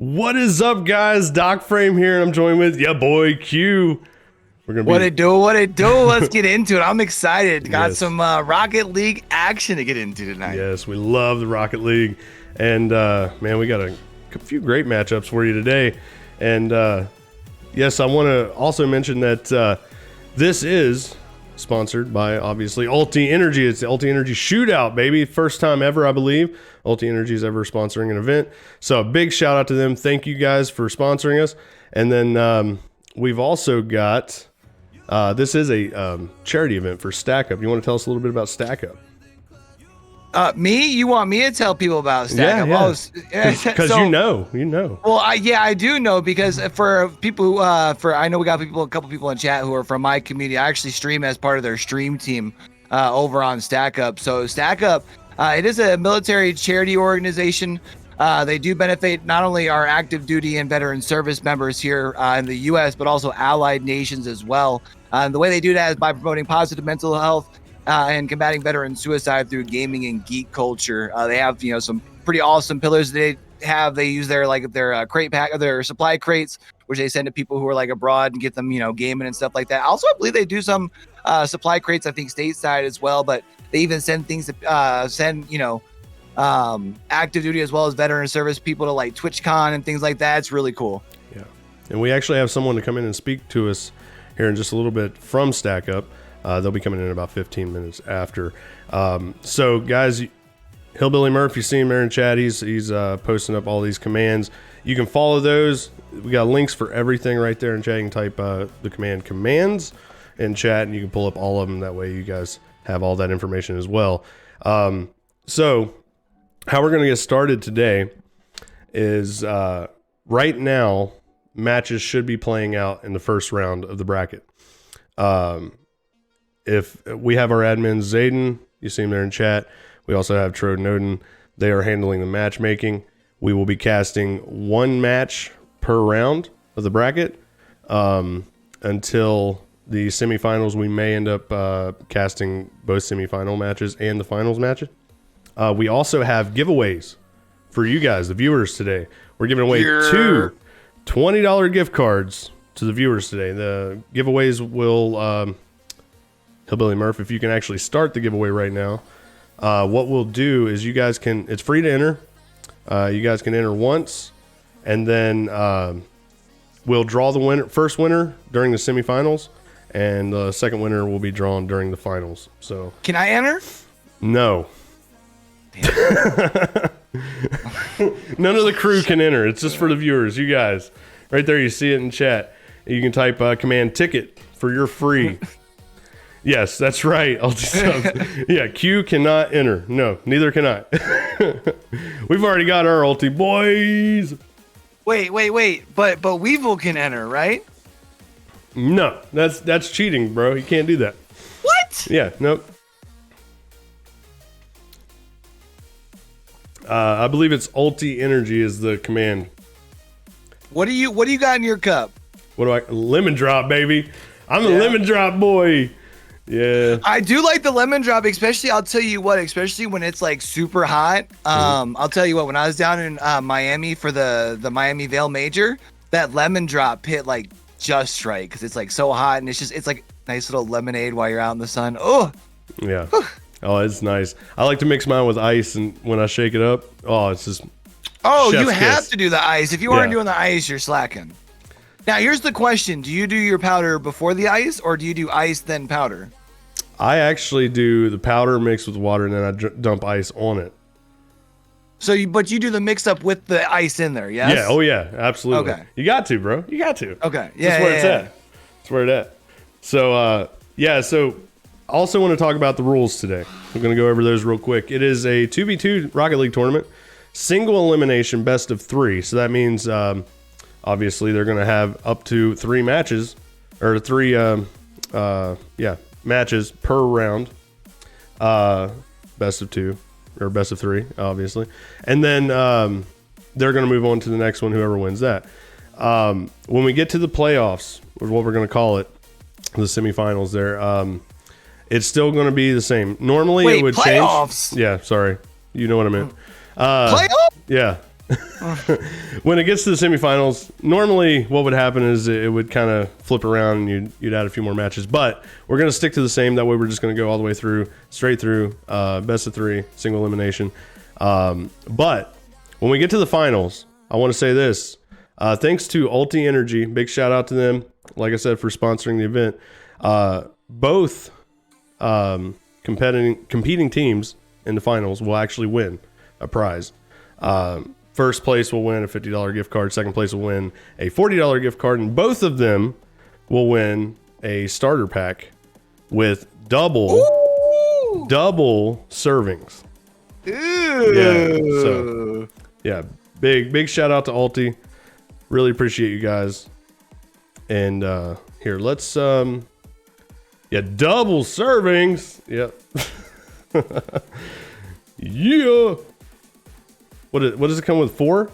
What is up, guys? Doc Frame here, and I'm joined with ya boy Q. What it do? Let's get into it. I'm excited. Got some Rocket League action to get into tonight. Yes, we love the Rocket League, and man, we got a few great matchups for you today. And yes, I want to also mention that this is sponsored by, obviously, ULTI Energy. It's the ULTI Energy Shootout, baby. First time ever, I believe, ULTI Energy is ever sponsoring an event. So a big shout out to them. Thank you guys for sponsoring us. And then we've also got, this is a charity event for Stack Up. You want to tell us a little bit about Stack Up? Me? You want me to tell people about Stack Up? Yeah. Because you know. Well, I do know, because for people who, I know we got a couple people in chat who are from my community. I actually stream as part of their stream team over on Stack Up. So Stack Up, it is a military charity organization. They do benefit not only our active duty and veteran service members here in the U.S., but also allied nations as well. The way they do that is by promoting positive mental health and combating veteran suicide through gaming and geek culture. They have, some pretty awesome pillars they have. They use their crate pack, their supply crates, which they send to people who are abroad and get them, gaming and stuff like that. Also, I believe they do some supply crates, I think stateside as well, but they even send things to active duty as well as veteran service people to TwitchCon and things like that. It's really cool. Yeah. And we actually have someone to come in and speak to us here in just a little bit from Stack Up. They'll be coming in about 15 minutes after. So, guys, Hillbilly Murph, you see him there in chat. He's posting up all these commands. You can follow those. We got links for everything right there in chat. You can type the command commands in chat, and you can pull up all of them. That way you guys have all that information as well. So, how we're going to get started today is right now, matches should be playing out in the first round of the bracket. If we have our admins, Zayden, you see him there in chat. We also have Trode and Odin. They are handling the matchmaking. We will be casting one match per round of the bracket until the semifinals. We may end up casting both semifinal matches and the finals matches. We also have giveaways for you guys, the viewers, today. We're giving away two $20 gift cards to the viewers today. The giveaways will... Hillbilly Murph, if you can actually start the giveaway right now, what we'll do is you guys can, it's free to enter. You guys can enter once, and then we'll draw the first winner during the semifinals, and the second winner will be drawn during the finals. So, can I enter? No. None of the crew can enter. It's just for the viewers, you guys. Right there, you see it in chat. You can type command ticket for your free. Yes, that's right. Yeah, Q cannot enter. No, neither can I. We've already got our ulti, boys. Wait. But Weevil can enter, right? No, that's cheating, bro. You can't do that. What? Yeah, nope. I believe it's ulti energy is the command. What do you got in your cup? What do I? Lemon drop, baby. I'm a lemon drop boy. Yeah, I do like the lemon drop, especially. I'll tell you what, especially when it's super hot. I'll tell you what, when I was down in Miami for the Miami Vale Major, that lemon drop hit just right because it's so hot, and it's nice little lemonade while you're out in the sun. Oh, yeah. Oh, it's nice. I like to mix mine with ice, and when I shake it up, it's just. Oh, you have to do the ice. If you aren't doing the ice, you're slacking. Now, here's the question: do you do your powder before the ice, or do you do ice then powder? I actually do the powder mixed with water, and then I dump ice on it. So, but you do the mix up with the ice in there, yes? Yeah. Oh, yeah. Absolutely. Okay. You got to, bro. You got to. Okay. Yeah. That's where it's at. That's where it's at. So, So, I also want to talk about the rules today. I'm going to go over those real quick. It is a 2v2 Rocket League tournament, single elimination, best of 3. So that means, obviously, they're going to have up to 3 matches, or 3, matches per round, best of 2 or best of 3, obviously, and then they're going to move on to the next one, whoever wins that. When we get to the playoffs, or what we're going to call it, the semifinals there, it's still going to be the same. Normally it would playoffs? change. Yeah, sorry, you know what I meant. Playoffs? Yeah, when it gets to the semifinals, normally what would happen is it would kind of flip around and you'd add a few more matches. But we're going to stick to the same. That way we're just going to go all the way through, straight through, best of 3, single elimination. But when we get to the finals, I want to say this. Thanks to ULTI Energy. Big shout out to them, like I said, for sponsoring the event. Both competing teams in the finals will actually win a prize. First place will win a $50 gift card. Second place will win a $40 gift card. And both of them will win a starter pack with double servings. Ooh. Yeah. Big shout out to ULTI. Really appreciate you guys. And here, let's double servings. Yep. Yeah. What does it come with? 4?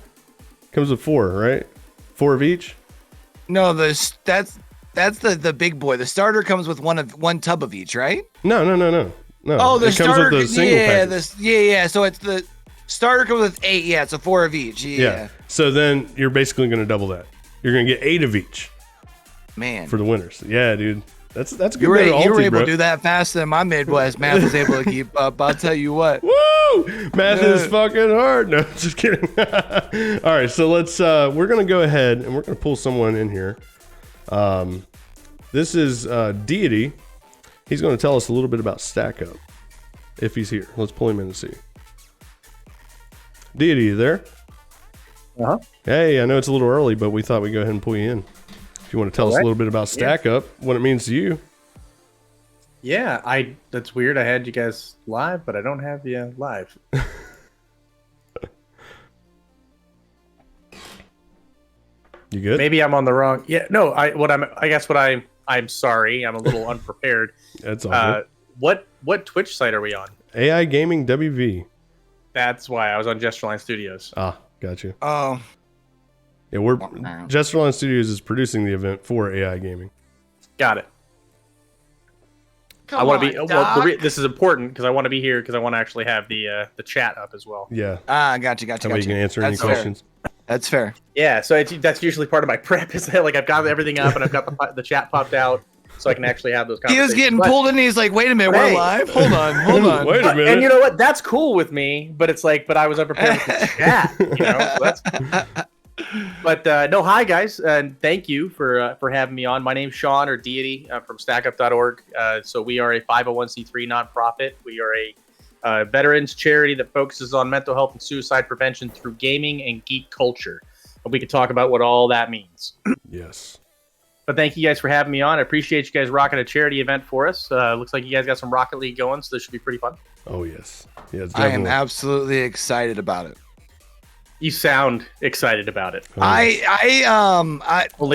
Comes with 4, right? 4 of each? No, that's the big boy. The starter comes with one tub of each, right? No. Oh, the it starter comes with the single package. Yeah. So it's the starter comes with 8. Yeah, it's a 4 of each. Yeah. So then you're basically going to double that. You're going to get 8 of each. Man. For the winners. Yeah, dude. That's a good. You were able to do that faster than my Midwest math was able to keep up. I'll tell you what. Woo! Math is fucking hard. No, just kidding. All right, so let's. We're gonna go ahead and we're gonna pull someone in here. This is Deity. He's gonna tell us a little bit about Stack Up if he's here. Let's pull him in and see. Deity, you there? Uh-huh. Hey, I know it's a little early, but we thought we'd go ahead and pull you in. If you want to tell us a little bit about Stack Up, what it means to you. Yeah, that's weird. I had you guys live, but I don't have you live. You good? Maybe I'm on the wrong. Yeah, no. I'm sorry. I'm a little unprepared. That's all good. What Twitch site are we on? A.I.Gaming WV. That's why I was on Gestureline Studios. Ah, got you. Oh. Yeah, Gestureline Studios is producing the event for A.I.Gaming. Got it. I want to be. This is important because I want to be here because I want to actually have the chat up as well. Yeah. Got you. That way you can answer any questions. That's fair. Yeah. So that's usually part of my prep. Is that like I've got everything up and I've got the chat popped out, so I can actually have those conversations. He was getting pulled in. And he's like, "Wait a minute, we're live. Hold on. Wait a minute." And you know what? That's cool with me, but it's like, but I was unprepared with the chat. You know. So that's. But no, hi guys, and thank you for having me on. My name's Sean or Deity from StackUp.org. So we are a 501c3 nonprofit. We are a veterans charity that focuses on mental health and suicide prevention through gaming and geek culture. And we could talk about what all that means. Yes. But thank you guys for having me on. I appreciate you guys rocking a charity event for us. Looks like you guys got some Rocket League going, so this should be pretty fun. Oh yes, yes. I am absolutely excited about it. You sound excited about it. Only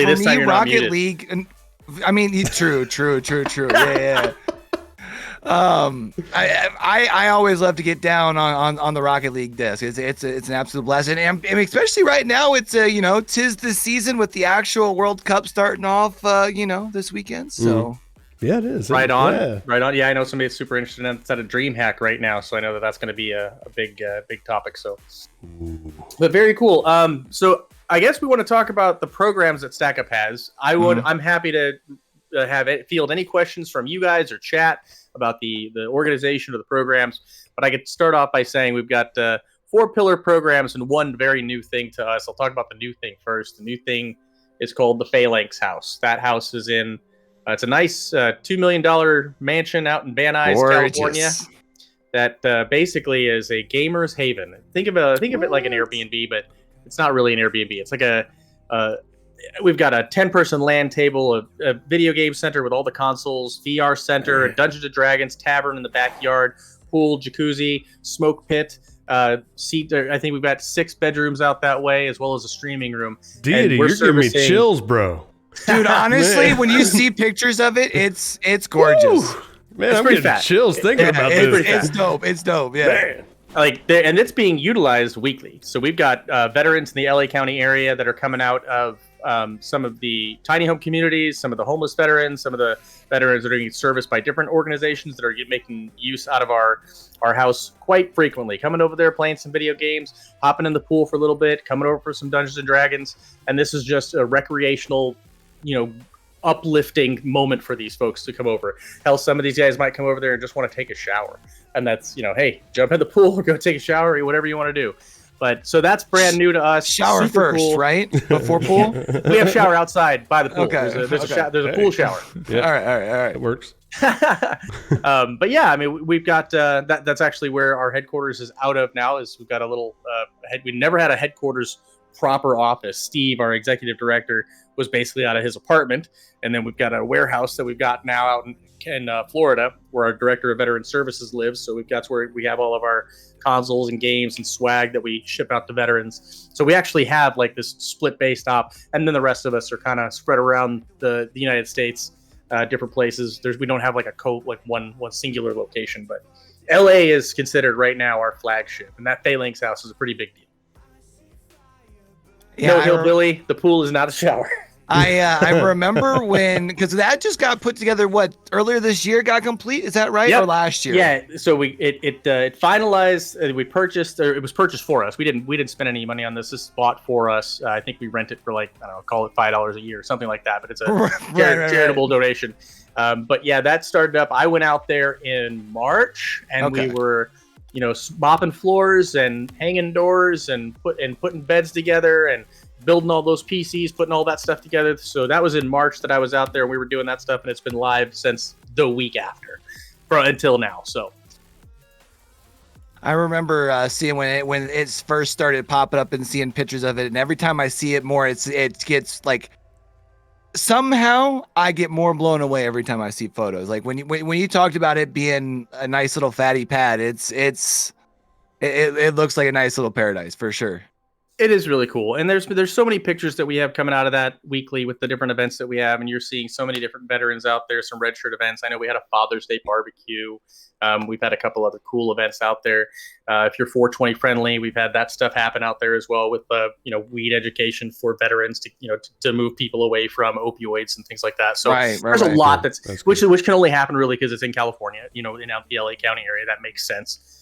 this time you're not Rocket muted. League. I mean, true. Yeah. I always love to get down on the Rocket League disc. It's an absolute blast, and especially right now, it's 'tis the season with the actual World Cup starting off, this weekend. So. Yeah, it is. Right on. Yeah. Right on. Yeah, I know somebody that's super interested in that Dream Hack right now, so I know that's going to be a big topic. So, but very cool. So I guess we want to talk about the programs that StackUp has. I'm happy to field any questions from you guys or chat about the organization of the programs. But I could start off by saying we've got 4 pillar programs and one very new thing to us. I'll talk about the new thing first. The new thing is called the Phalanx House. That house is in. It's a nice $2 million mansion out in Van Nuys, California. That basically is a gamer's haven. Think of it like an Airbnb, but it's not really an Airbnb. It's like we've got a 10-person LAN table, a video game center with all the consoles, VR center, a Dungeons and Dragons tavern in the backyard, pool, jacuzzi, smoke pit. I think we've got 6 bedrooms out that way, as well as a streaming room. Deity, you're giving me chills, bro. Dude, honestly, when you see pictures of it, it's gorgeous. Woo! Man, I'm getting chills thinking about this. It's dope. Yeah. Man. And it's being utilized weekly. So we've got veterans in the LA County area that are coming out of some of the tiny home communities, some of the homeless veterans, some of the veterans that are getting serviced by different organizations that are making use out of our house quite frequently, coming over there, playing some video games, hopping in the pool for a little bit, coming over for some Dungeons and Dragons. And this is just a recreational, uplifting moment for these folks to come over. Hell, some of these guys might come over there and just want to take a shower. And that's, hey, jump in the pool or go take a shower or whatever you want to do. But so that's brand new to us. Shower Super first, cool. right? Before pool? We have shower outside by the pool. Okay. There's a pool shower. Yeah. All right. It works. But yeah, I mean, we've got that's actually where our headquarters is out of now. Is we've got a little we never had a headquarters proper office. Steve, our executive director, was basically out of his apartment, and then we've got a warehouse that we've got now out in Florida, where our director of veteran services lives. So that's where we have all of our consoles and games and swag that we ship out to veterans. So we actually have like this split base op, and then the rest of us are kind of spread around the United States, different places. We don't have like one singular location, but LA is considered right now our flagship, and that Phalanx house is a pretty big deal. Yeah, no hillbilly, the pool is not a shower. I remember because that just got put together. What, earlier this year got complete? Is that right? Yep. Or last year? Yeah. So it finalized. We purchased. Or it was purchased for us. We didn't spend any money on this. This is bought for us. I think we rent it for call it $5 a year, something like that. But it's a charitable donation. But yeah, that started up. I went out there in March, and we were, mopping floors and hanging doors and putting beds together and building all those PCs, putting all that stuff together. So that was in March that I was out there. We were doing that stuff, and it's been live since the week after, until now. So I remember seeing when it first started popping up and seeing pictures of it, and every time I see it more, it gets like, somehow I get more blown away every time I see photos. Like when you talked about it being a nice little fatty pad, it looks like a nice little paradise for sure. It is really cool. And there's so many pictures that we have coming out of that weekly with the different events that we have. And you're seeing so many different veterans out there, some red shirt events. I know we had a Father's Day barbecue. We've had a couple other cool events out there. If you're 420 friendly, we've had that stuff happen out there as well with, weed education for veterans to move people away from opioids and things like that. So there's a lot that's which can only happen really because it's in California, in the LA County area. That makes sense.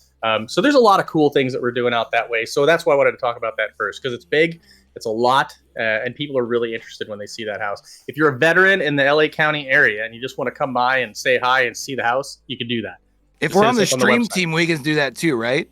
So there's a lot of cool things that we're doing out that way. So that's why I wanted to talk about that first, because it's big, it's a lot, and people are really interested when they see that house. If you're a veteran in the LA County area and you just want to come by and say hi and see the house, you can do that. If we're on the stream team, we can do that too, right?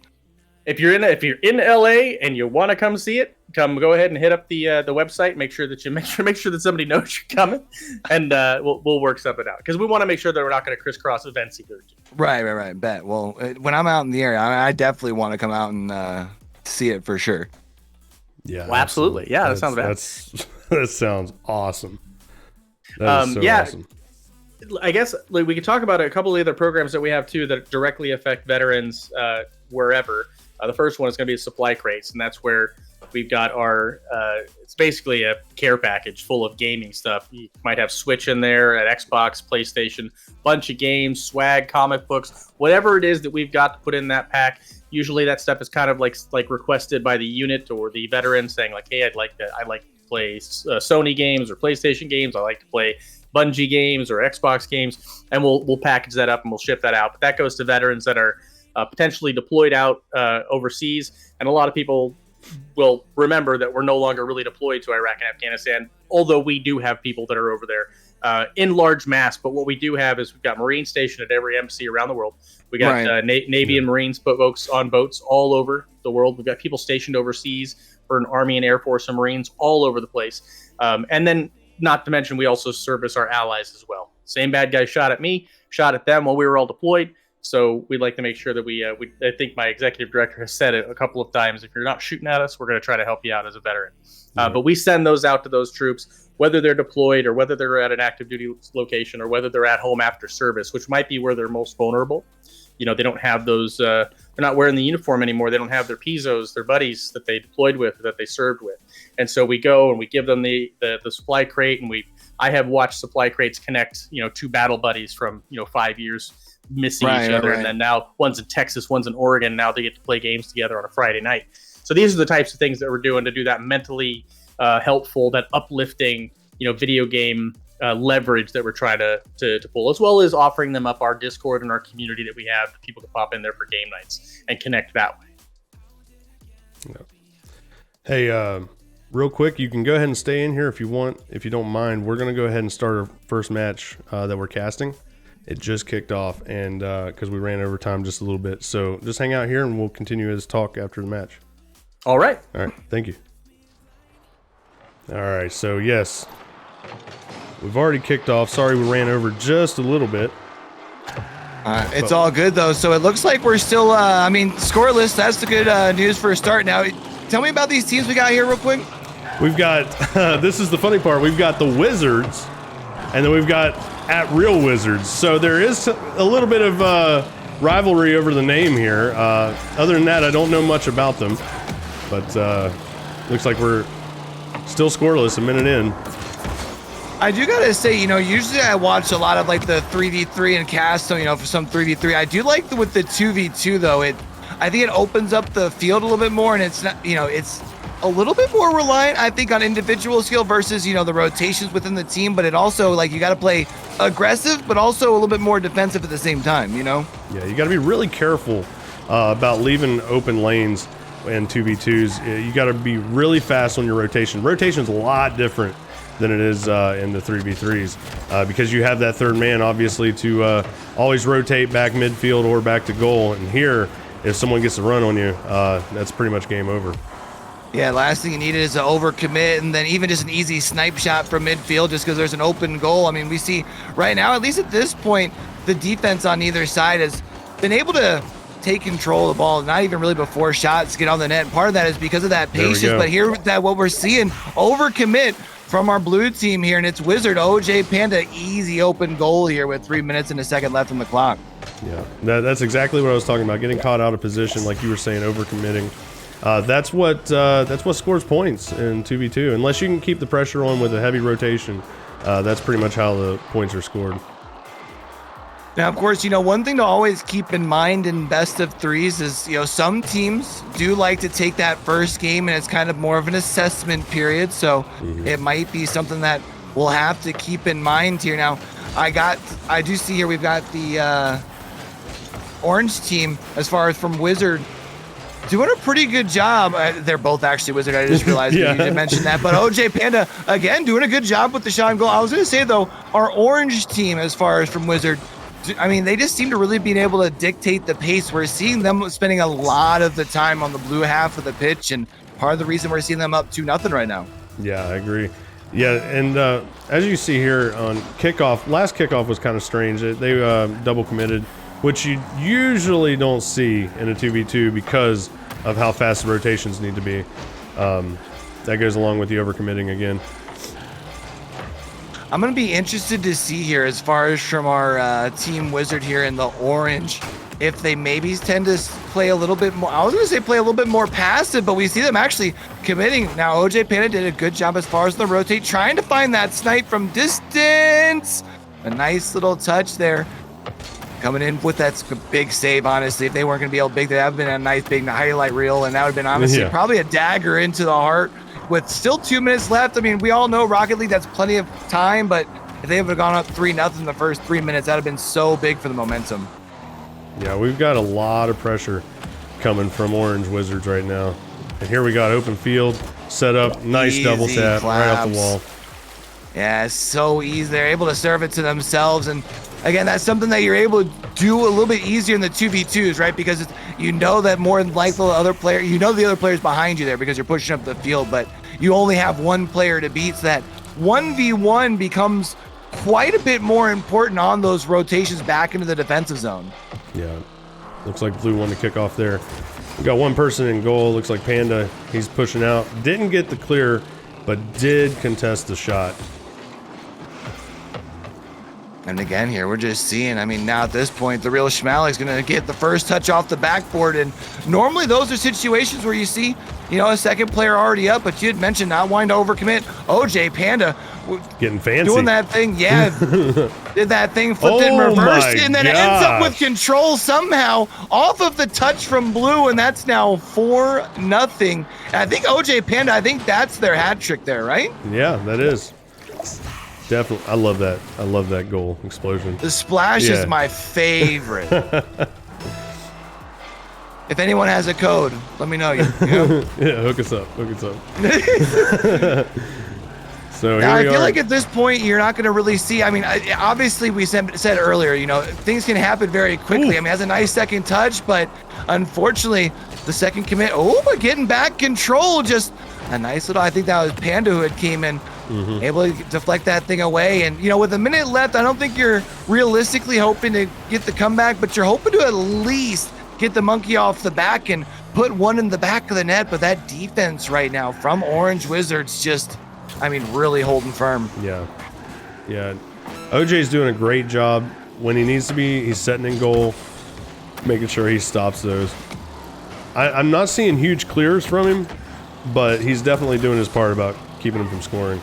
If you're in LA and you want to come see it, go ahead and hit up the website. Make sure that somebody knows you're coming, and we'll work something out, because we want to make sure that we're not going to crisscross events either. Right. Bet. Well, when I'm out in the area, I definitely want to come out and see it for sure. Yeah, well, absolutely. Yeah, that sounds bad. That sounds awesome. That is so awesome. I guess we could talk about a couple of other programs that we have too that directly affect veterans wherever. The first one is going to be supply crates, and that's where we've got our it's basically a care package full of gaming stuff. You might have Switch in there, at Xbox, PlayStation, bunch of games, swag, comic books, whatever it is that we've got to put in that pack. Usually that stuff is kind of like requested by the unit or the veteran, saying like, hey, I'd like to play Sony games or PlayStation games. I like to play Bungie games or Xbox games, and we'll package that up and we'll ship that out. But that goes to veterans that are potentially deployed out overseas, and a lot of people will remember that we're no longer really deployed to Iraq and Afghanistan, although we do have people that are over there in large mass. But what we do have is we've got Marines stationed at every embassy around the world. We got Navy and Marines folks on boats all over the world. We've got people stationed overseas for an Army and Air Force and Marines all over the place. And then, not to mention, we also service our allies as well. Same bad guy shot at me, shot at them while we were all deployed. So we'd like to make sure that I think my executive director has said it a couple of times, if you're not shooting at us, we're going to try to help you out as a veteran. But we send those out to those troops, whether they're deployed or whether they're at an active duty location or whether they're at home after service, which might be where they're most vulnerable. They don't have those, they're not wearing the uniform anymore. They don't have their PZOs, their buddies that they deployed with, that they served with. And so we go and we give them the supply crate, and I have watched supply crates connect, two battle buddies from, 5 years missing each other. And then now one's in Texas, one's in Oregon. Now they get to play games together on a Friday night. So these are the types of things that we're doing to do that mentally helpful, that uplifting, video game leverage that we're trying to pull, as well as offering them up our Discord and our community that we have, that people can pop in there for game nights and connect that way. Yeah. Hey, real quick, you can go ahead and stay in here if you want, if you don't mind. We're going to go ahead and start our first match that we're casting. It just kicked off, and because we ran over time just a little bit. So just hang out here, and we'll continue this talk after the match. All right. All right. Thank you. All right. So, yes, we've already kicked off. Sorry we ran over just a little bit. It's all good, though. So it looks like we're still, scoreless. That's the good news for a start. Now, tell me about these teams we got here real quick. We've got, this is the funny part, we've got the Wizards, and then we've got At Real Wizards. So there is a little bit of rivalry over the name here. Other than that, I don't know much about them. But looks like we're still scoreless a minute in. I do gotta say, usually I watch a lot of like the 3v3 and cast, so, for some 3v3. I do like with the 2v2, though. I think it opens up the field a little bit more, and it's not, it's a little bit more reliant, I think, on individual skill versus, the rotations within the team. But it also, like, you got to play aggressive, but also a little bit more defensive at the same time, Yeah, you got to be really careful about leaving open lanes in 2v2s. You got to be really fast on your rotation. Rotation's a lot different than it is in the 3v3s because you have that third man, obviously, to always rotate back midfield or back to goal. And here, if someone gets a run on you, that's pretty much game over. Yeah, last thing you needed is an overcommit, and then even just an easy snipe shot from midfield just because there's an open goal. I mean, we see right now, at least at this point, the defense on either side has been able to take control of the ball, not even really before shots get on the net. And part of that is because of that patience. But here, what we're seeing, overcommit from our blue team here, and it's Wizard OJ Panda, easy open goal here with 3 minutes and a second left on the clock. Yeah, that's exactly what I was talking about, getting caught out of position, like you were saying, overcommitting. That's what scores points in 2v2. Unless you can keep the pressure on with a heavy rotation, that's pretty much how the points are scored. Now, of course, one thing to always keep in mind in best of threes is, some teams do like to take that first game, and it's kind of more of an assessment period. So it might be something that we'll have to keep in mind here. Now, I do see here we've got the orange team, as far as from Wizard, doing a pretty good job. They're both actually Wizard. I just realized you didn't mention that. But OJ Panda, again, doing a good job with the shot and goal. I was going to say, though, our orange team, as far as from Wizard, they just seem to really be able to dictate the pace. We're seeing them spending a lot of the time on the blue half of the pitch, and part of the reason we're seeing them up 2-0 right now. Yeah, I agree. Yeah, and as you see here on kickoff, last kickoff was kind of strange. They double committed, which you usually don't see in a 2v2 because of how fast the rotations need to be. That goes along with the overcommitting again. I'm going to be interested to see here, as far as from our team Wizard here in the orange, if they maybe tend to play a little bit more, I was going to say play a little bit more passive, but we see them actually committing. Now, OJ Panda did a good job as far as the rotate, trying to find that snipe from distance. A nice little touch there. Coming in with that big save, honestly. If they weren't going to be able to big, that would have been a nice big highlight reel, and that would have been, honestly, probably a dagger into the heart. With still 2 minutes left, we all know Rocket League, that's plenty of time, but if they would have gone up 3-0 in the first 3 minutes, that would have been so big for the momentum. Yeah, we've got a lot of pressure coming from Orange Wizards right now. And here we got open field, set up, nice easy double tap right off the wall. Yeah, it's so easy. They're able to serve it to themselves, and again, that's something that you're able to do a little bit easier in the 2v2s, right? Because that more than likely the other player, the other player's behind you there because you're pushing up the field, but you only have one player to beat, so that 1v1 becomes quite a bit more important on those rotations back into the defensive zone. Yeah, looks like Blue won the kickoff there. We got one person in goal. Looks like Panda, he's pushing out. Didn't get the clear, but did contest the shot. And again, here we're just seeing, now at this point, the real Schmalik's going to get the first touch off the backboard. And normally those are situations where you see a second player already up, but you had mentioned not wanting to overcommit. OJ Panda getting fancy. doing that thing, yeah. Did that thing, flipped it in reverse, and then ends up with control somehow off of the touch from Blue, and that's now 4-0. And I think OJ Panda, I think that's their hat trick there, right? Yeah, that is. Definitely. I love that. I love that goal explosion. The splash is my favorite. If anyone has a code, let me know. You know? Yeah, hook us up. Hook us up. So now, here we I feel are. like at this point, you're not going to really see. I mean, obviously, we said earlier, things can happen very quickly. I mean, it has a nice second touch, but unfortunately, the second commit. Oh, but getting back control, just a nice little. I think that was Panda who had came in, able to deflect that thing away. And with a minute left, I don't think you're realistically hoping to get the comeback, but you're hoping to at least get the monkey off the back and put one in the back of the net. But that defense right now from Orange Wizards just, really holding firm. Yeah. OJ's doing a great job when he needs to be. He's setting in goal, making sure he stops those. I'm not seeing huge clears from him, but he's definitely doing his part about keeping him from scoring.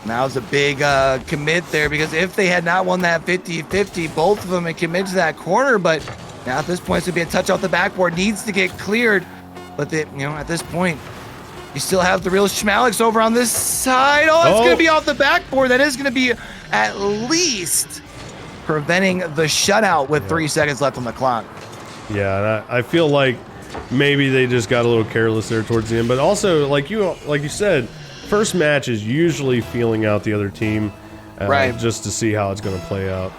Now's a big commit there, because if they had not won that 50-50, both of them had committed to that corner, but now at this point, it's going to be a touch off the backboard. Needs to get cleared. But, at this point, you still have the real Schmalix over on this side. Oh, it's going to be off the backboard. That is going to be at least preventing the shutout with 3 seconds left on the clock. Yeah, and I feel like maybe they just got a little careless there towards the end. But also, like you said, first match is usually feeling out the other team, right? Just to see how it's going to play out.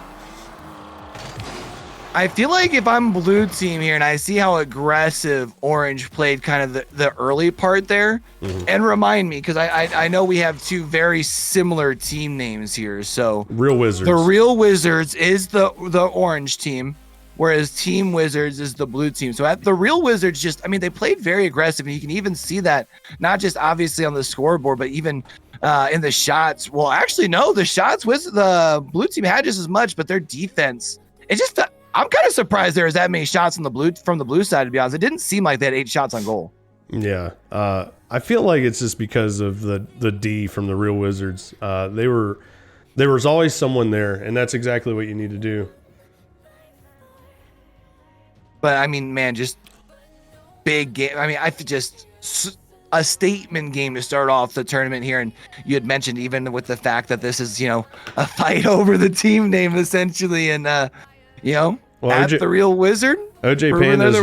I feel like if I'm Blue team here and I see how aggressive Orange played kind of the early part there, and remind me, because I know we have two very similar team names here. So Real Wizards. The Real Wizards is the Orange team, whereas Team Wizards is the Blue team. So at the Real Wizards, they played very aggressive, and you can even see that not just obviously on the scoreboard, but even in the shots. Well, actually, no, the shots with the Blue team had just as much, but their defense, it just. I'm kind of surprised there was that many shots from the blue side, to be honest. It didn't seem like they had 8 shots on goal. Yeah. I feel like it's just because of the D from the Real Wizards. There was always someone there, and that's exactly what you need to do. But, just big game. A statement game to start off the tournament here. And you had mentioned even with the fact that this is, a fight over the team name, essentially. And, well, the Real Wizard. OJ Panda's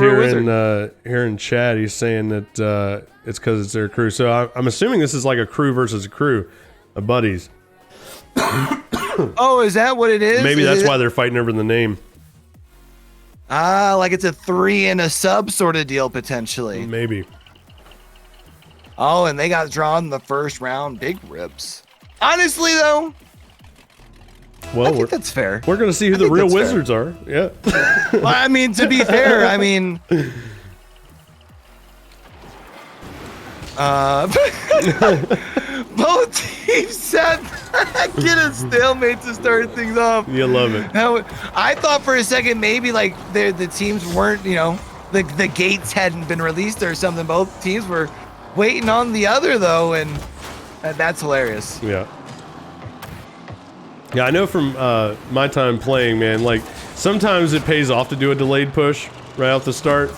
here in chat. He's saying that it's because it's their crew. So I'm assuming this is like a crew versus a crew of buddies. Oh, is that what it is? Maybe that's why they're fighting over the name. Like it's a 3 and a sub sort of deal, potentially. Maybe. Oh, and they got drawn the first round. Big rips. Honestly, though, well, I think that's fair. We're going to see who the Real Wizards are. Yeah. Well, to be fair, both teams get a stalemate to start things off. You love it. I thought for a second maybe like the teams weren't, the gates hadn't been released or something. Both teams were waiting on the other, though, and that's hilarious. Yeah. Yeah, I know from my time playing, man, like sometimes it pays off to do a delayed push right off the start.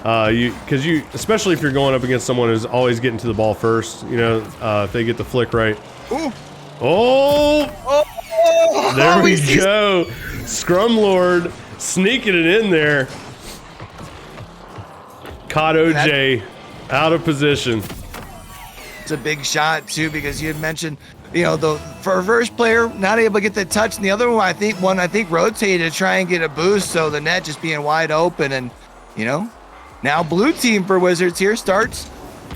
Because especially if you're going up against someone who's always getting to the ball first, if they get the flick right. Ooh. Oh! There we go. Scrum Lord sneaking it in there. Caught OJ out of position. It's a big shot, too, because you had mentioned, the first player not able to get the touch, and the other one I think rotated to try and get a boost, so the net just being wide open, and now Blue team for Wizards here starts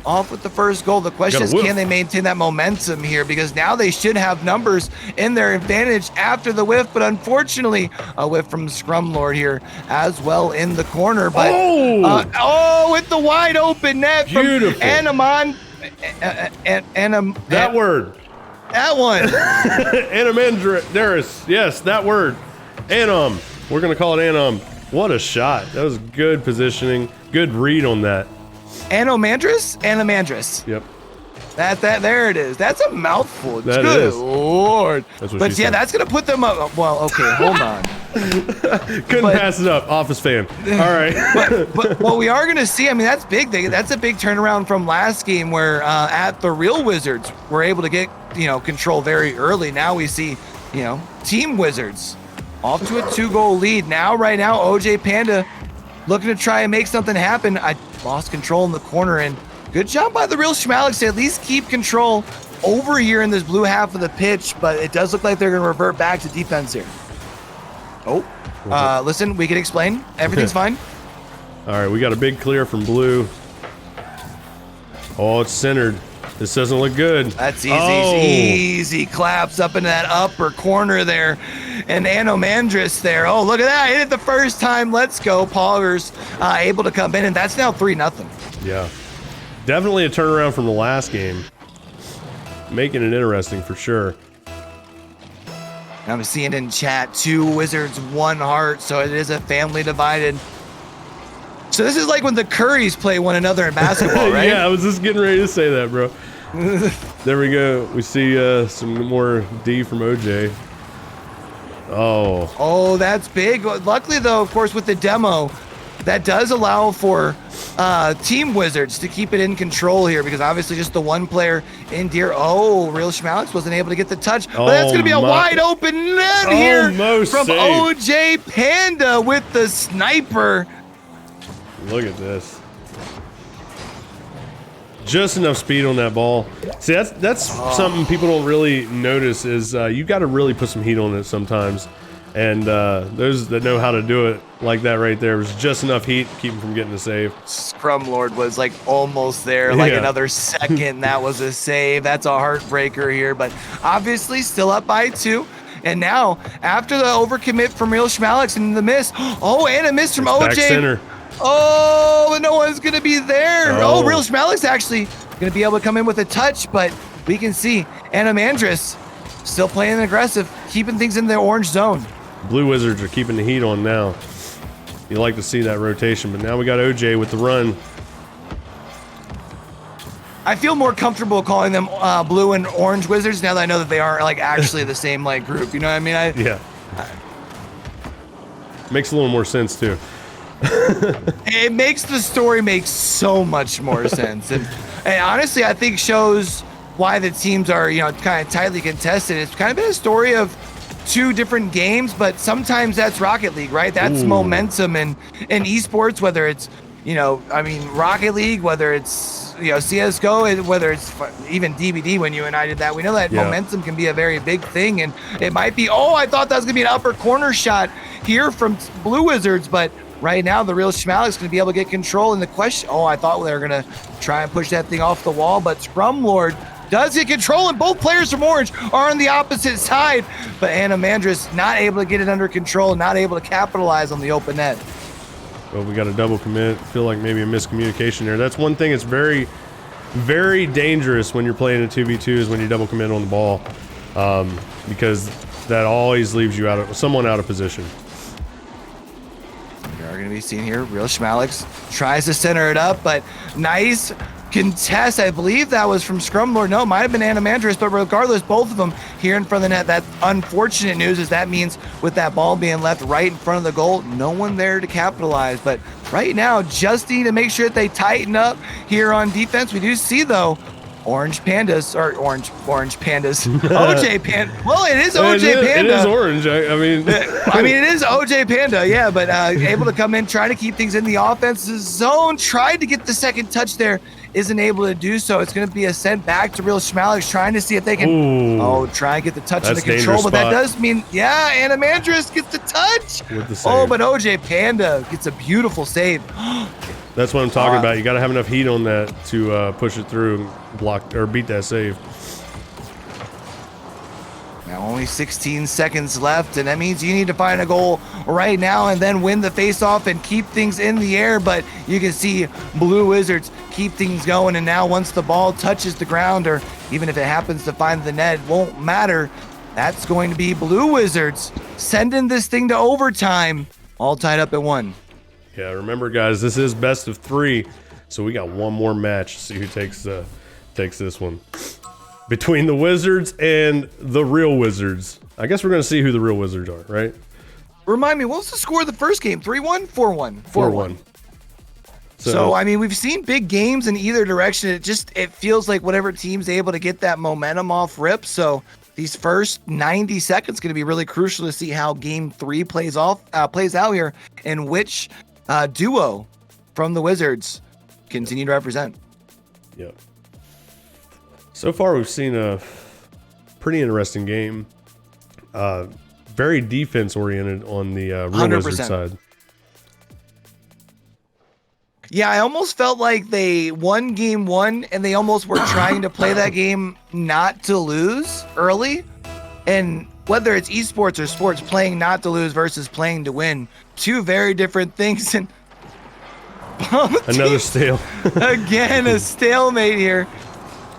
off with the first goal. The question is, can they maintain that momentum here? Because now they should have numbers in their advantage after the whiff, but unfortunately a whiff from Scrum Lord here as well in the corner. But with the wide open net from Anamon. That word. That one. Anamandaris. Yes, that word. Anam. We're going to call it Anam. What a shot. That was good positioning. Good read on that. Anamandris. Yep. That there it is. That's a mouthful. It's That good is. Lord. That's what But she yeah, said. that's gonna put them up. Well, okay, hold on. Couldn't pass it up. Office fan. All right. but what we are gonna see, I mean, that's big. That's a big turnaround from last game where at the real Wizards were able to get control very early. Now we see Team Wizards off to a 2-goal lead. Right now, OJ Panda looking to try and make something happen. I lost control in the corner, and good job by the real Schmalex to at least keep control over here in this blue half of the pitch, but it does look like they're going to revert back to defense here. Listen, we can explain. Everything's fine. All right, we got a big clear from blue. Oh, it's centered. This doesn't look good. That's easy. Oh. Easy claps up into that upper corner there. And Anomandris there. Oh, look at that. Hit it the first time. Let's go. Poggers able to come in, and that's now 3-0. Yeah. Definitely a turnaround from the last game. Making it interesting for sure. I'm seeing in chat 2 Wizards, 1 Heart, so it is a family divided. So this is like when the Currys play one another in basketball, right? Yeah, I was just getting ready to say that, bro. There we go. We see some more D from OJ. Oh, that's big. Luckily, though, of course, with the demo, that does allow for Team Wizards to keep it in control here, because obviously just the one player in Deer. Oh, Real Schmalex wasn't able to get the touch. But that's going to be a wide open net here from saved. OJ Panda with the sniper. Look at this. Just enough speed on that ball. See, that's something people don't really notice is you got to really put some heat on it sometimes. And those that know how to do it like that right there was just enough heat to keep him from getting the save. Scrum Lord was like almost there, like another second. That was a save. That's a heartbreaker here, but obviously still up by 2. And now, after the overcommit from Real Schmalex and the miss, and a miss from OJ. Back center. Oh, but no one's going to be there. Oh. Real Schmalex actually going to be able to come in with a touch, but we can see Anamandris still playing aggressive, keeping things in the orange zone. Blue Wizards are keeping the heat on now. You like to see that rotation, but now we got OJ with the run. I feel more comfortable calling them blue and orange Wizards now that I know that they are like actually the same like group. You know what I mean? Yeah. Makes a little more sense too. It makes the story make so much more sense, and honestly, I think shows why the teams are kind of tightly contested. It's kind of been a story of 2 different games, but sometimes that's Rocket League, right? That's momentum in esports, whether it's Rocket League, whether it's CS:GO, whether it's even DBD. When you and I did that, we know that momentum can be a very big thing, and it might be. Oh, I thought that was gonna be an upper corner shot here from Blue Wizards, but right now the real Schmalex is gonna be able to get control. And the question, I thought they were gonna try and push that thing off the wall, but Scrum Lord does get control, and both players from Orange are on the opposite side, but Anamandris not able to get it under control, not able to capitalize on the open net. Well, we got a double commit. Feel like maybe a miscommunication there. That's one thing that's very, very dangerous when you're playing a 2v2 is when you double commit on the ball, because that always leaves you someone out of position. We are going to be seeing here, Real Schmalex tries to center it up, but nice contest. I believe that was from Scrum Lord. No, it might have been Anamandris, but regardless, both of them here in front of the net. That unfortunate news is that means with that ball being left right in front of the goal, no one there to capitalize. But right now, just need to make sure that they tighten up here on defense. We do see, though, Orange Pandas. OJ Panda. Well, it is OJ Panda. It is orange. I mean, it is OJ Panda, yeah, but able to come in, trying to keep things in the offensive zone, tried to get the second touch there, isn't able to do so. It's going to be a sent back to Real Schmalex, trying to see if they can try and get the touch under control, but that does mean, Anamandris gets the touch. With the save. But OJ Panda gets a beautiful save. That's what I'm talking about. You got to have enough heat on that to push it through and block or beat that save. Now only 16 seconds left, and that means you need to find a goal right now and then win the face-off and keep things in the air. But you can see Blue Wizards keep things going, and now once the ball touches the ground, or even if it happens to find the net, it won't matter. That's going to be Blue Wizards sending this thing to overtime, all tied up at 1. Yeah, remember, guys, this is best of 3. So we got one more match. See who takes this one. Between the Wizards and the real Wizards. I guess we're going to see who the real Wizards are, right? Remind me, what was the score of the first game? 3-1? 4-1? 4-1. So, I mean, we've seen big games in either direction. It feels like whatever team's able to get that momentum off rip. So these first 90 seconds going to be really crucial to see how game 3 plays out here, and which duo from the Wizards continue to represent. Yep. So far, we've seen a pretty interesting game. Very defense oriented on the real Wizard side. Yeah, I almost felt like they won game 1 and they almost were trying to play that game not to lose early. And whether it's esports or sports, playing not to lose versus playing to win, two very different things. And another stale. Again, a stalemate here.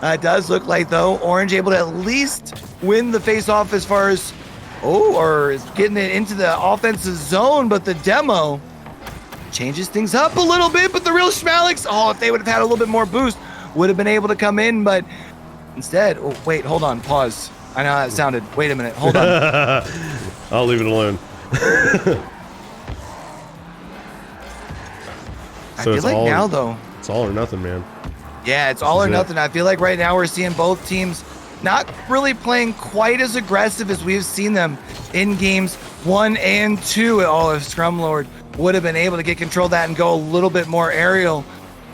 It does look like, though, Orange able to at least win the face-off as far as, or getting it into the offensive zone, but the demo changes things up a little bit. But the real Schmalix, if they would have had a little bit more boost, would have been able to come in, but instead, wait, hold on, pause. I know how that sounded. Wait a minute, hold on. I'll leave it alone. I feel like now, though, it's all or nothing, man. Yeah, it's all or nothing. I feel like right now we're seeing both teams not really playing quite as aggressive as we've seen them in games 1 and 2. If Scrum Lord would have been able to get control of that and go a little bit more aerial,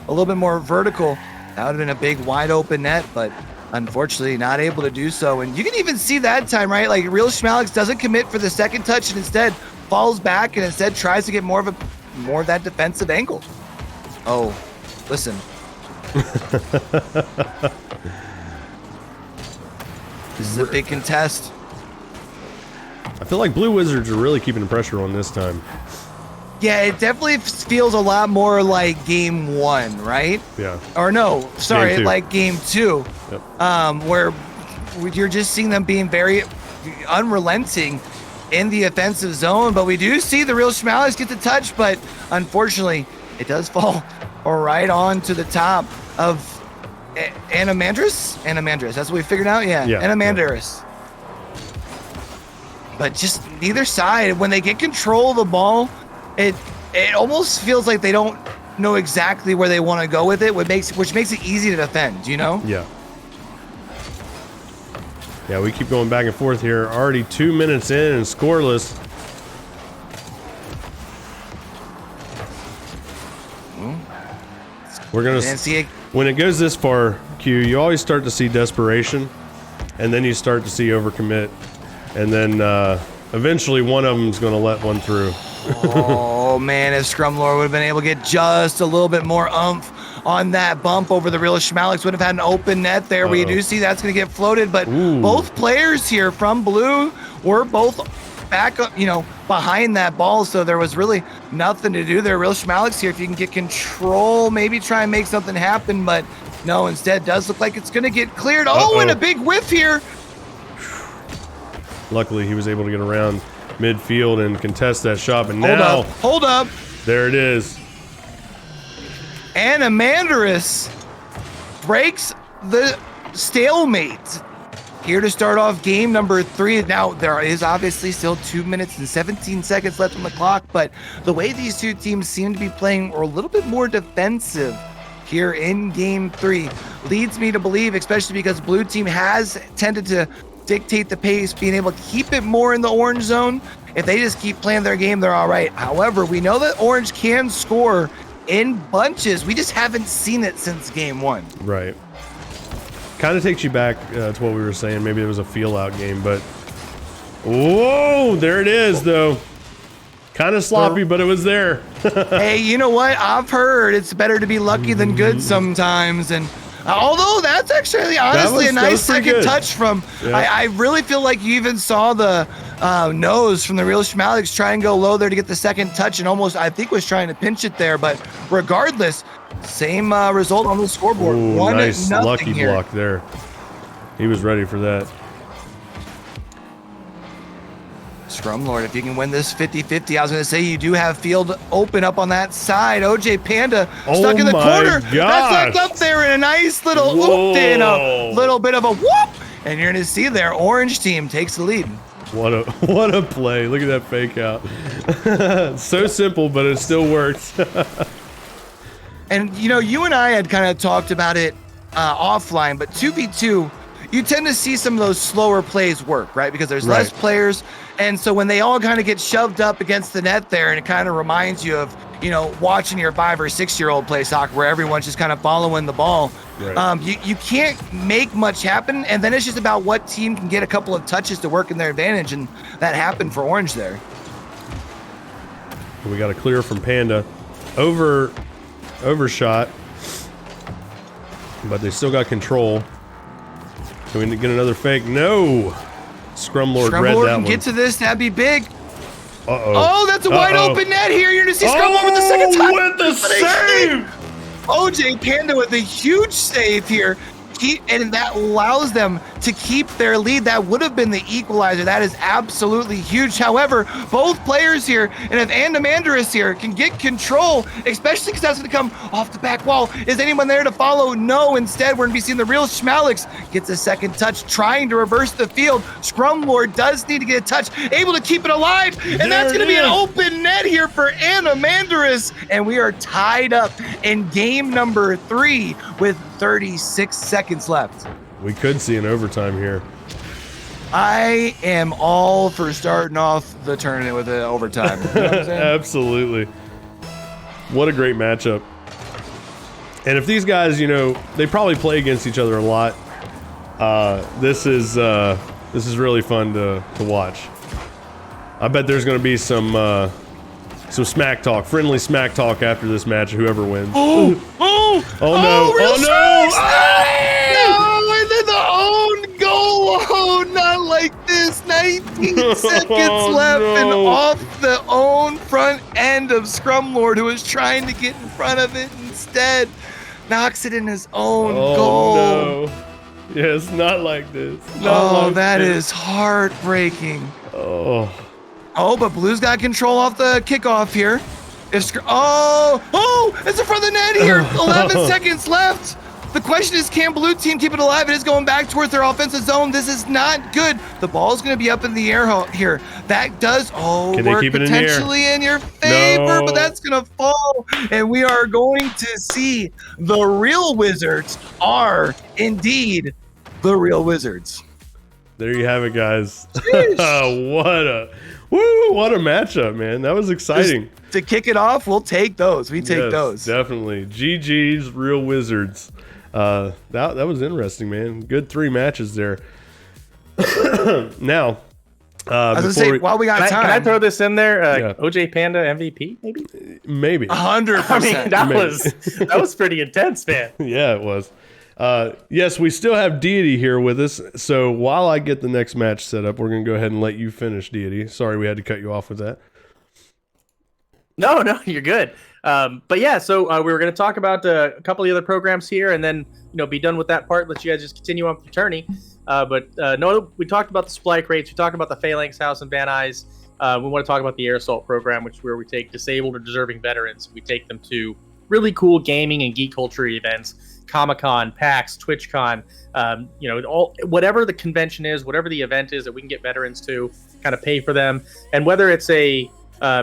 a little bit more vertical, that would have been a big wide open net, but unfortunately not able to do so. And you can even see that time, right? Like Real Schmalix doesn't commit for the second touch and instead falls back and instead tries to get more of that defensive angle. Oh, listen. This is a big contest. I feel like Blue Wizards are really keeping the pressure on this time. Yeah, it definitely feels a lot more like game 1, right? Yeah. Or no, sorry, like game 2. Yep. Where you're just seeing them being very unrelenting in the offensive zone. But we do see the Real Schmalix get the touch, but unfortunately, it does fall right on to the top of Anamandris. That's what we figured out. Yeah. Anamandris. But just neither side, when they get control of the ball, it almost feels like they don't know exactly where they want to go with it, which makes it easy to defend, you know? Yeah. Yeah, we keep going back and forth here. Already 2 minutes in and scoreless. We're gonna see when it goes this far, Q. You always start to see desperation, and then you start to see overcommit, and then eventually one of them's gonna let one through. Oh man, if Scrum Lord would have been able to get just a little bit more oomph on that bump over the Real Schmalix, would have had an open net there. We do see that's gonna get floated, but both players here from Blue were both back up, behind that ball, so there was really nothing to do there. Real Schmalix here, if you can get control, maybe try and make something happen, but no, instead does look like it's gonna get cleared. And a big whiff here. Luckily, he was able to get around midfield and contest that shot, but now... Hold up. There it is. Anamandris breaks the stalemate. Here to start off game number 3. Now, there is obviously still 2 minutes and 17 seconds left on the clock, but the way these two teams seem to be playing are a little bit more defensive here in game 3 leads me to believe, especially because Blue team has tended to dictate the pace, being able to keep it more in the orange zone. If they just keep playing their game, they're all right. However, we know that Orange can score in bunches. We just haven't seen it since game 1. Right. Kind of takes you back to what we were saying. Maybe it was a feel-out game, but... Whoa! There it is, though. Kind of sloppy, but it was there. Hey, you know what? I've heard it's better to be lucky than good sometimes, and... although that's actually honestly a nice second touch from... Yeah. I really feel like you even saw the nose from the Real Schmalix try and go low there to get the second touch, and almost, I think, was trying to pinch it there. But regardless, same result on the scoreboard. Ooh, 1-0 nice lucky here. block there. He was ready for that. Scrum Lord, if you can win this 50-50, I was going to say you do have field open up on that side. OJ Panda stuck in the corner. That's left up there in a nice little oop and a little bit of a whoop. And you're going to see there, orange team takes the lead. What a play. Look at that fake out. So simple, but it still works. And, you know, you and I had kind of talked about it offline, but 2v2, you tend to see some of those slower plays work, right? Because there's less players. And so when they all kind of get shoved up against the net there, and it kind of reminds you of, you know, watching your 5 or 6 year old play soccer where everyone's just kind of following the ball. Right. You can't make much happen. And then it's just about what team can get a couple of touches to work in their advantage. And that happened for Orange there. We got a clear from Panda. Overshot. But they still got control. Can we get another fake? No! Scrum Lord read that one. Get to this, that'd be big. Uh-oh. Oh, that's a wide open net here. You're going to see Scrum Lord with the second time. With the save! OJ Panda with a huge save here. And that allows them to keep their lead. That would have been the equalizer. That is absolutely huge. However, both players here, and if A.I.Gaming here can get control, especially because that's going to come off the back wall, is anyone there to follow? No. Instead, we're going to be seeing the real Schmalix gets a second touch, trying to reverse the field. Scrum Lord does need to get a touch, able to keep it alive, and that's going to be an open net here for A.I.Gaming, and we are tied up in game number 3 with 36 seconds left. We could see an overtime here. I am all for starting off the tournament with an overtime. You know what I'm saying? Absolutely. What a great matchup. And if these guys, you know, they probably play against each other a lot. This is really fun to watch. I bet there's going to be some smack talk, friendly smack talk after this match, whoever wins. Oh no! No, and then the own goal. Oh, not like this. 19 seconds left, and off the own front end of Scrum Lord, who was trying to get in front of it instead, knocks it in his own goal. No. Yes, not like this. That is heartbreaking. Oh, but Blue's got control off the kickoff here. It's in front of the net here. 11 seconds left. The question is, can Blue team keep it alive? It is going back towards their offensive zone. This is not good. The ball is going to be up in the air here. That does work potentially in your favor, but that's going to fall. And we are going to see the real Wizards are indeed the real Wizards. There you have it, guys. What a matchup, man. That was exciting. Just to kick it off, we'll take those. We take those. Definitely. GG's Real Wizards. That was interesting, man. Good 3 matches there. Now, I was gonna say, while we got time, can I throw this in there? OJ Panda MVP, maybe 100%. I mean, that was pretty intense, man. Yeah, it was. Yes, we still have Deity here with us. So while I get the next match set up, we're gonna go ahead and let you finish, Deity. Sorry, we had to cut you off with that. No, you're good. But yeah, so we were going to talk about a couple of the other programs here, and then be done with that part. Let you guys just continue on with your tourney. No, we talked about the supply crates. We talked about the Phalanx House and Van Nuys. We want to talk about the Air Assault program, where we take disabled or deserving veterans. We take them to really cool gaming and geek culture events, Comic-Con, PAX, TwitchCon. Whatever the convention is, whatever the event is that we can get veterans to, kind of pay for them, and whether it's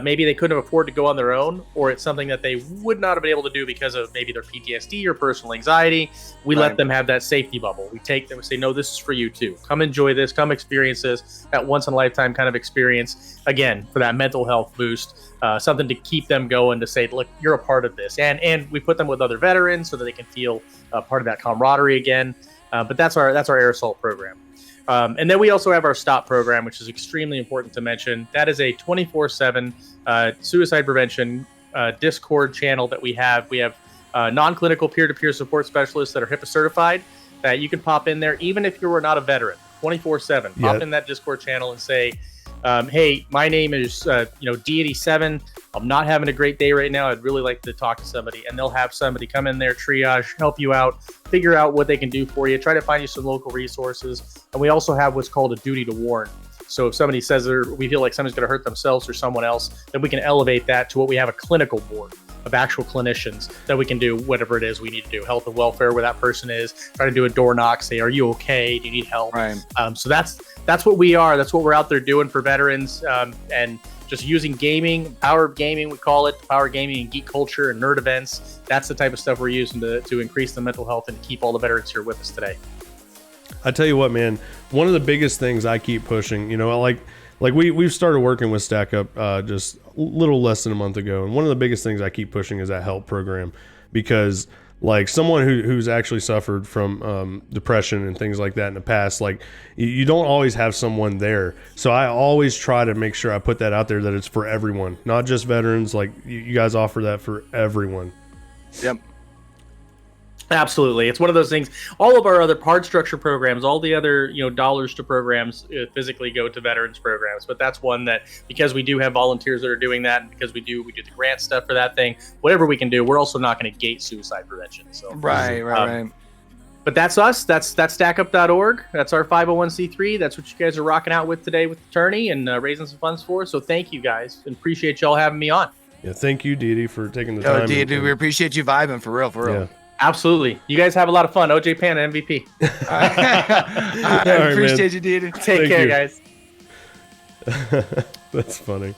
maybe they couldn't afford to go on their own, or it's something that they would not have been able to do because of maybe their PTSD or personal anxiety. We let them have that safety bubble. We take them and say, no, this is for you too. Come enjoy this. Come experience this. That once in a lifetime kind of experience. Again, for that mental health boost, something to keep them going, to say, look, you're a part of this. And we put them with other veterans so that they can feel part of that camaraderie again. But that's our Air Assault program. And then we also have our STOP program, which is extremely important to mention. That is a 24/7 suicide prevention Discord channel that we have. We have non-clinical peer-to-peer support specialists that are HIPAA certified that you can pop in there, even if you were not a veteran, 24/7. Pop in that Discord channel and say, hey, my name is D87. I'm not having a great day right now. I'd really like to talk to somebody. And they'll have somebody come in there, triage, help you out, figure out what they can do for you, try to find you some local resources. And we also have what's called a duty to warn. So if somebody says we feel like somebody's going to hurt themselves or someone else, then we can elevate that to what we have a clinical board of actual clinicians that we can do whatever it is we need to do, health and welfare, where that person is, try to do a door knock, say, are you okay? Do you need help? Right. So that's what we are. That's what we're out there doing for veterans, and just using gaming, power of gaming, we call it, power of gaming and geek culture and nerd events. That's the type of stuff we're using to increase the mental health and keep all the veterans here with us today. I tell you what, man, one of the biggest things I keep pushing, you know, like we've started working with Stack Up just a little less than a month ago. And one of the biggest things I keep pushing is that help program, because like someone who's actually suffered from depression and things like that in the past, like you don't always have someone there. So I always try to make sure I put that out there, that it's for everyone, not just veterans. Like you guys offer that for everyone. Yep. Absolutely. It's one of those things. All of our other part structure programs, all the other, dollars to programs physically go to veterans programs. But that's one that, because we do have volunteers that are doing that, and because we do the grant stuff for that thing, whatever we can do, we're also not going to gate suicide prevention. So Right. But that's us. That's stackup.org. That's our 501c3. That's what you guys are rocking out with today with the attorney and raising some funds for. So thank you guys, and appreciate y'all having me on. Yeah, thank you, Didi, for taking the time. Didi, we appreciate you vibing for real. Yeah. Absolutely. You guys have a lot of fun. OJ Panda MVP. I appreciate you, Didi. Take care, guys. That's funny.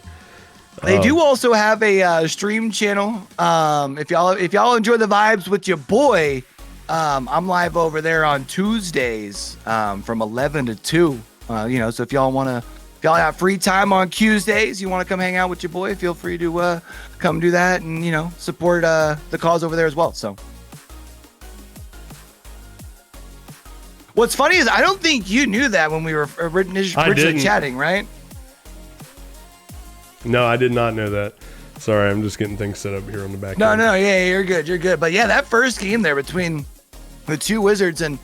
They do also have a stream channel. If y'all enjoy the vibes with your boy, I'm live over there on Tuesdays from 11 to 2. So if y'all have free time on Tuesdays, you want to come hang out with your boy, feel free to come do that and support the cause over there as well. So. What's funny is I don't think you knew that when we were originally chatting, right? No, I did not know that. Sorry, I'm just getting things set up here on the back. No, yeah, you're good. But yeah, that first game there between the two Wizards, and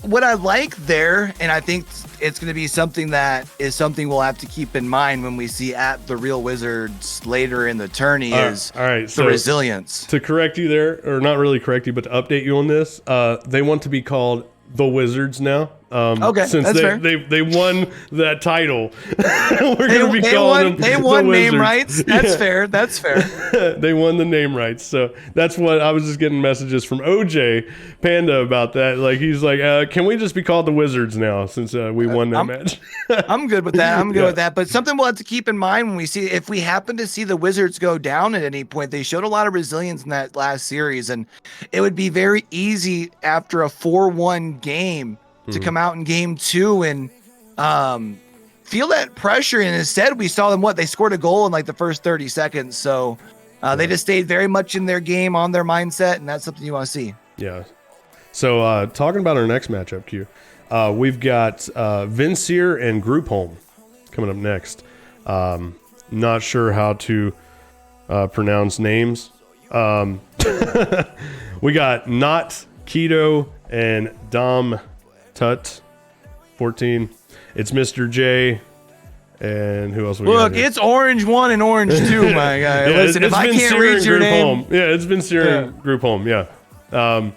what I like there, and I think it's going to be something we'll have to keep in mind when we see at the real Wizards later in the tourney is all right, the resilience. To correct you there, or not really correct you, but to update you on this, they want to be called the Wizards now. Okay, since that's fair. They won that title. We're going to be calling them They won the name Wizards. rights. That's fair. That's fair. They won the name rights. So that's what I was just getting messages from OJ Panda about that. Like he's like, can we just be called the Wizards now since we won that match? I'm good with that. I'm good with that. But something we'll have to keep in mind when if we happen to see the Wizards go down at any point, they showed a lot of resilience in that last series, and it would be very easy after a 4-1 game to come out in game 2 and feel that pressure. And instead, we saw them they scored a goal in like the first 30 seconds. So they just stayed very much in their game, on their mindset, and that's something you want to see. Yeah. So talking about our next matchup, Q, we've got Vincier and Group Home coming up next. Not sure how to pronounce names. We got Not Keto and Dom Tut 14. It's Mr. J. And who else we got? Look, here? it's Orange 1 and Orange 2, my guy. Yeah, Listen, if I can't read your name. Home. Yeah, it's Vincier and Group Home. Yeah.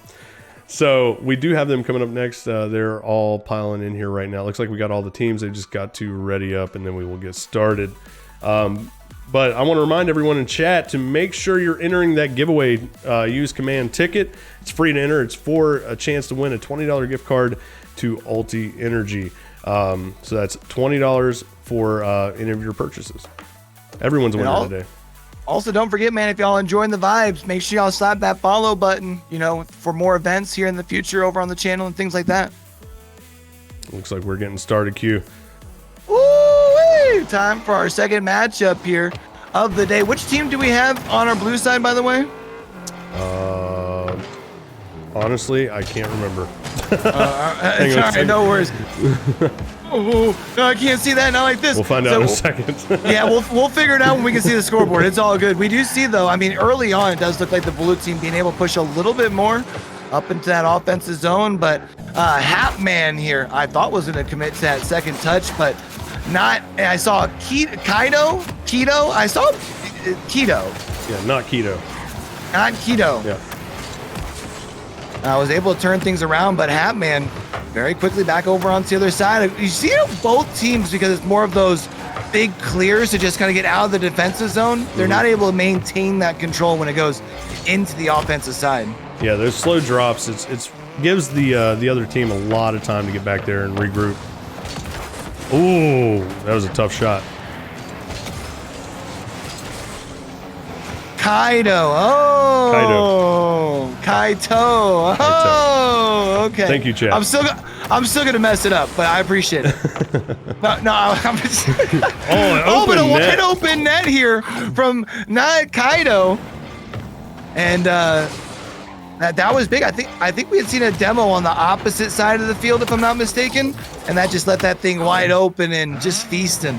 So we do have them coming up next. They're all piling in here right now. Looks like we got all the teams. They just got to ready up, and then we will get started. But I want to remind everyone in chat to make sure you're entering that giveaway. Use command ticket. It's free to enter. It's for a chance to win a $20 gift card to ULTI Energy. So that's $20 for any of your purchases. Everyone's a winner today. Also, don't forget, man, if y'all enjoying the vibes, make sure y'all slap that follow button, for more events here in the future over on the channel and things like that. Looks like we're getting started, Q. Woo-wee! Time for our second matchup here of the day. Which team do we have on our blue side, by the way? Honestly, I can't remember. It's all right, no worries. Oh, no, I can't see that, not like this. We'll find out in a second. Yeah, we'll figure it out when we can see the scoreboard. It's all good. We do see, though, early on, it does look like the blue team being able to push a little bit more up into that offensive zone, but Hatman here, I thought was going to commit to that second touch, but not. I saw Keto. I saw Keto. Yeah, not Keto. Not Keto. Yeah. I was able to turn things around, but Hatman very quickly back over onto the other side. You see how both teams, because it's more of those big clears to just kind of get out of the defensive zone, they're not able to maintain that control when it goes into the offensive side. Yeah, those slow drops, it's gives the other team a lot of time to get back there and regroup. Ooh, that was a tough shot. Kaito. Oh. Kaito. Oh. Okay. Thank you, Chad. I'm still gonna mess it up, but I appreciate it. I'm just but a wide open net here from not Kaito, and that was big. I think we had seen a demo on the opposite side of the field, if I'm not mistaken, and that just let that thing wide open and just feasting.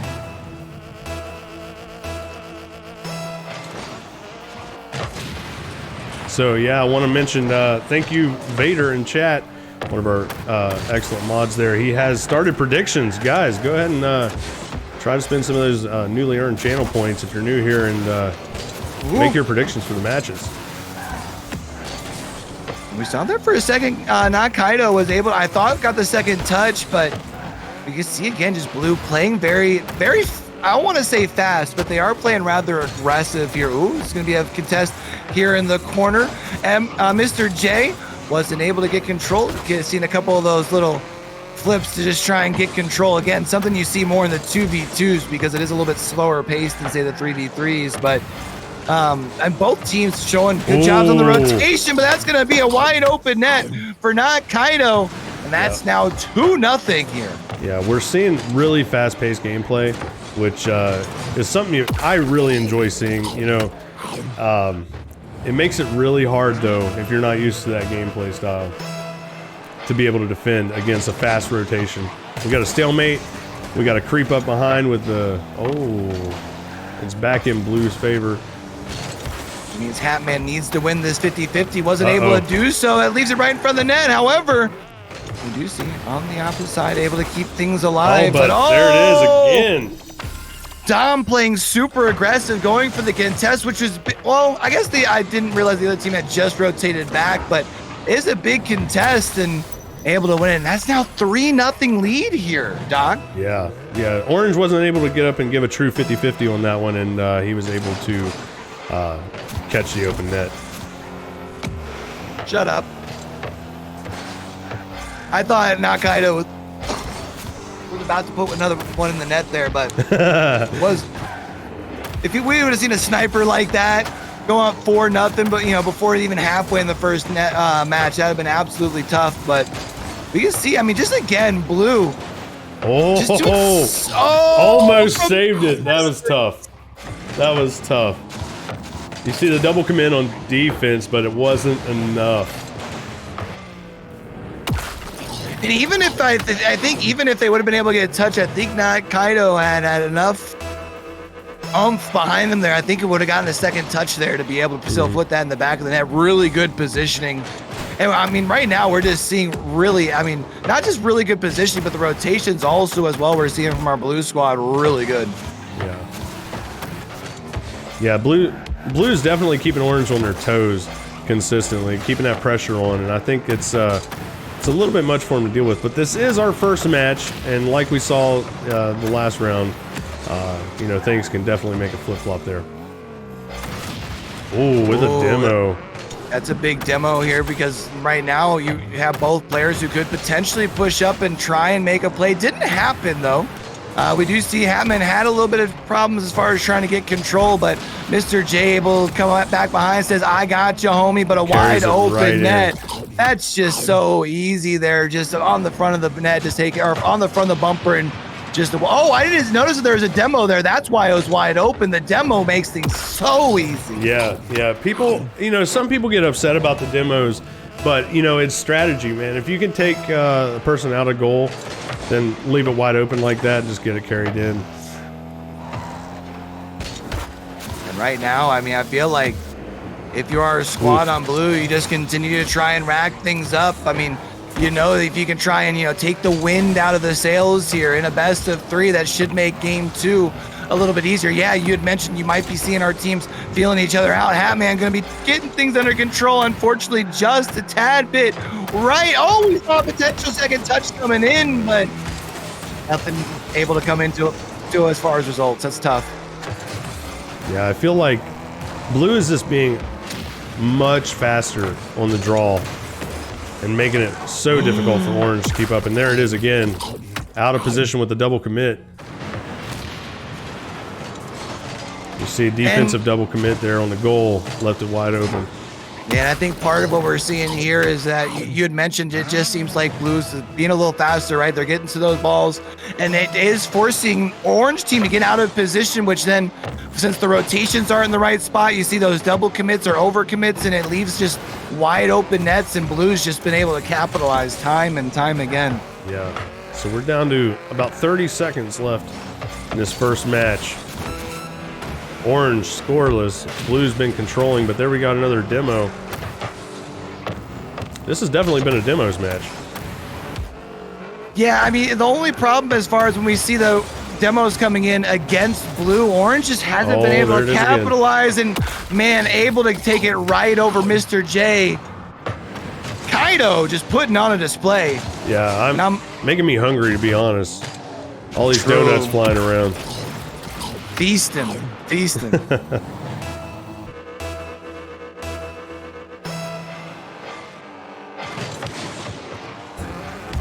So yeah, I want to mention thank you Vader in chat, one of our excellent mods there. He has started predictions. Guys, go ahead and try to spend some of those newly earned channel points if you're new here, and make your predictions for the matches. We saw there for a second. Not Kaito was able, I thought, got the second touch, but you can see again just Blue playing very, very, I don't want to say fast, but they are playing rather aggressive here. Ooh, it's going to be a contest here in the corner. And Mr. J wasn't able to get control. Seen a couple of those little flips to just try and get control. Again, something you see more in the 2v2s because it is a little bit slower paced than, say, the 3v3s. But and both teams showing good jobs on the rotation, but that's going to be a wide open net for not Kaito. And that's now 2-0 here. Yeah, we're seeing really fast-paced gameplay, which is something I really enjoy seeing. You know, it makes it really hard, though, if you're not used to that gameplay style, to be able to defend against a fast rotation. We got a stalemate. We got to creep up behind with the... Oh, it's back in Blue's favor. It means Hatman needs to win this 50-50. Wasn't able to do so. That leaves it right in front of the net. However, we do see on the opposite side able to keep things alive. But there it is again. Dom playing super aggressive, going for the contest, which was, well, I guess I didn't realize the other team had just rotated back, but it is a big contest and able to win it. And that's now 3-0 lead here, Doc. Yeah. Orange wasn't able to get up and give a true 50-50 on that one, and he was able to catch the open net. Shut up. I thought Nakaido was about to put another one in the net there, but if we would have seen a sniper like that go up 4-0, but before even halfway in the first net, match, that would have been absolutely tough. But we can see, I mean, just again, Blue. Almost saved it. That was tough. You see the double command on defense, but it wasn't enough. And even if I think even if they would have been able to get a touch, I think not Kaito had enough oomph behind them there. I think it would have gotten a second touch there to be able to still put that in the back of the net. Really good positioning. And I mean, right now we're just seeing really, I mean, not just really good positioning, but the rotations also as well. We're seeing from our Blue squad really good. Yeah, Blue's definitely keeping Orange on their toes consistently, keeping that pressure on, and I think it's a little bit much for them to deal with. But this is our first match, and like we saw the last round, things can definitely make a flip-flop there. Oh, with a demo. That's a big demo here because right now you have both players who could potentially push up and try and make a play. Didn't happen though. We do see Hatman had a little bit of problems as far as trying to get control, but Mr. J able to come back behind, says, I got you, homie, but a wide open net. That's just so easy there, just on the front of the net, just take it, or on the front of the bumper and just, oh, I didn't notice that there was a demo there. That's why it was wide open. The demo makes things so easy. Yeah. People, some people get upset about the demos, but, it's strategy, man. If you can take a person out of goal, then leave it wide open like that and just get it carried in. And right now, I mean, I feel like if you are a squad on Blue, you just continue to try and rack things up. I mean, if you can try and, take the wind out of the sails here in a best of 3, that should make game 2 a little bit easier. Yeah, you had mentioned you might be seeing our teams feeling each other out. Hatman going to be getting things under control. Unfortunately, just a tad bit right. Oh, we saw a potential second touch coming in, but nothing able to come into it to as far as results. That's tough. Yeah, I feel like blue is just being much faster on the draw and making it so difficult for orange to keep up. And there it is again, out of position with the double commit. You see a defensive double commit there on the goal, left it wide open. Yeah, I think part of what we're seeing here is that you had mentioned it just seems like blues being a little faster, right? They're getting to those balls, and it is forcing orange team to get out of position, which then, since the rotations aren't in the right spot, you see those double commits or over commits, and it leaves just wide open nets, and blues just been able to capitalize time and time again. Yeah, so we're down to about 30 seconds left in this first match. Orange scoreless, blue's been controlling, but there we got another demo. This has definitely been a demos match. Yeah, I mean, the only problem as far as when we see the demos coming in against blue, orange just hasn't been able to capitalize and, man, able to take it right over Mr. J. Kaido just putting on a display. Yeah, I'm making me hungry, to be honest. All these donuts flying around. Feasting.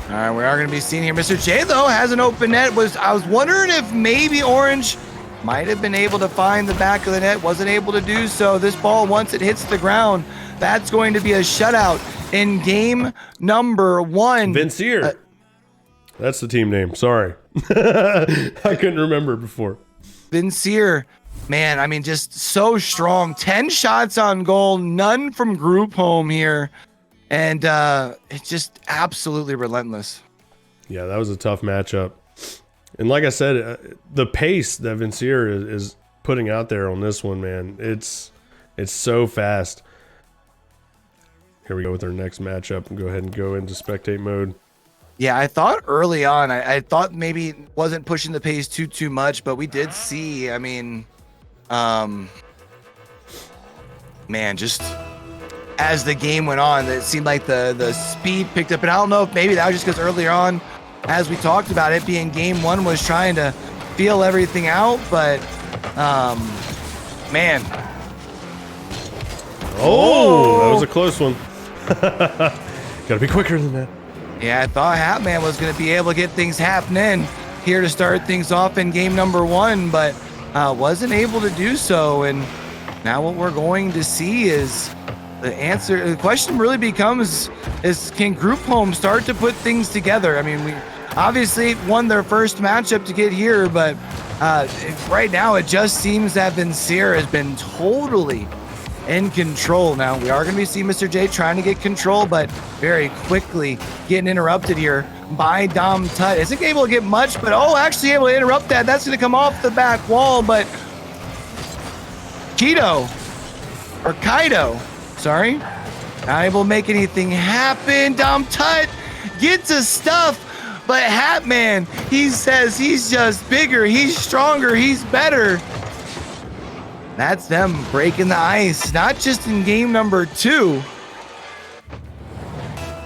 All right, we are going to be seeing here. Mr. J, though, has an open net. I was wondering if maybe orange might have been able to find the back of the net. Wasn't able to do so. This ball, once it hits the ground, that's going to be a shutout in game number 1. Vincier. That's the team name. Sorry. I couldn't remember before. Vincier. Man, I mean, just so strong. 10 shots on goal, none from group home here. And it's just absolutely relentless. Yeah, that was a tough matchup. And like I said, the pace that Vincier is putting out there on this one, man, it's so fast. Here we go with our next matchup and go ahead and go into spectate mode. Yeah, I thought early on, I thought maybe it wasn't pushing the pace too much, but we did see, I mean, man, just as the game went on, it seemed like the speed picked up. And I don't know if maybe that was just because earlier on, as we talked about it being game 1, was trying to feel everything out, but man. Oh, that was a close one. Gotta be quicker than that. Yeah, I thought Hatman was going to be able to get things happening here to start things off in game number 1, but wasn't able to do so. And now what we're going to see is the question really becomes is, can group home start to put things together? I mean, we obviously won their first matchup to get here, but right now it just seems that Vincier has been totally in control. Now we are going to be seeing Mr. J trying to get control, but very quickly getting interrupted here by Dom Tut. Isn't able to get much, but actually able to interrupt that. That's going to come off the back wall, but Kaido, sorry, not able to make anything happen. Dom Tut gets his stuff, but Hatman, he says he's just bigger, he's stronger, he's better. That's them breaking the ice, not just in game number 2,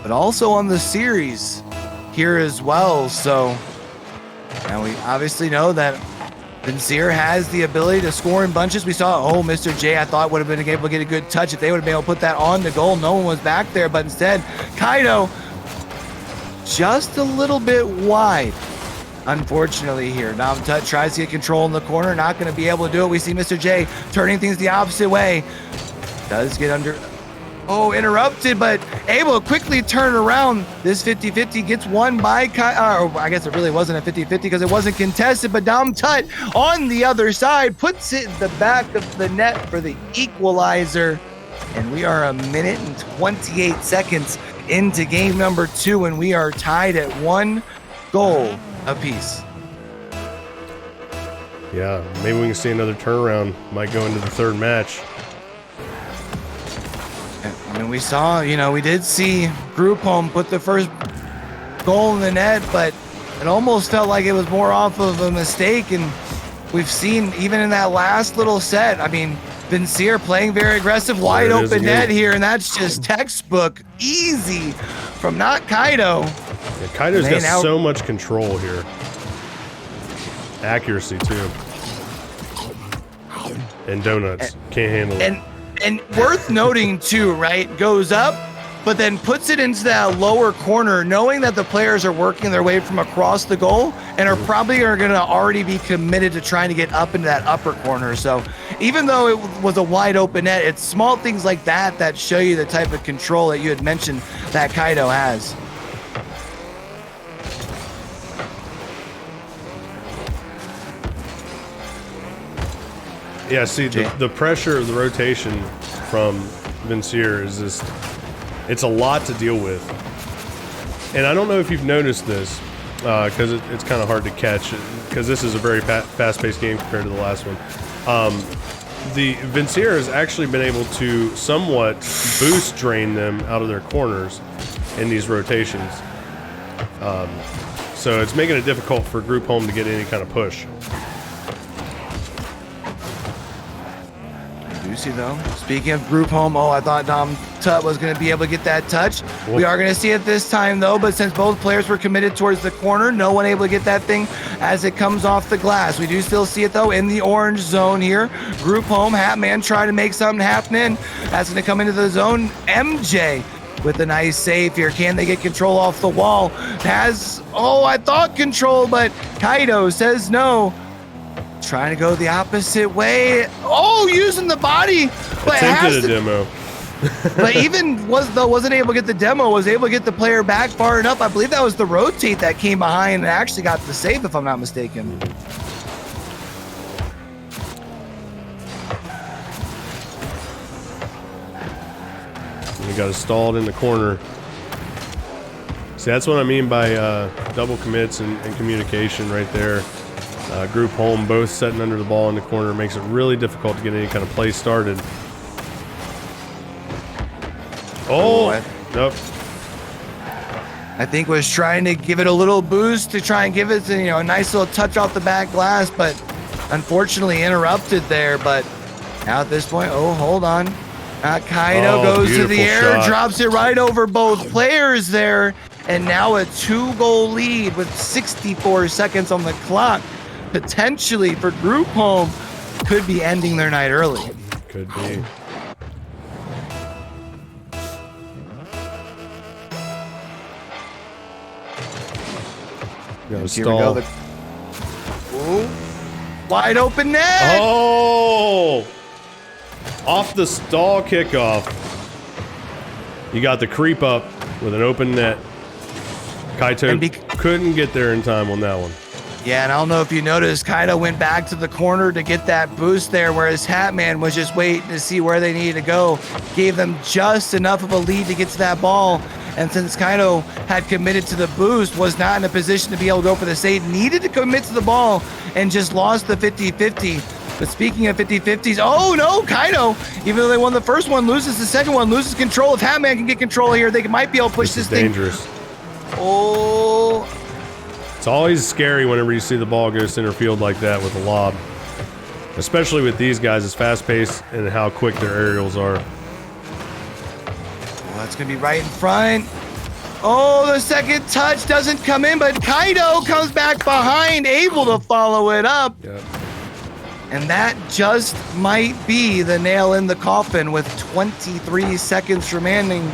but also on the series here as well. So now we obviously know that Vincier has the ability to score in bunches. We saw, Mr. J, I thought would have been able to get a good touch if they would have been able to put that on the goal. No one was back there, but instead, Kaido just a little bit wide. Unfortunately here, Dom Tut tries to get control in the corner, not going to be able to do it. We see Mr. J turning things the opposite way. Does get interrupted, but able to quickly turn around. This 50-50 gets won by I guess it really wasn't a 50-50 because it wasn't contested, but Dom Tut on the other side puts it in the back of the net for the equalizer. And we are 1 minute and 28 seconds into game number 2, and we are tied at 1 goal apiece. Yeah, maybe we can see another turnaround. Might go into the third match. And we saw, we did see group home put the first goal in the net, but it almost felt like it was more off of a mistake, and we've seen even in that last little set. I mean, Vincier playing very aggressive, wide open net here, and that's just textbook easy from not Kaido. Yeah, Kaido's got so much control here. Accuracy too. And donuts. Can't handle it. And worth noting too, right? Goes up, but then puts it into that lower corner, knowing that the players are working their way from across the goal and are probably going to already be committed to trying to get up into that upper corner. So even though it was a wide open net, it's small things like that that show you the type of control that you had mentioned that Kaido has. Yeah, see, the pressure, the rotation from Vincier is just, it's a lot to deal with. And I don't know if you've noticed this, because it's kind of hard to catch, because this is a very fast-paced game compared to the last one. The Vincier has actually been able to somewhat boost drain them out of their corners in these rotations. So it's making it difficult for Group Home to get any kind of push. Juicy though. Speaking of Group Home, I thought Dom Tut was going to be able to get that touch. We are going to see it this time though, but since both players were committed towards the corner, no one able to get that thing as it comes off the glass. We do still see it though in the orange zone here. Group Home, Hatman trying to make something happen. That's going to come into the zone. MJ with a nice save here. Can they get control off the wall? I thought control, but Kaido says no. Trying to go the opposite way. Using the body. But attempted a demo. But even wasn't able to get the demo, was able to get the player back far enough. I believe that was the rotate that came behind and actually got the save, if I'm not mistaken. You got it stalled in the corner. See, that's what I mean by double commits and communication right there. Group Home both setting under the ball in the corner makes it really difficult to get any kind of play started. Nope. I think was trying to give it a little boost to try and give it a nice little touch off the back glass, but unfortunately interrupted there. But now at this point, hold on. Kaido goes to the air, shot. drops it right over both players there, and now a 2-goal lead with 64 seconds on the clock. Potentially for Group Home, could be ending their night early. Could be. Here we go. Wide open net. Off the stall kickoff. You got the creep up with an open net. Kaito couldn't get there in time on that one. Yeah, and I don't know if you noticed, Kaido went back to the corner to get that boost there, whereas Hatman was just waiting to see where they needed to go. Gave them just enough of a lead to get to that ball. And since Kaido had committed to the boost, was not in a position to be able to go for the save, needed to commit to the ball, and just lost the 50-50. But speaking of 50-50s, no, Kaido, even though they won the first one, loses the second one, loses control. If Hatman can get control here, they might be able to push this thing. Dangerous. It's always scary whenever you see the ball go center field like that with a lob. Especially with these guys, it's fast-paced and how quick their aerials are. That's going to be right in front. The second touch doesn't come in, but Kaido comes back behind, able to follow it up. Yep. And that just might be the nail in the coffin with 23 seconds remaining.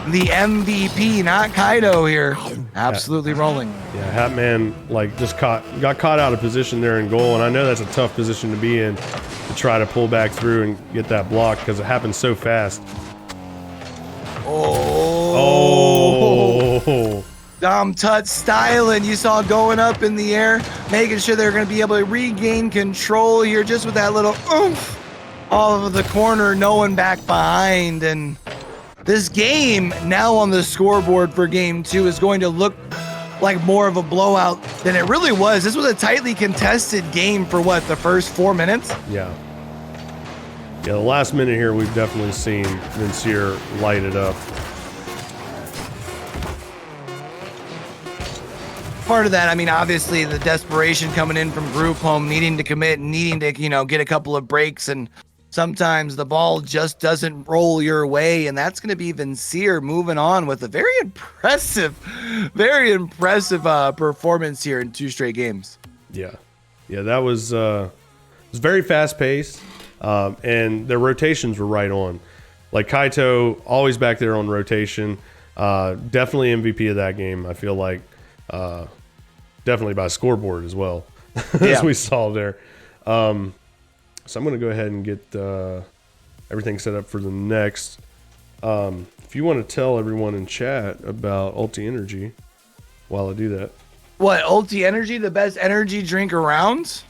The MVP, not Kaido here. Absolutely rolling. Yeah, Hatman just got caught out of position there in goal, and I know that's a tough position to be in to try to pull back through and get that block because it happens so fast. Dom Tut styling, you saw going up in the air, making sure they're going to be able to regain control here just with that little oomph all over the corner, no one back behind. And this game now on the scoreboard for game 2 is going to look like more of a blowout than it really was. This was a tightly contested game for the first 4 minutes? Yeah. Yeah, the last minute here, we've definitely seen Vincier light it up. part of that, I mean, obviously the desperation coming in from group home, needing to commit, needing to, get a couple of breaks, and sometimes the ball just doesn't roll your way, and that's going to be Vincier moving on with a very impressive performance here in 2 straight games. Yeah, that was very fast paced, and their rotations were right on. Like Kaito, always back there on rotation. Definitely MVP of that game. I feel like definitely by scoreboard as well, as we saw there. So I'm going to go ahead and get everything set up for the next. If you want to tell everyone in chat about ULTI Energy while I do that. What, ULTI Energy, the best energy drink around?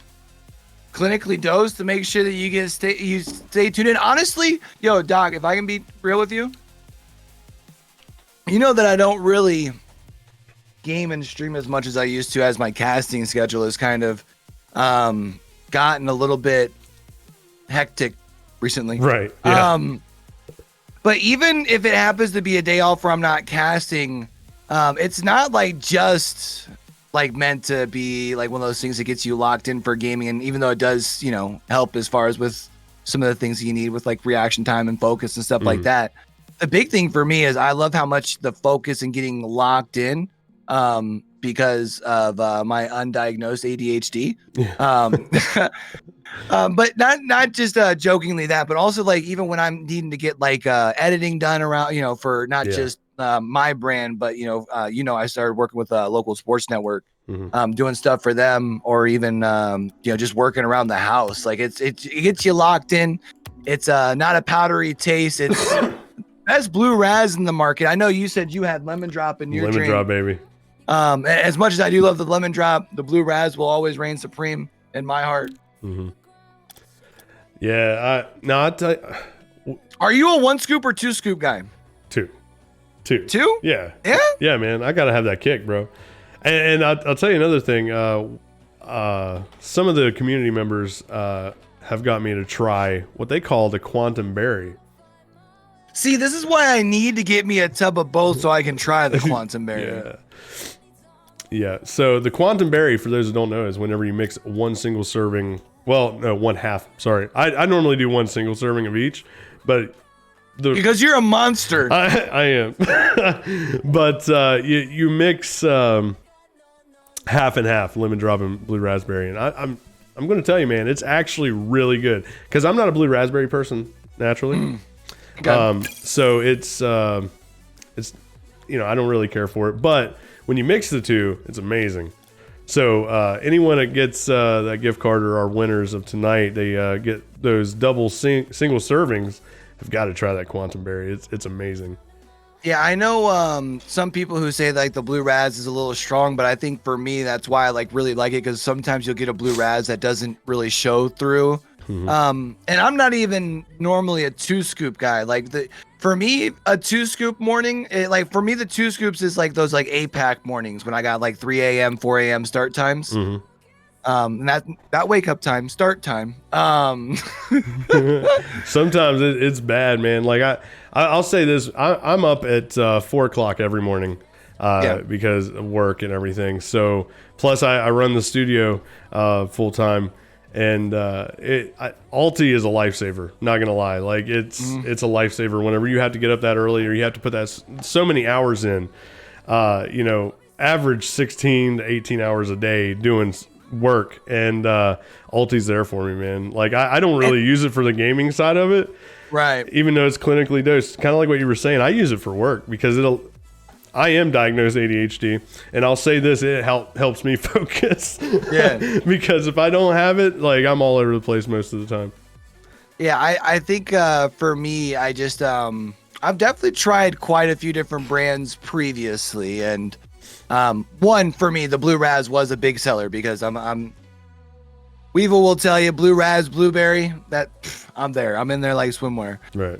Clinically dosed to make sure that you stay tuned in. Honestly, yo, Doc, if I can be real with you, you know that I don't really game and stream as much as I used to, as my casting schedule has kind of gotten a little bit hectic recently. Right. Yeah. But even if it happens to be a day off where I'm not casting, it's not like just like meant to be like one of those things that gets you locked in for gaming. And even though it does, help as far as with some of the things that you need with like reaction time and focus and stuff like that. The big thing for me is I love how much the focus and getting locked in because of my undiagnosed ADHD. But not just jokingly that, but also like even when I'm needing to get like editing done around, for not just my brand, but I started working with a local sports network, doing stuff for them, or even just working around the house. Like it gets you locked in. It's not a powdery taste. It's best blue raz in the market. I know you said you had lemon drop in your drink. Lemon drop, baby. As much as I do love the lemon drop, the blue raz will always reign supreme in my heart. Yeah, Are you a 1 scoop or 2 scoop guy? Two. Yeah, man. I gotta have that kick, bro. And I'll tell you another thing. Some of the community members have got me to try what they call the quantum berry. See, this is why I need to get me a tub of both so I can try the quantum berry. Yeah. So the quantum berry, for those who don't know, is whenever you mix one single serving. Well, no, one half. Sorry, I normally do one single serving of each, but because you're a monster. I am. But you mix half and half, lemon drop and blue raspberry, and I'm going to tell you, man, it's actually really good because I'm not a blue raspberry person naturally. So it's I don't really care for it, but when you mix the two, it's amazing. So anyone that gets that gift card or our winners of tonight, they get those double single servings. Have got to try that quantum berry. It's amazing. Yeah, I know some people who say like the blue raz is a little strong, but I think for me that's why I really like it, because sometimes you'll get a blue raz that doesn't really show through. And I'm not even normally a 2 scoop guy. For me, a 2 scoop morning, for me, the 2 scoops is like those like APAC mornings when I got like 3 a.m., 4 a.m. start times. And that wake up time, start time. Sometimes it's bad, man. Like I'll say this, I'm up at 4 o'clock every morning because of work and everything. So plus I run the studio full time. And ULTI is a lifesaver, not gonna lie. Like it's a lifesaver whenever you have to get up that early, or you have to put that so many hours in. Average 16 to 18 hours a day doing work, and ULTI's there for me, man. Like I don't really use it for the gaming side of it, right? Even though it's clinically dosed, kind of like what you were saying. I use it for work because I am diagnosed ADHD, and I'll say this: it helps me focus. Yeah. Because if I don't have it, like I'm all over the place most of the time. Yeah, I think for me, I just I've definitely tried quite a few different brands previously, and one for me, the Blue Raz was a big seller because I'm Weevil will tell you Blue Raz Blueberry, that I'm there. I'm in there like swimwear. Right.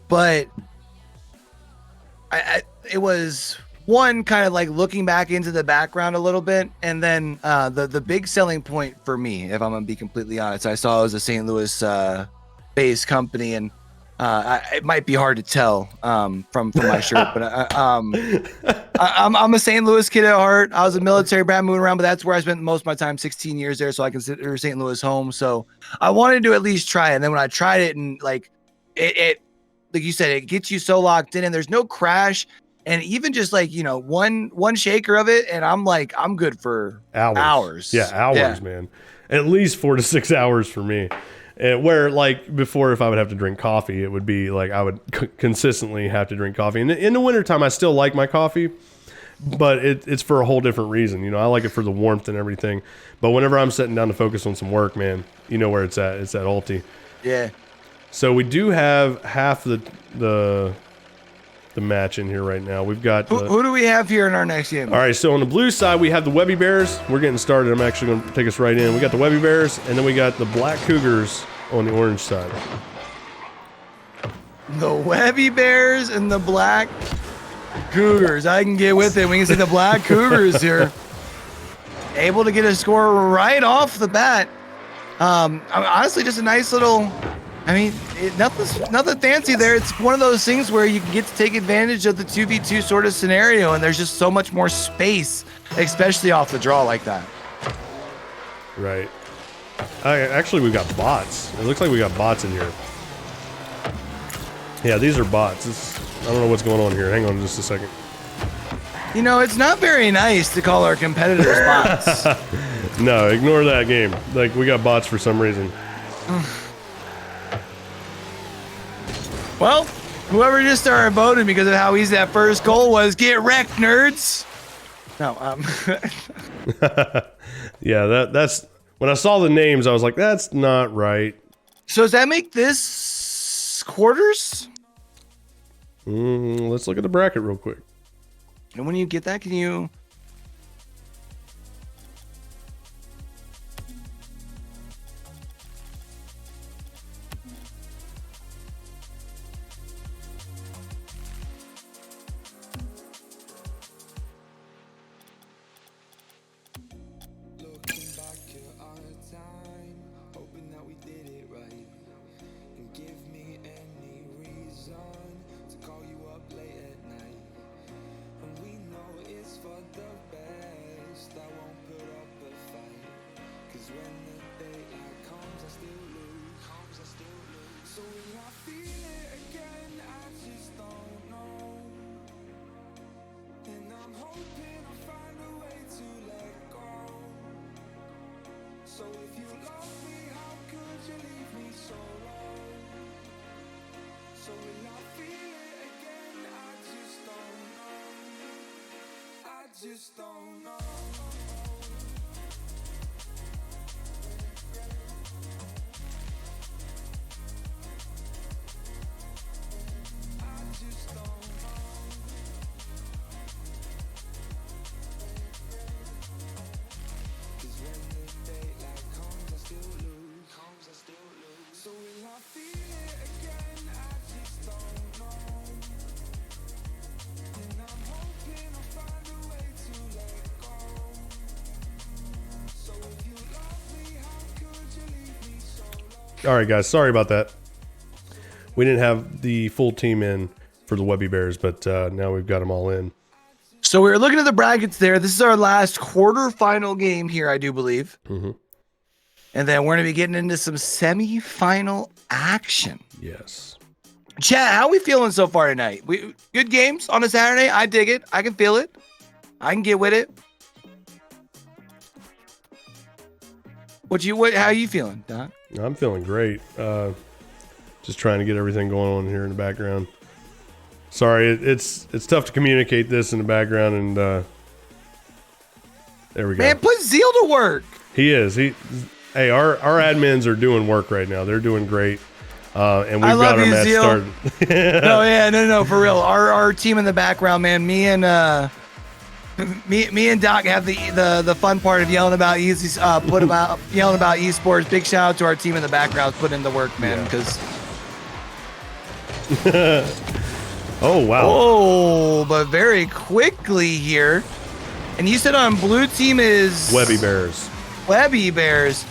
But it was one kind of like looking back into the background a little bit, and then the big selling point for me, if I'm gonna be completely honest, I saw it was a St. Louis based company, and It might be hard to tell from my shirt, but I'm a St. Louis kid at heart. I was a military brat moving around, but that's where I spent most of my time, 16 years there. So I consider St. Louis home. So I wanted to at least try it. And then when I tried it, and like it like you said, it gets you so locked in, and there's no crash. And even just like, one shaker of it, and I'm good for hours. Yeah, hours, man. At least 4 to 6 hours for me. And where like before, if I would have to drink coffee, it would be like I would consistently have to drink coffee. And in the wintertime, I still like my coffee, but it's for a whole different reason. I like it for the warmth and everything. But whenever I'm sitting down to focus on some work, man, you know where it's at. It's at ULTI. Yeah. So we do have half the match in here right now. We've got who do we have here in our next game? All right, so on the blue side we have the Webby Bears. We're getting started. I'm actually going to take us right in. We got the Webby Bears, and then we got the Black Cougars on the orange side. The Webby Bears and the Black Cougars. I can get with it. We can see the Black Cougars here, able to get a score right off the bat. Honestly, just a nice little. Nothing fancy there. It's one of those things where you can get to take advantage of the 2v2 sort of scenario, and there's just so much more space, especially off the draw like that. Right. Actually, we've got bots. It looks like we got bots in here. Yeah, these are bots. I don't know what's going on here. Hang on just a second. It's not very nice to call our competitors bots. No, ignore that game. Like, we got bots for some reason. Well, whoever just started voting because of how easy that first goal was, get wrecked, nerds. No, Yeah, that's when I saw the names, I was like, that's not right. So does that make this quarters? Let's look at the bracket real quick. And when you get that, can you? Just don't know. All right, guys, sorry about that. We didn't have the full team in for the Webby Bears, but now we've got them all in. So we were looking at the brackets there. This is our last quarterfinal game here, I do believe. Mm-hmm. And then we're going to be getting into some semifinal action. Yes. Chat, how we feeling so far tonight? Good games on a Saturday. I dig it. I can feel it. I can get with it. How you feeling, Doc? I'm feeling great. Just trying to get everything going on here in the background. Sorry, it's tough to communicate this in the background, and there we go. Man, put Zeal to work. He is. Hey, our admins are doing work right now. They're doing great. And we've got our match started. No, for real. Our team in the background, man. Me and Doc have the fun part of yelling about yelling about esports. Big shout out to our team in the background putting in the work, man. Because oh wow. Oh, but very quickly here. And you said on blue team is Webby Bears. Webby Bears.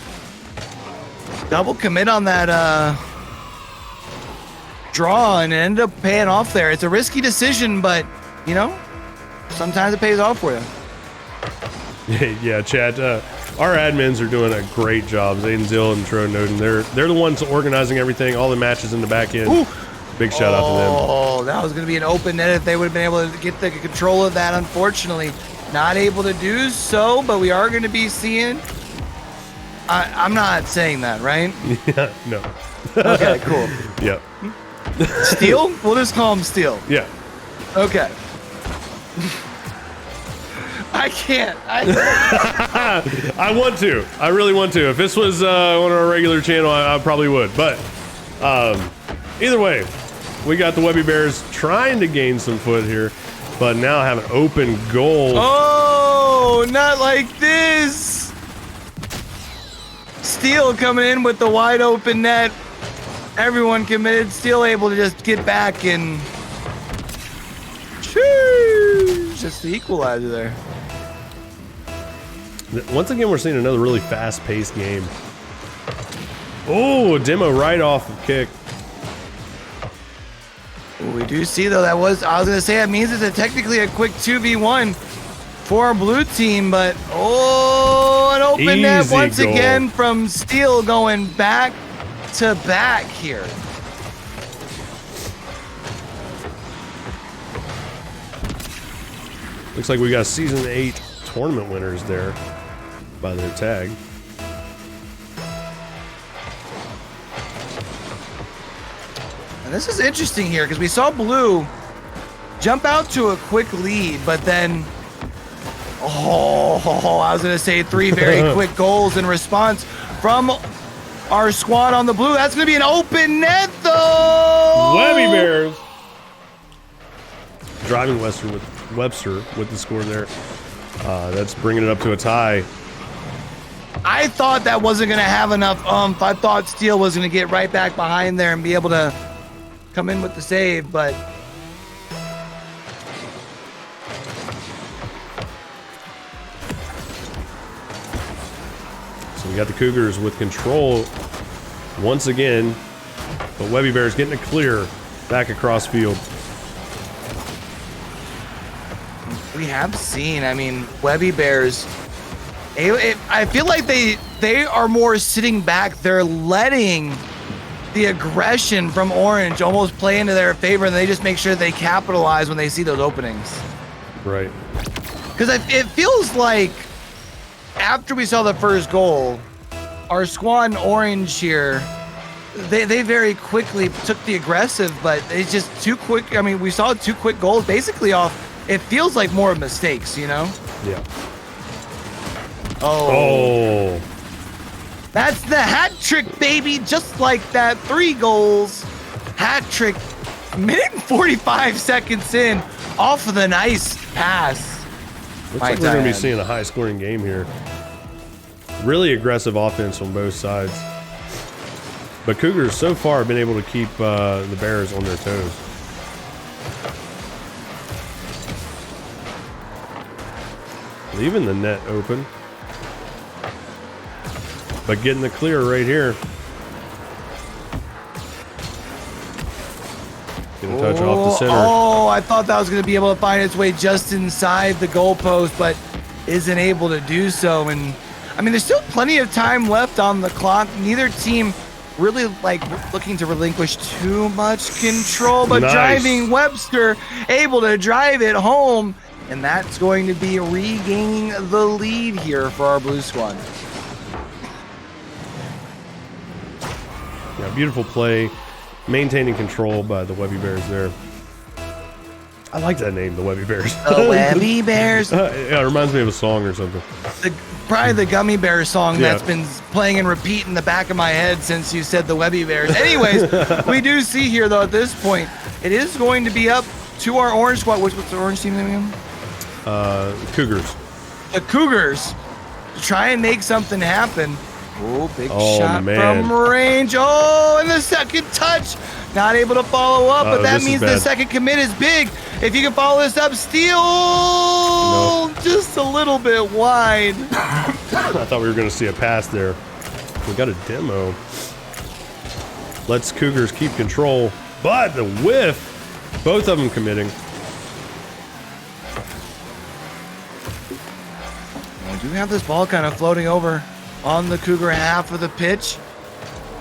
Double commit on that draw, and it ended up paying off there. It's a risky decision, but, you know, sometimes it pays off for you. Yeah, Chad. Our admins are doing a great job. Zayden Zill and Tro Noden. They're the ones organizing everything, all the matches in the back end. Ooh. Big shout out to them. Oh, that was going to be an open net if they would have been able to get the control of that. Unfortunately, not able to do so, but we are going to be seeing. I'm not saying that, right? Yeah, no. Okay, cool. Yep. Steel? We'll just call him Steel. Yeah. Okay. I can't. I want to. I really want to. If this was on our regular channel, I probably would. But either way, we got the Webby Bears trying to gain some foot here, but now have an open goal. Oh, not like this. Steel coming in with the wide open net. Everyone committed. Steel able to just get back and just the equalizer there. Once again, we're seeing another really fast-paced game. Oh, a demo right off of kick. We do see, though, I was going to say, that means it's technically a quick 2v1 for our blue team, but, an open net once again from Steel going back to back here. Looks like we got Season 8 tournament winners there by their tag. And this is interesting here because we saw blue jump out to a quick lead, but then, I was going to say 3 very quick goals in response from our squad on the blue. That's going to be an open net, though. Webby Bears driving Webster with the score there. That's bringing it up to a tie. I thought that wasn't going to have enough oomph. I thought Steel was going to get right back behind there and be able to come in with the save, but so we got the Cougars with control once again, but Webby Bears getting it clear back across field. we have seen, I mean, Webby Bears, I feel like they are more sitting back. They're letting the aggression from Orange almost play into their favor, and they just make sure they capitalize when they see those openings. Right. Because it feels like after we saw the first goal, our squad in Orange here, they very quickly took the aggressive, but it's just too quick. I mean, we saw 2 quick goals basically off. It feels like more mistakes, you know? Yeah. Oh. That's the hat trick, baby. Just like that. 3 goals. Hat trick. Minute and 45 seconds in. Off of the nice pass. Looks like we're going to be seeing a high-scoring game here. Really aggressive offense on both sides. But Cougars so far have been able to keep the Bears on their toes. Leaving the net open. But getting the clear right here. Get a touch off the center. Oh, I thought that was going to be able to find its way just inside the goalpost, but isn't able to do so. And I mean, there's still plenty of time left on the clock. Neither team really looking to relinquish too much control, but driving Webster able to drive it home. And that's going to be regaining the lead here for our blue squad. Yeah, beautiful play. Maintaining control by the Webby Bears there. I like that name, the Webby Bears. The Webby Bears? Yeah, it reminds me of a song or something. Probably the Gummy Bear song that's been playing and repeat in the back of my head since you said the Webby Bears. Anyways, we do see here, though, at this point, it is going to be up to our orange squad. What's the orange team name again? Cougars. The Cougars to try and make something happen. Oh, big shot from range. Oh, and the second touch. Not able to follow up, but that means the second commit is big. If you can follow this up, Steel just a little bit wide. I thought we were going to see a pass there. We got a demo. Let's Cougars keep control. but the whiff, both of them committing. We do have this ball kind of floating over on the Cougar half of the pitch.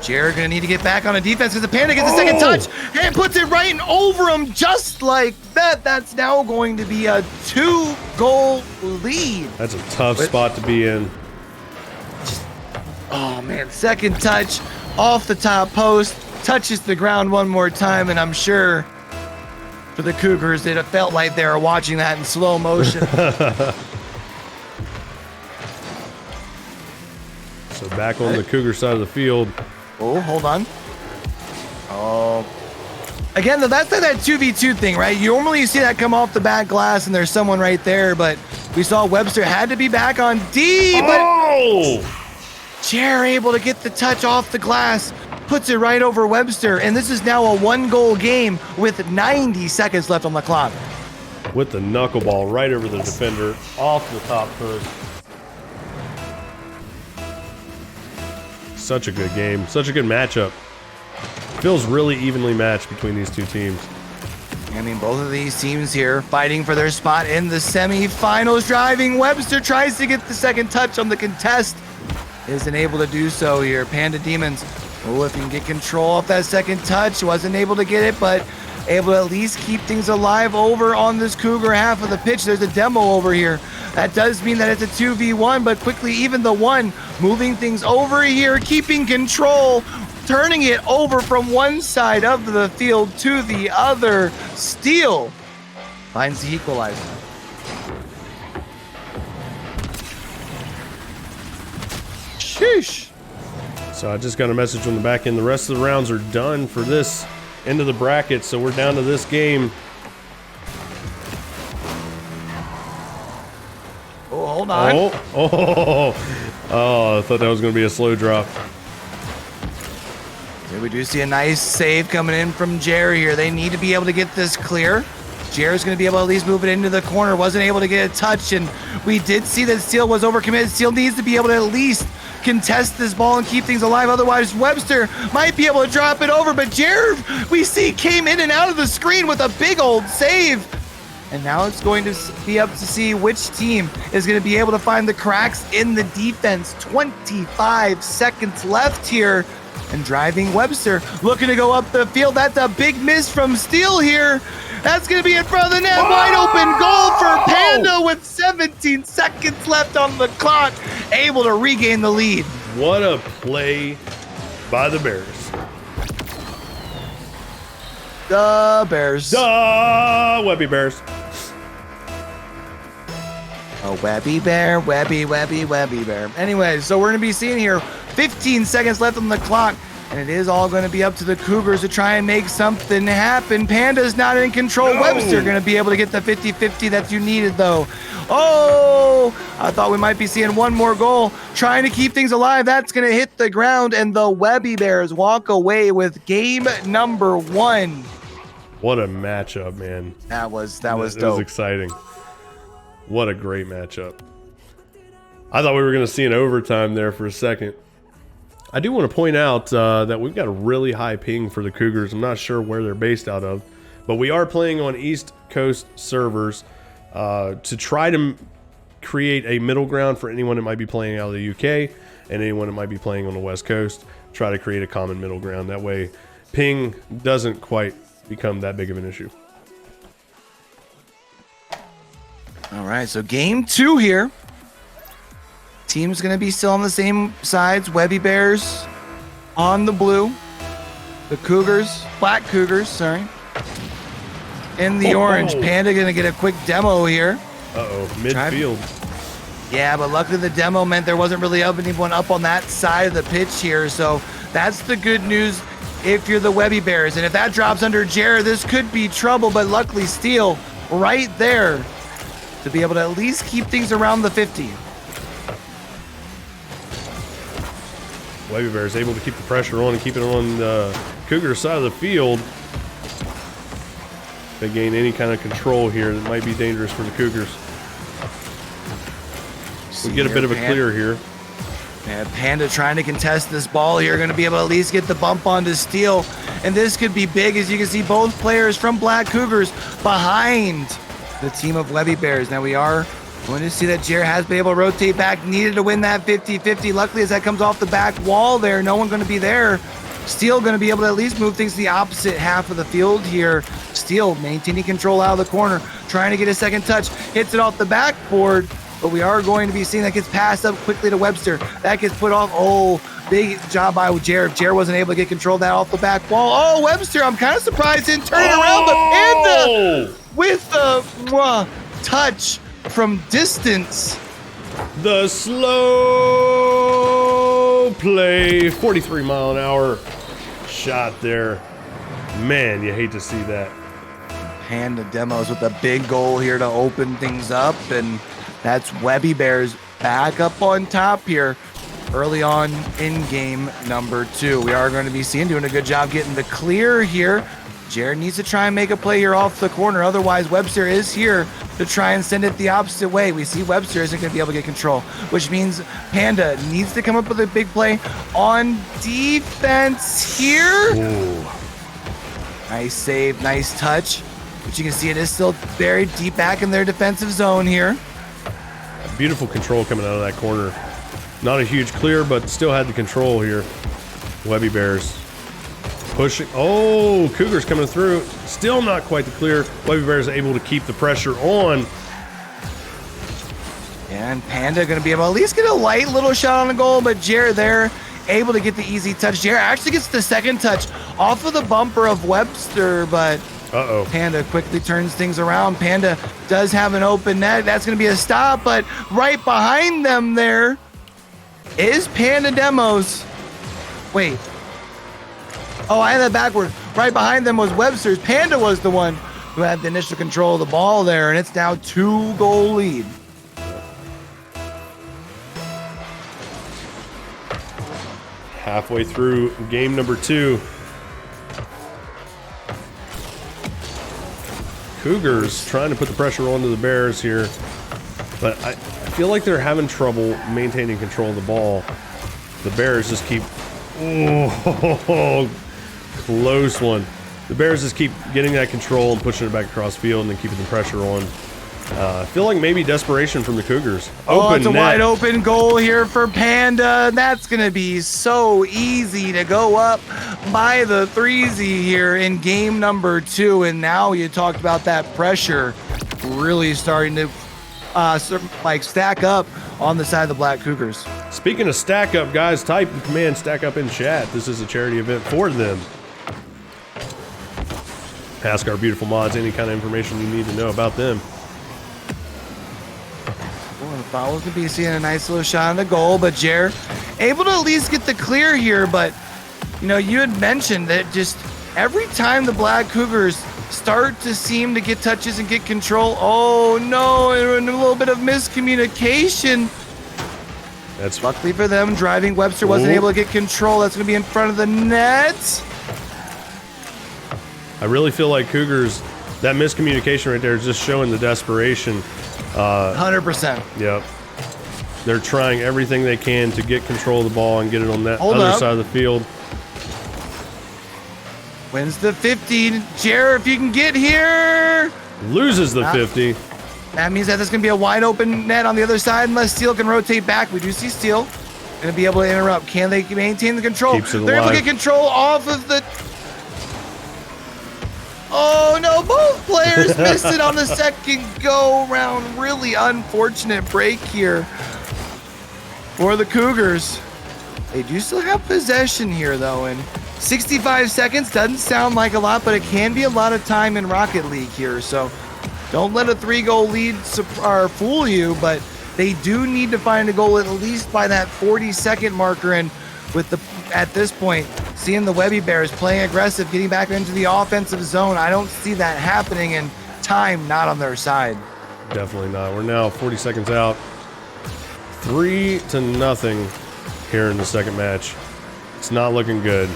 Jared gonna need to get back on a defense because the Panda gets a second touch and puts it right over him just like that. That's now going to be a 2-goal lead. That's a tough spot to be in. Oh man, second touch off the top post, touches the ground one more time, and I'm sure for the Cougars it felt like they were watching that in slow motion. So back on the Cougar side of the field. Oh, hold on. Oh. Again, though, that's like that 2v2 thing, right? You normally see that come off the back glass and there's someone right there, but we saw Webster had to be back on D, but Jer able to get the touch off the glass, puts it right over Webster, and this is now a 1-goal game with 90 seconds left on the clock. With the knuckleball right over the defender, off the top post. Such a good game, such a good matchup. Feels really evenly matched between these two teams. I mean, both of these teams here fighting for their spot in the semifinals. Driving Webster tries to get the second touch on the contest. Isn't able to do so here. Panda Demons, oh, if he can get control off that second touch. Wasn't able to get it, but able to at least keep things alive over on this Cougar half of the pitch. There's a demo over here. That does mean that it's a 2v1, but quickly even the one moving things over here, keeping control, turning it over from one side of the field to the other. Steele finds the equalizer. Sheesh. So I just got a message from the back end. The rest of the rounds are done for this end of the bracket, so we're down to this game. Oh, hold on. Oh, I thought that was going to be a slow drop. So we do see a nice save coming in from Jerry here. They need to be able to get this clear. Jerry's going to be able to at least move it into the corner. Wasn't able to get a touch, and we did see that Steele was overcommitted. Steele needs to be able to at least contest this ball and keep things alive. Otherwise, Webster might be able to drop it over, but Jared, we see, came in and out of the screen with a big old save. And now it's going to be up to see which team is going to be able to find the cracks in the defense. 25 seconds left here. And driving Webster, looking to go up the field. That's a big miss from Steele here. That's going to be in front of the net. Wide open goal for Panda with 17 seconds left on the clock. Able to regain the lead. What a play by the Bears. The Bears. The Webby Bears. A Webby Bear, Webby Bear. Anyway, so we're going to be seeing here 15 seconds left on the clock, and it is all going to be up to the Cougars to try and make something happen. Panda's not in control. No. Webster going to be able to get the 50-50 that you needed, though. Oh, I thought we might be seeing one more goal. Trying to keep things alive. That's going to hit the ground, and the Webby Bears walk away with game number 1. What a matchup, man. That was dope. It was exciting. What a great matchup. I thought we were going to see an overtime there for a second. I do want to point out that we've got a really high ping for the Cougars. I'm not sure where they're based out of, but we are playing on East Coast servers to try to create a middle ground for anyone that might be playing out of the UK and anyone that might be playing on the West Coast. Try to create a common middle ground. That way ping doesn't quite become that big of an issue. All right, so game 2 here. Team's going to be still on the same sides. Webby Bears on the blue. The Cougars, Black Cougars, sorry, in the orange. Panda going to get a quick demo here. Uh-oh, midfield. Yeah, but luckily the demo meant there wasn't really anyone up on that side of the pitch here. So that's the good news if you're the Webby Bears. And if that drops under Jared, this could be trouble. But luckily Steele right there to be able to at least keep things around the 50. Webby Bears able to keep the pressure on and keep it on the Cougar side of the field. If they gain any kind of control here, that might be dangerous for the Cougars. We get a bit of a clear here. And Panda trying to contest this ball here. Going to be able to at least get the bump onto Steele. and this could be big. As you can see, both players from Black Cougars behind the team of Webby Bears. Now we are going to see that Jer has been able to rotate back, needed to win that 50-50. Luckily, as that comes off the back wall there, no one going to be there. Steel going to be able to at least move things to the opposite half of the field here. Steel maintaining control out of the corner, trying to get a second touch, hits it off the backboard, but we are going to be seeing that gets passed up quickly to Webster. That gets put off. Oh, big job by Jer. Jer wasn't able to get control of that off the back wall. Oh, Webster, I'm kind of surprised didn't turn it around, but Panda with the touch from distance. The slow play, 43 mile an hour shot there. Man, you hate to see that. Panda Demos with a big goal here to open things up, and that's Webby Bears back up on top here early on in game number 2. We are going to be seeing doing a good job getting the clear here. Jared needs to try and make a play here off the corner. Otherwise, Webster is here to try and send it the opposite way. We see Webster isn't going to be able to get control, which means Panda needs to come up with a big play on defense here. Ooh. Nice save, nice touch. But you can see it is still buried deep back in their defensive zone here. Beautiful control coming out of that corner. Not a huge clear, but still had the control here. Webby Bears pushing. Oh, Cougars coming through. Still not quite the clear. Webby Bears able to keep the pressure on. And Panda going to be able to at least get a light little shot on the goal, but Jared there able to get the easy touch. Jared actually gets the second touch off of the bumper of Webster, but Panda quickly turns things around. Panda does have an open net. That's going to be a stop, but right behind them there is Panda Demos. Wait. Oh, I had that backward. Right behind them was Webster's. Panda was the one who had the initial control of the ball there, and it's now 2-goal lead. Halfway through game number 2. Cougars trying to put the pressure onto the Bears here, but I feel like they're having trouble maintaining control of the ball. The Bears just keep... Oh, close one. The Bears just keep getting that control and pushing it back across field and then keeping the pressure on. I feel like maybe desperation from the Cougars. It's a wide open goal here for Panda. That's going to be so easy to go up by the 3Z here in game number 2. And now you talked about that pressure really starting to stack up on the side of the Black Cougars. Speaking of stack up, guys, type the command stack up in chat. This is a charity event for them. Ask our beautiful mods any kind of information you need to know about them. We're going to be seeing a nice little shot on the goal, but Jer able to at least get the clear here. But you know, you had mentioned that just every time the Black Cougars start to seem to get touches and get control, oh no, and a little bit of miscommunication. That's luckily for them. Driving Webster wasn't able to get control. That's going to be in front of the net. I really feel like Cougars, that miscommunication right there is just showing the desperation. 100%. Yep. They're trying everything they can to get control of the ball and get it on that other side of the field. Wins the 50. Jer, if you can get here. Loses the 50. That means that there's going to be a wide open net on the other side unless Steel can rotate back. We do see Steel going to be able to interrupt. Can they maintain the control? They're able to get control off of the... Oh no, both players missed it on the second go round. Really unfortunate break here for the Cougars. They do still have possession here though, and 65 seconds doesn't sound like a lot, but it can be a lot of time in Rocket League here. So don't let a 3-goal lead fool you, but they do need to find a goal at least by that 40-second marker. And with the, at this point, seeing the Webby Bears playing aggressive, getting back into the offensive zone, I don't see that happening, and time not on their side. Definitely not. We're now 40 seconds out. 3-0 here in the second match. It's not looking good.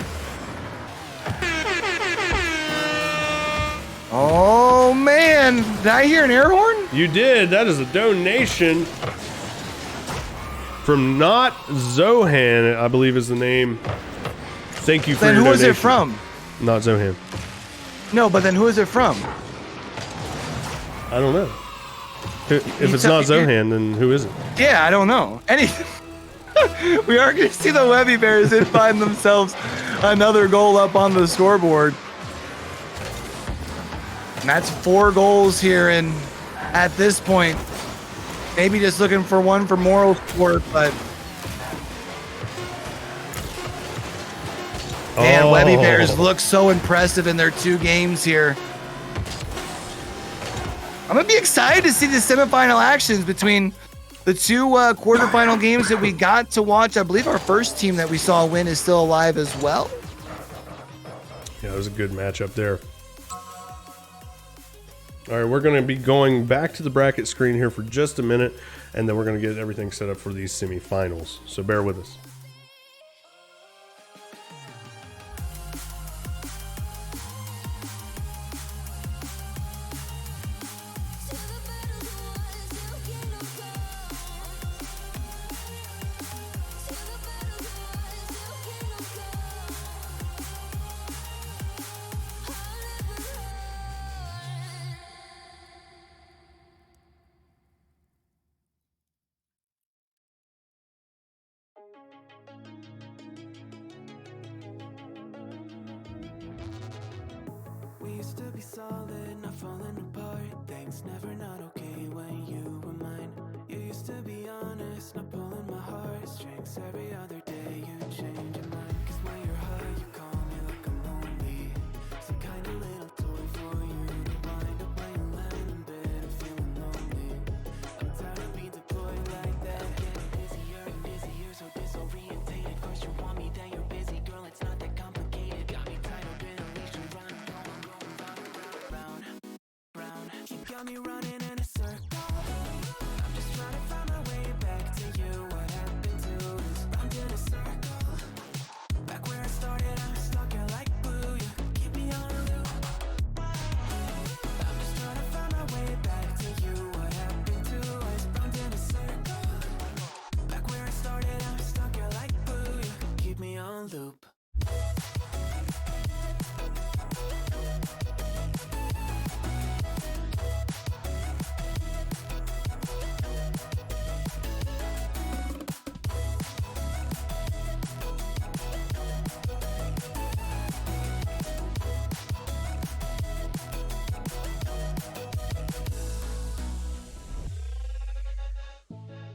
Oh man, did I hear an air horn? You did. That is a donation from Not Zohan, I believe is the name. Thank you for your donation. Then who is it from? Not Zohan. No, but then who is it from? I don't know. If it's not Zohan, then who is it? Yeah, I don't know. We are going to see the Webby Bears and find themselves another goal up on the scoreboard. And that's 4 goals here, and at this point, maybe just looking for one for moral support, but man, Webby Bears look so impressive in their 2 games here. I'm gonna be excited to see the semifinal actions between the 2 quarterfinal games that we got to watch. I believe our first team that we saw win is still alive as well. Yeah, it was a good matchup there. All right, we're going to be going back to the bracket screen here for just a minute, and then we're going to get everything set up for these semifinals. So bear with us. We used to be solid, not falling apart. Things never not okay when you were mine. You used to be honest, not pulling my heartstrings. Every other day you change your mind. Cause when you're high, you call me like I'm lonely. Some kind of little toy for you to wind up when you land in bed and feeling lonely. I'm tired of being deployed like that. Getting busier and busier, so disorientated. First you want me, then you're busy. Girl, it's not that complicated. Got me tied up in a leash and running. Got me running in a circle. I'm just trying to find my way back to you. What happened to us? Round in a circle. Back where I started, I'm stuck here like glue. You keep me on a loop. I'm just trying to find my way back to you. What happened to us? Round in a circle. Back where I started, I'm stuck here like glue. You keep me on loop.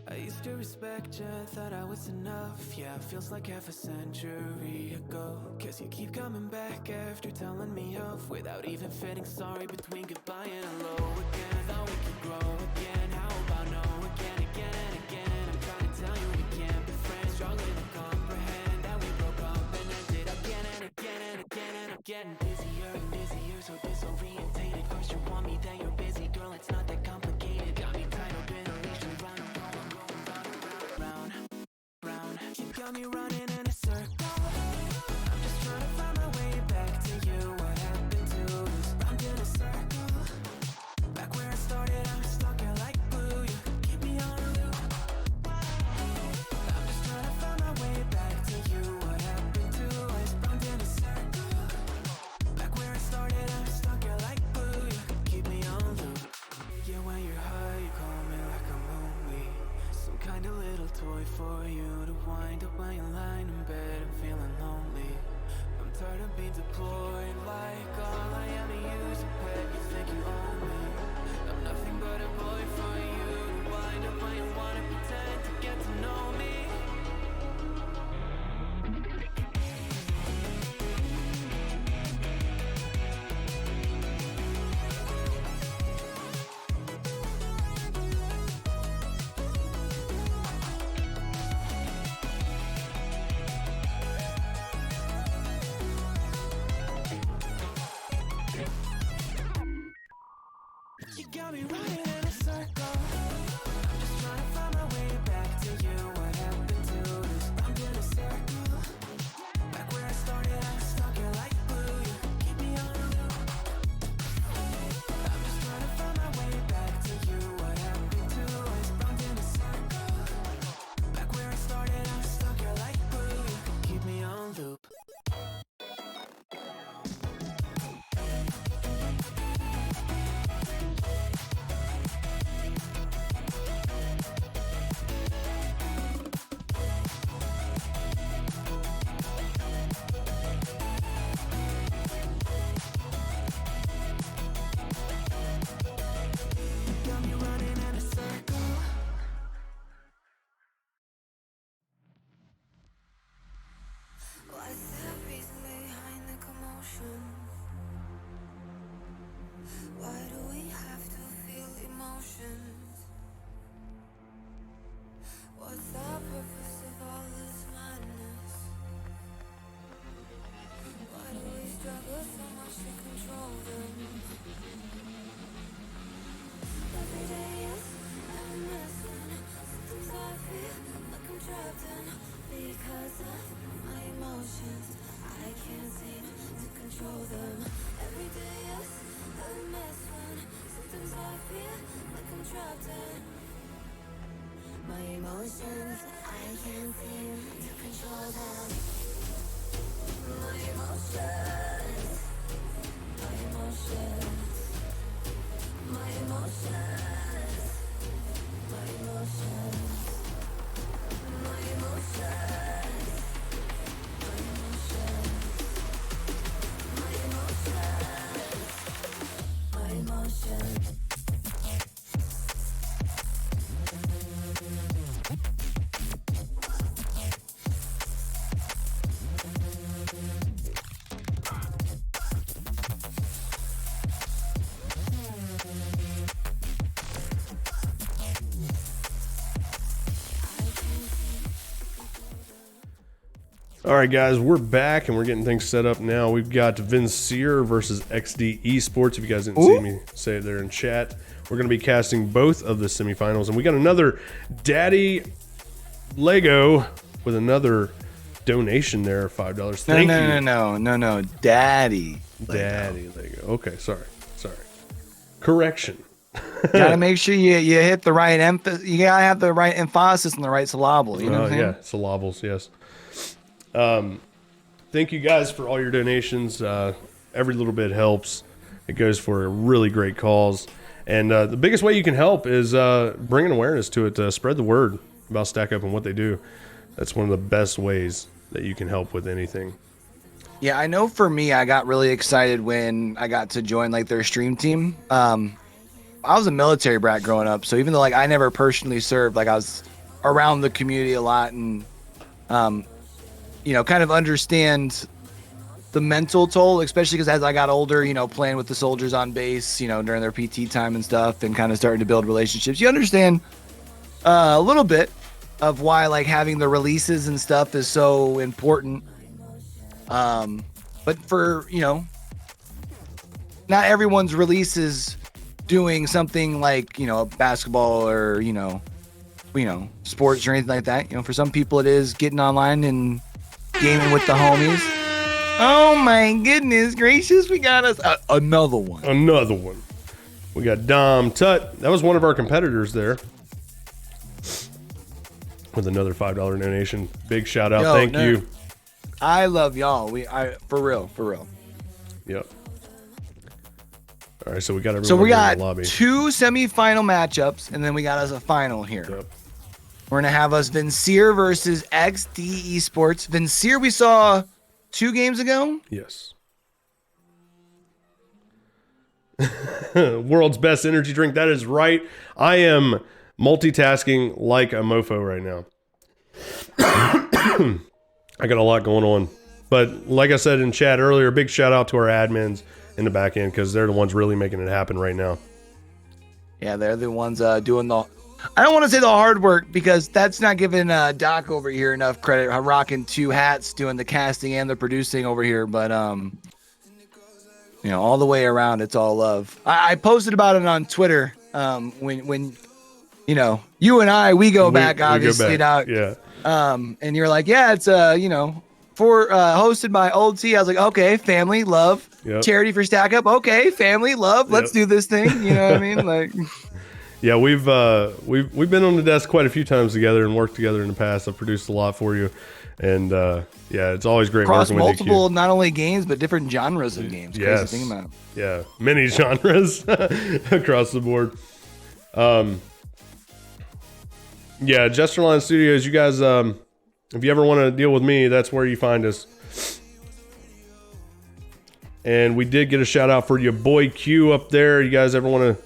I used to respect you, thought I was enough. Yeah, feels like half a century ago. Guess you keep coming back after telling me off, without even fitting sorry between goodbye and hello again. Thought we could grow again, how about no again, again and again. I'm trying to tell you we can't be friends, struggling to comprehend that we broke up and ended again and again and again. And I'm getting busier and busier, so disorientated. First you want me, then you're busy. Girl, it's not that complicated. Got me tied up in a leash and running. You got me running in a circle. I'm just trying to find my way back to you. What happened to us? Round in a circle. Back where I started, I'm stuck here like glue. You keep me on a loop. I'm just trying to find my way back to you. What happened to us? Round in a circle. Back where I started, I'm stuck here like glue. You keep me on loop. Yeah, when you're high, you call me like I'm lonely. Some kind of little toy for you to wind up when you're lying in bed and feeling lonely. I'm tired of being deployed like all I am to use a pet. You think you own me? I'm nothing but a boy for you to wind up when you wanna pretend to get to know me. You got me running in a circle. I'm just trying to find my way back to you. What happened to us? Round in a circle. Back where I started, I'm stuck here like glue. You keep me on a loop. I'm just trying to find my way back to you. What happened to us? Round in a circle. Back where I started, I'm stuck here like glue. You keep me on loop. All right, guys, we're back and we're getting things set up now. We've got Vincere versus XD Esports. If you guys didn't see me say it there in chat, we're going to be casting both of the semifinals. And we got another Daddy Lego with another donation there, $5. Thank you. No, Daddy Lego. Okay, sorry. Correction. Gotta make sure you hit the right emphasis. You gotta have the right emphasis and the right syllable. You know what I'm saying? Yeah, syllables, yes. Thank you guys for all your donations. Every little bit helps. It goes for a really great cause. And the biggest way you can help is bringing awareness to it, spread the word about Stack Up and what they do. That's one of the best ways that you can help with anything. Yeah, I know for me, I got really excited when I got to join like their stream team. I was a military brat growing up, so even though like I never personally served, like I was around the community a lot and kind of understand the mental toll, especially because as I got older, playing with the soldiers on base, during their PT time and stuff, and kind of starting to build relationships, you understand a little bit of why like having the releases and stuff is so important. But for, not everyone's release is doing something like, basketball or, sports or anything like that. For some people it is getting online and gaming with the homies. Oh my goodness gracious, we got us another one. We got Dom Tut. That was one of our competitors there with another $5 donation. Big shout out. Thank you. I love y'all. For real. Yep. All right, so we got everyone. So we got in the lobby. 2 semifinal matchups, and then we got us a final here. Yep. We're gonna have us Vincere versus XD Esports. Vincere we saw 2 games ago. Yes. World's best energy drink. That is right. I am multitasking like a mofo right now. I got a lot going on. But like I said in chat earlier, big shout out to our admins in the back end because they're the ones really making it happen right now. Yeah, they're the ones doing the... I don't want to say the hard work because that's not giving Doc over here enough credit. I'm rocking 2 hats doing the casting and the producing over here. But, all the way around, it's all love. I posted about it on Twitter when you and I, we go back, obviously. Back. Yeah. And you're like, yeah, it's for hosted by ULTI. I was like, okay, family, love, charity for Stack Up. Okay, family, love, let's do this thing. You know what I mean? Like, yeah, we've been on the desk quite a few times together and worked together in the past. I've produced a lot for you, and it's always great across working multiple, with you. Not only games but different genres of games. Yes. Crazy thing about it. Yeah, many genres across the board. Yeah, Jesterline Studios, you guys, if you ever want to deal with me, that's where you find us. And we did get a shout out for your boy Q up there. You guys ever want to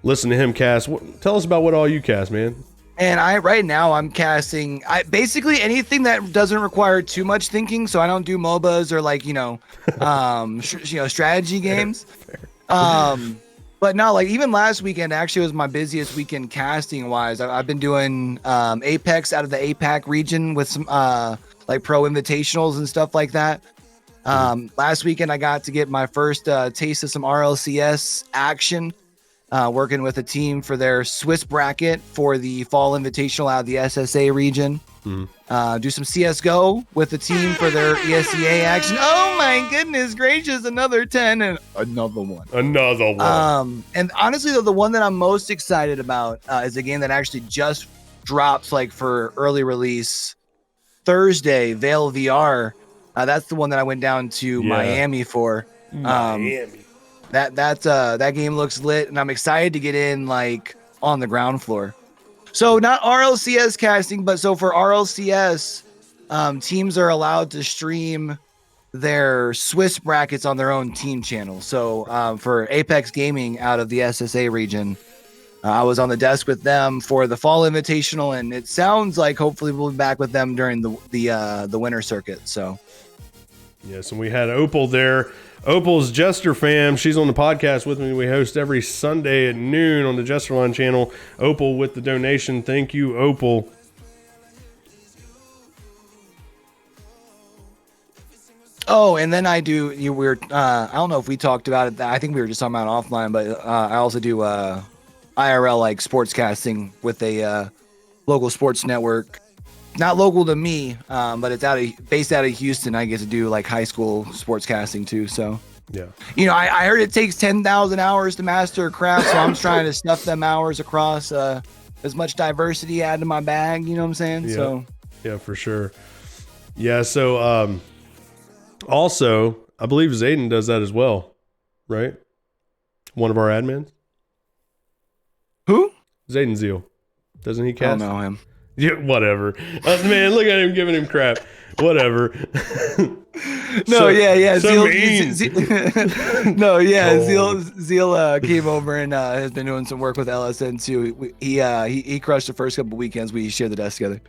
listen to him cast? Tell us about what all you cast, man. And right now I'm casting basically anything that doesn't require too much thinking. So I don't do MOBAs or like, strategy games. Fair. But no, like even last weekend actually was my busiest weekend casting wise. I've been doing Apex out of the APAC region with some like pro invitationals and stuff like that. Last weekend I got to get my first taste of some RLCS action, working with a team for their Swiss bracket for the fall invitational out of the SSA region. Do some CSGO with the team for their ESEA action. Oh my goodness gracious, another 10 and another one. Another one. And honestly, though, the one that I'm most excited about is a game that actually just drops like for early release Thursday, Veil VR. That's the one that I went down to Miami for. Miami. That game looks lit, and I'm excited to get in like on the ground floor. So not RLCS casting, but so for RLCS, teams are allowed to stream their Swiss brackets on their own team channel. So for Apex Gaming out of the SSA region, I was on the desk with them for the Fall Invitational, and it sounds like hopefully we'll be back with them during the winter circuit. So yes, and we had Opal there. Opal's Jester fam. She's on the podcast with me. We host every Sunday at noon on the Jesterline channel. Opal with the donation. Thank you, Opal. Oh, and then I do. I don't know if we talked about it. I think we were just talking about it offline, but I also do IRL like sportscasting with a local sports network. Not local to me, but it's based out of Houston. I get to do like high school sportscasting too. So yeah, I heard it takes 10,000 hours to master a craft, so I'm trying to stuff them hours across as much diversity add to my bag. You know what I'm saying? Yeah. So yeah, for sure. Yeah. So also, I believe Zayden does that as well, right? One of our admins. Who? Zayden Zeal. Doesn't he cast? I don't know him. Yeah, whatever. Man, look at him giving him crap. Whatever. No, yeah. So Zeal came over and has been doing some work with LSN too. He crushed the first couple weekends. We shared the desk together.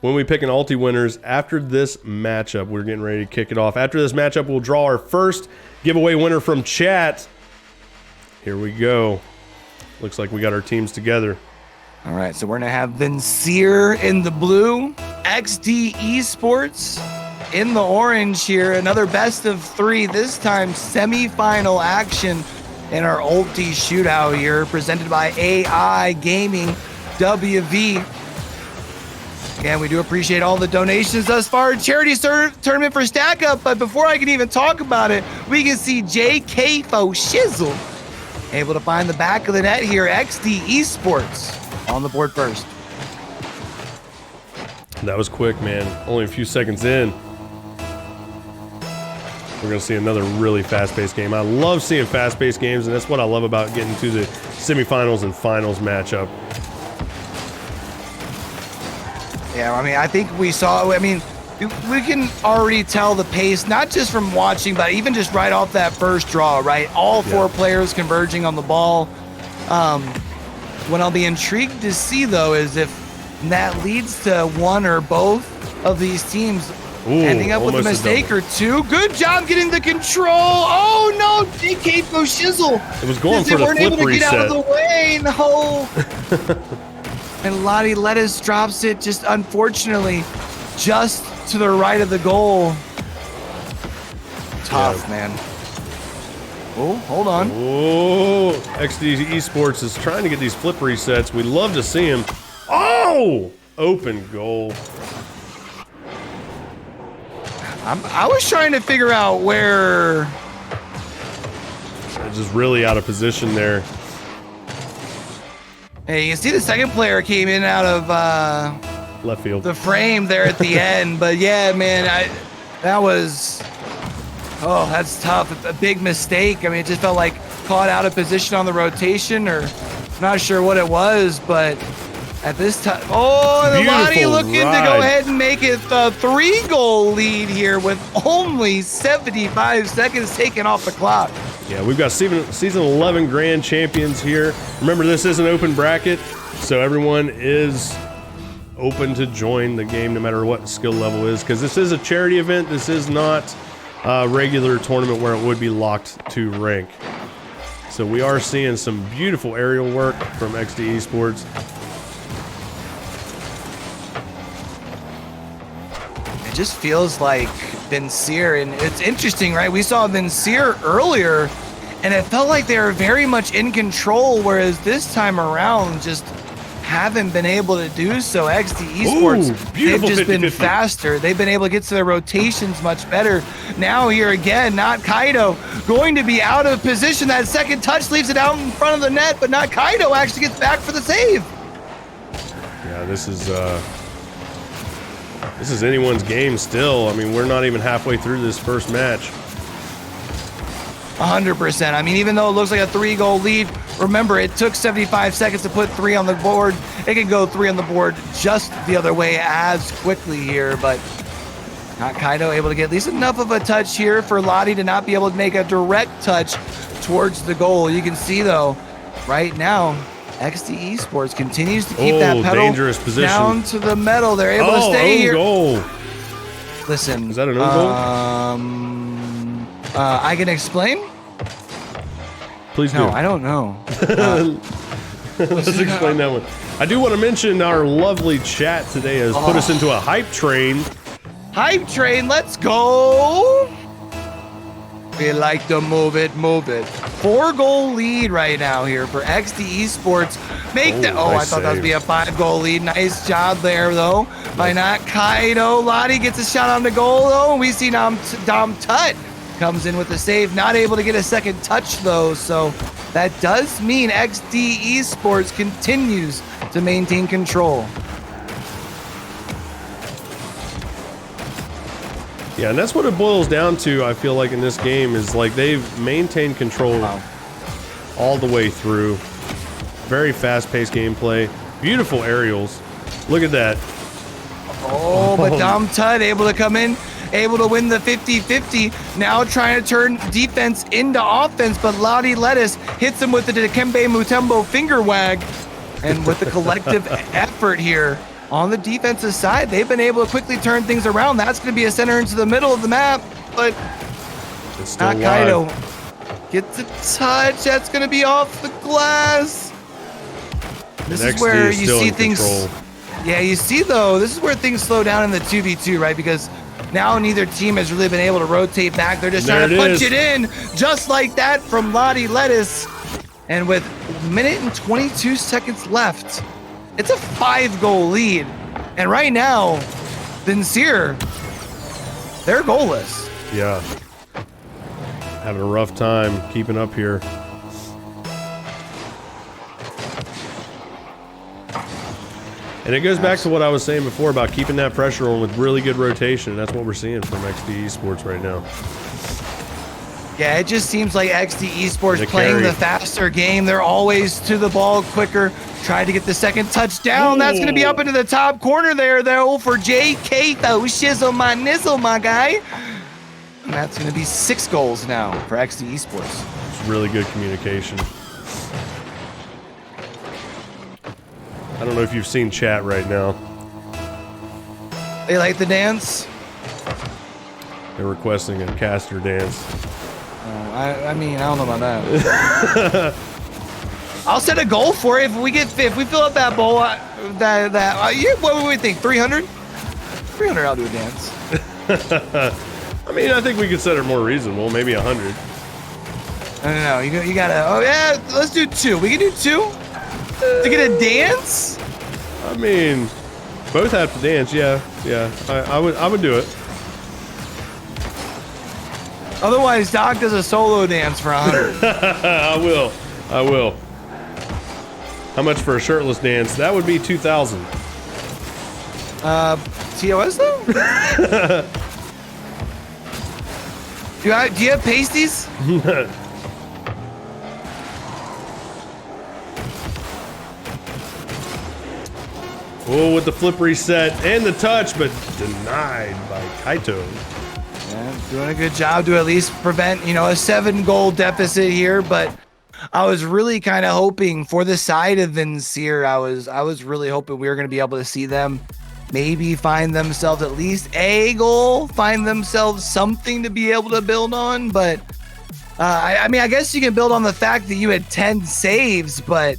When we pick an ULTI winners after this matchup, we're getting ready to kick it off. After this matchup, we'll draw our first giveaway winner from chat. Here we go. Looks like we got our teams together. All right, so we're gonna have Vincere in the blue, XD Esports in the orange here. Another best of 3, this time semi-final action in our ULTI shootout here, presented by A.I.Gaming WV. Again, we do appreciate all the donations thus far. Charity tournament for Stack Up, but before I can even talk about it, we can see JK Fo Shizzle able to find the back of the net here. XD Esports on the board first. That was quick, man. Only a few seconds in. We're going to see another really fast-paced game. I love seeing fast-paced games, and that's what I love about getting to the semifinals and finals matchup. Yeah, I mean, I think we can already tell the pace, not just from watching, but even just right off that first draw, right? All 4 players converging on the ball. What I'll be intrigued to see, though, is if that leads to one or both of these teams ending up with a mistake or two. Good job getting the control. Oh, no, JK Fo Shizzle. It was going for the flip reset. They weren't able to get out of the way. No. And Lottie Lettuce drops it just, unfortunately, just to the right of the goal. Tough, man. Oh, hold on. Oh, XD Esports is trying to get these flip resets. We love to see him. Oh, open goal. I was trying to figure out where. Just really out of position there. Hey, you can see the second player came in out of left field. The frame there at the end. But yeah, man, that's tough. A big mistake. I mean, it just felt like caught out of position on the rotation, or not sure what it was, but at this time, and Lottie looking to go ahead and make it a 3-goal lead here with only 75 seconds taken off the clock. Yeah, we've got season 11 grand champions here. Remember, this is an open bracket, so everyone is open to join the game no matter what skill level is, because this is a charity event. This is not a regular tournament where it would be locked to rank. So we are seeing some beautiful aerial work from XD Esports. It just feels like Vincere, and it's interesting, right? We saw Vincere earlier, and it felt like they were very much in control, whereas this time around, just haven't been able to do so. XD Esports, they've just been faster. They've been able to get to their rotations much better. Now here again, not Kaido going to be out of position. That second touch leaves it out in front of the net, but not Kaido actually gets back for the save. Yeah, this is anyone's game still. I mean, we're not even halfway through this first match. 100%. I mean, even though it looks like a 3-goal lead, remember, it took 75 seconds to put 3 on the board. It can go 3 on the board just the other way as quickly here, but not Kaido able to get at least enough of a touch here for Lottie to not be able to make a direct touch towards the goal. You can see, though, right now, XD Esports continues to keep that pedal dangerous position down to the metal. They're able to stay here. Goal. Listen, is that an own goal? I can explain. Please do. No, I don't know. Let's explain that one. I do want to mention our lovely chat today has put us into a hype train. Hype train, let's go. We like to move it, move it. 4-goal lead right now here for XD Esports. Make the nice I thought that would be a 5-goal lead. Nice job there though by not Kaido. Lottie gets a shot on the goal though. We see Dom Tut comes in with the save. Not able to get a second touch though. So that does mean XD Esports continues to maintain control. Yeah, and that's what it boils down to, I feel like, in this game, is like they've maintained control all the way through. Very fast-paced gameplay. Beautiful aerials. Look at that. Oh, but Dom Tut able to come in, able to win the 50-50. Now trying to turn defense into offense, but Lottie Lettuce hits him with the Dikembe Mutombo finger wag. And with the collective effort here, on the defensive side, they've been able to quickly turn things around. That's going to be a center into the middle of the map, but not Kaido. Gets a touch. That's going to be off the glass. This is where you see things. Yeah, you see though, this is where things slow down in the 2v2, right? Because now neither team has really been able to rotate back. They're just trying to punch it in, just like that from Lottie Lettuce. And with a minute and 22 seconds left, it's a 5-goal lead. And right now, Vincere, they're goalless. Yeah. Having a rough time keeping up here. And it goes back to what I was saying before about keeping that pressure on with really good rotation. That's what we're seeing from XD Esports right now. Yeah, it just seems like XD Esports playing the faster game. They're always to the ball quicker. Tried to get the second touchdown. That's going to be up into the top corner there, though, for JK, though. Shizzle my nizzle, my guy. And that's going to be 6 goals now for XD Esports. It's really good communication. I don't know if you've seen chat right now. They like the dance? They're requesting a caster dance. I mean, I don't know about that. I'll set a goal for it if we fill up that bowl. What would we think? 300? 300. I'll do a dance. I mean, I think we could set it more reasonable. Maybe 100. No. You gotta. Oh yeah, let's do 2. We can do 2 to get a dance. I mean, both have to dance. Yeah. I would do it. Otherwise, Doc does a solo dance for 100. I will. How much for a shirtless dance? That would be 2,000. TOS though? do you have pasties? Oh, with the flip reset and the touch, but denied by Kaito. Yeah, doing a good job to at least prevent, a 7-goal deficit here, but I was really kind of hoping for the side of Vincere. I was really hoping we were going to be able to see them maybe find themselves at least a goal, find themselves something to be able to build on. But I mean, I guess you can build on the fact that you had 10 saves, but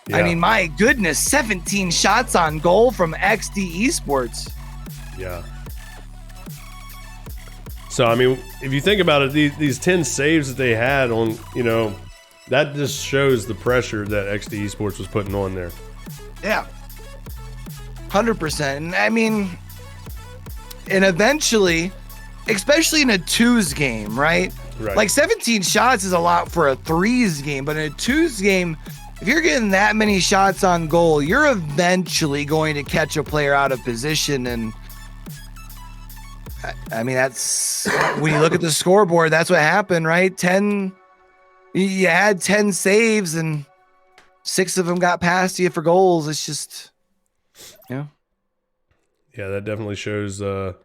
yeah. I mean, my goodness, 17 shots on goal from XD Esports. Yeah. So, I mean, if you think about it, these 10 saves that they had on, That just shows the pressure that XD Esports was putting on there. Yeah. 100%. And I mean, and eventually, especially in a twos game, right? Right. Like 17 shots is a lot for a threes game, but in a twos game, if you're getting that many shots on goal, you're eventually going to catch a player out of position. And I mean, that's when you look at the scoreboard, that's what happened, right? You had 10 saves and 6 of them got past you for goals. It's just, Yeah, that definitely shows the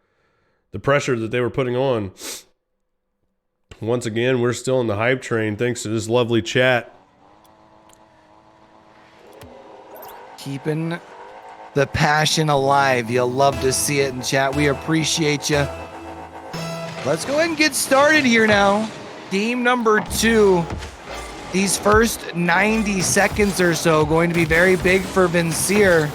pressure that they were putting on. Once again, we're still in the hype train thanks to this lovely chat. keeping the passion alive. You'll love to see it in chat. We appreciate you. Let's go ahead and get started here now. Game number 2. These first 90 seconds or so going to be very big for Vincier.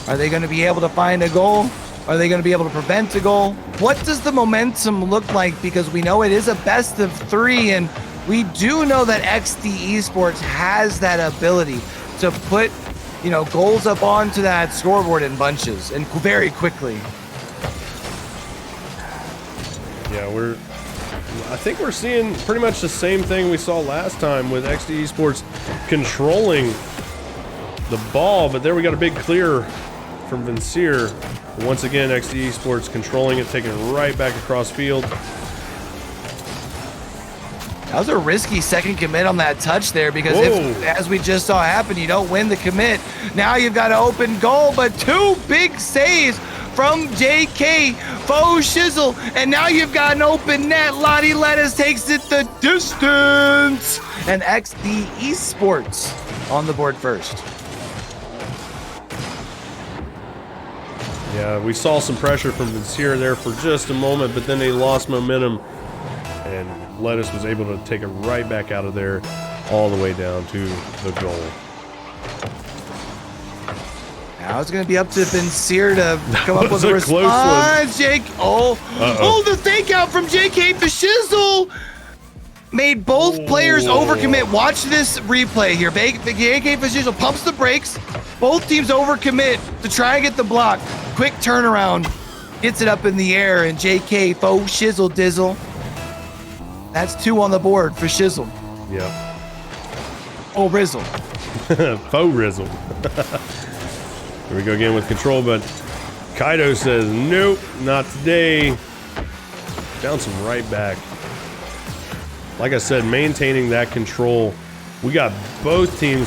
Are they going to be able to find a goal? Are they going to be able to prevent a goal? What does the momentum look like? Because we know it is a best of 3, and we do know that XD Esports has that ability to put, goals up onto that scoreboard in bunches and very quickly. Yeah, I think we're seeing pretty much the same thing we saw last time with XD Esports controlling the ball, but there we got a big clear from Vincier. Once again, XD Esports controlling it, taking it right back across field. That was a risky second commit on that touch there, because if, as we just saw happen, you don't win the commit. Now you've got an open goal, but 2 big saves from JK, Faux Shizzle, and now you've got an open net. Lottie Lettuce takes it the distance, and XD Esports on the board first. Yeah, we saw some pressure from Vincier there for just a moment, but then they lost momentum, and Lettuce was able to take it right back out of there, all the way down to the goal. Now it's going to be up to Vincier to come up with a close one. response. The fake out from JK Fashizzle made both players overcommit. Watch this replay here. JK Fashizzle pumps the brakes. Both teams overcommit to try and get the block. Quick turnaround, gets it up in the air, and JK Faux Shizzle Dizzle. That's 2 on the board for Shizzle. Yep. Oh, Rizzle. Faux Rizzle. Here we go again with control, but Kaido says, nope, not today. Bounce him right back. Like I said, maintaining that control. We got both team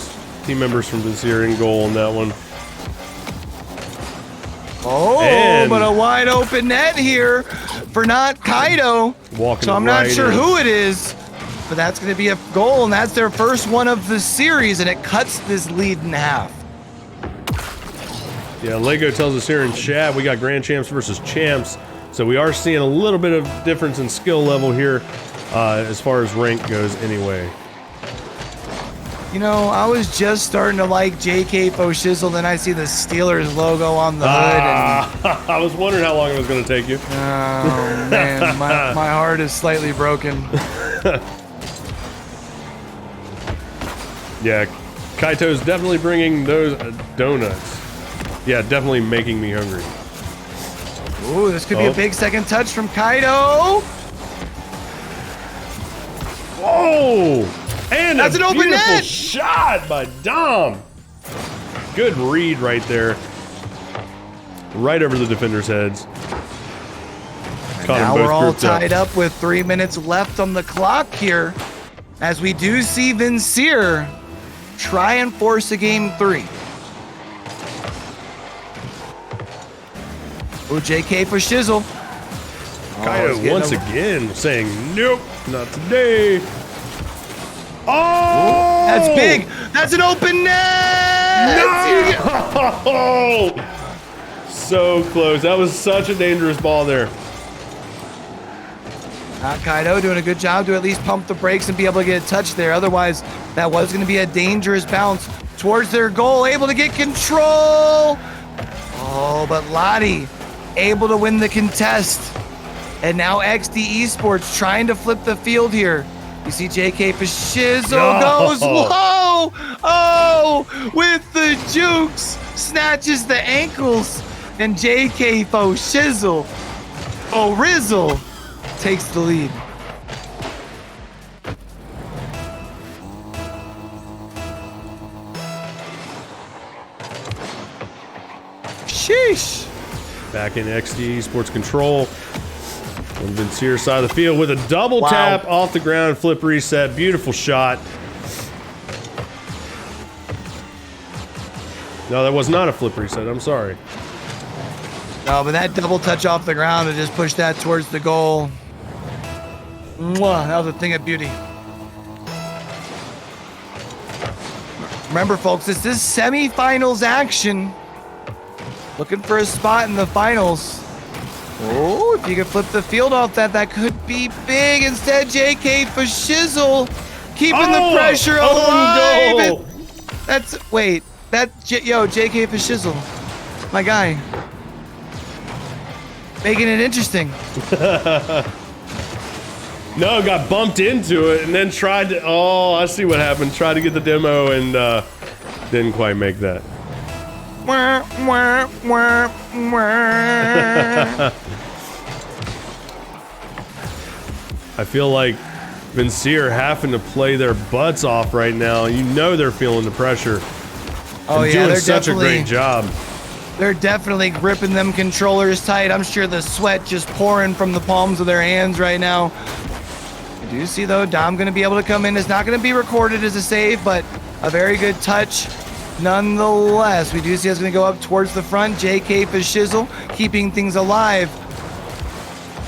members from Vincier in goal on that one. But a wide open net here for not Kaido. So I'm not sure who it is, but that's going to be a goal, and that's their first one of the series, and it cuts this lead in half. Yeah, Lego tells us here in chat, we got Grand Champs versus Champs. So we are seeing a little bit of difference in skill level here as far as rank goes anyway. I was just starting to like JK Faux Shizzle, then I see the Steelers logo on the hood. And I was wondering how long it was going to take you. Oh, man, my heart is slightly broken. Yeah, Kaito's definitely bringing those donuts. Yeah, definitely making me hungry. Ooh, this could be a big second touch from Kaido. Whoa! And that's an open net shot by Dom. Good read right there. Right over the defenders' heads. Now we're all tied up with 3 minutes left on the clock here, as we do see Vincier try and force a game 3. Oh, JK for Shizzle. Kaido once again saying, nope, not today. Oh! That's big. That's an open net. No! So close. That was such a dangerous ball there. Kaido doing a good job to at least pump the brakes and be able to get a touch there. Otherwise, that was going to be a dangerous bounce towards their goal. Able to get control. Oh, but Lottie able to win the contest. And now XD Esports trying to flip the field here. You see JK for Shizzle No. goes, whoa! Oh, with the jukes, snatches the ankles, and JK for Shizzle, oh Rizzle, takes the lead. Sheesh. Back in XD Sports Control. On Vincier's side of the field with a double tap off the ground, flip reset. Beautiful shot. No, that was not a flip reset. I'm sorry. No, but that double touch off the ground to just push that towards the goal. Mwah, that was a thing of beauty. Remember, folks, this is semifinals action. Looking for a spot in the finals. Oh, if you could flip the field off that, that could be big. Instead, JK for Shizzle, keeping the pressure alive. No. JK for Shizzle, my guy, making it interesting. No, got bumped into it and then tried to. Oh, I see what happened. Tried to get the demo and didn't quite make that. I feel like Vincier having to play their butts off right now. You know they're feeling the pressure. Oh and yeah, doing they're such a definitely great job. They're definitely gripping them controllers tight. I'm sure the sweat just pouring from the palms of their hands right now. I do see though, Dom gonna be able to come in. It's not gonna be recorded as a save, but a very good touch. Nonetheless, we do see us gonna go up towards the front. JK for Shizzle, keeping things alive.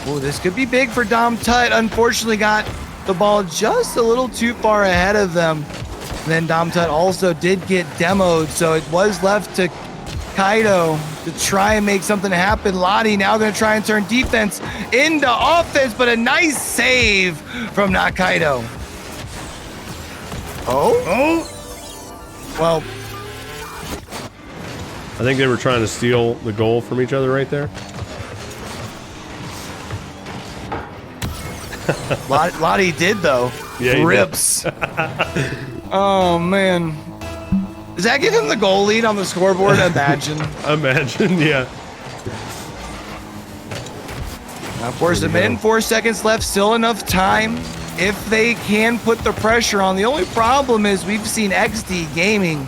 Oh, this could be big for Dom Tut. Unfortunately, got the ball just a little too far ahead of them. And then Dom Tut also did get demoed, so it was left to Kaido to try and make something happen. Lottie now gonna try and turn defense into offense, but a nice save from not Kaido. Oh? Well, I think they were trying to steal the goal from each other right there. Lottie did though. Yeah, he Rips. Oh man. Does that give him the goal lead on the scoreboard? Imagine. Imagine, yeah. Now, of course, a minute and 4 seconds left. Still enough time if they can put the pressure on. The only problem is we've seen A.I.Gaming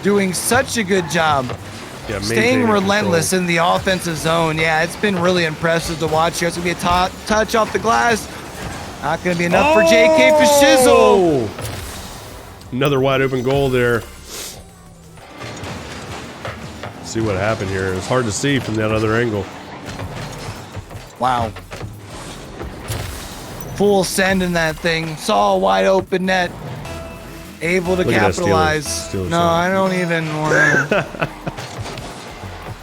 doing such a good job. Yeah, Staying maintaining relentless control. in the offensive zone. Yeah, it's been really impressive to watch here. It's going to be a touch off the glass. Not going to be enough for JK for Shizzle. Another wide open goal there. See what happened here. It's hard to see from that other angle. Wow. Full send in that thing. Saw a wide open net. Able to Look at that capitalize. Steelers No, song. I don't even want to.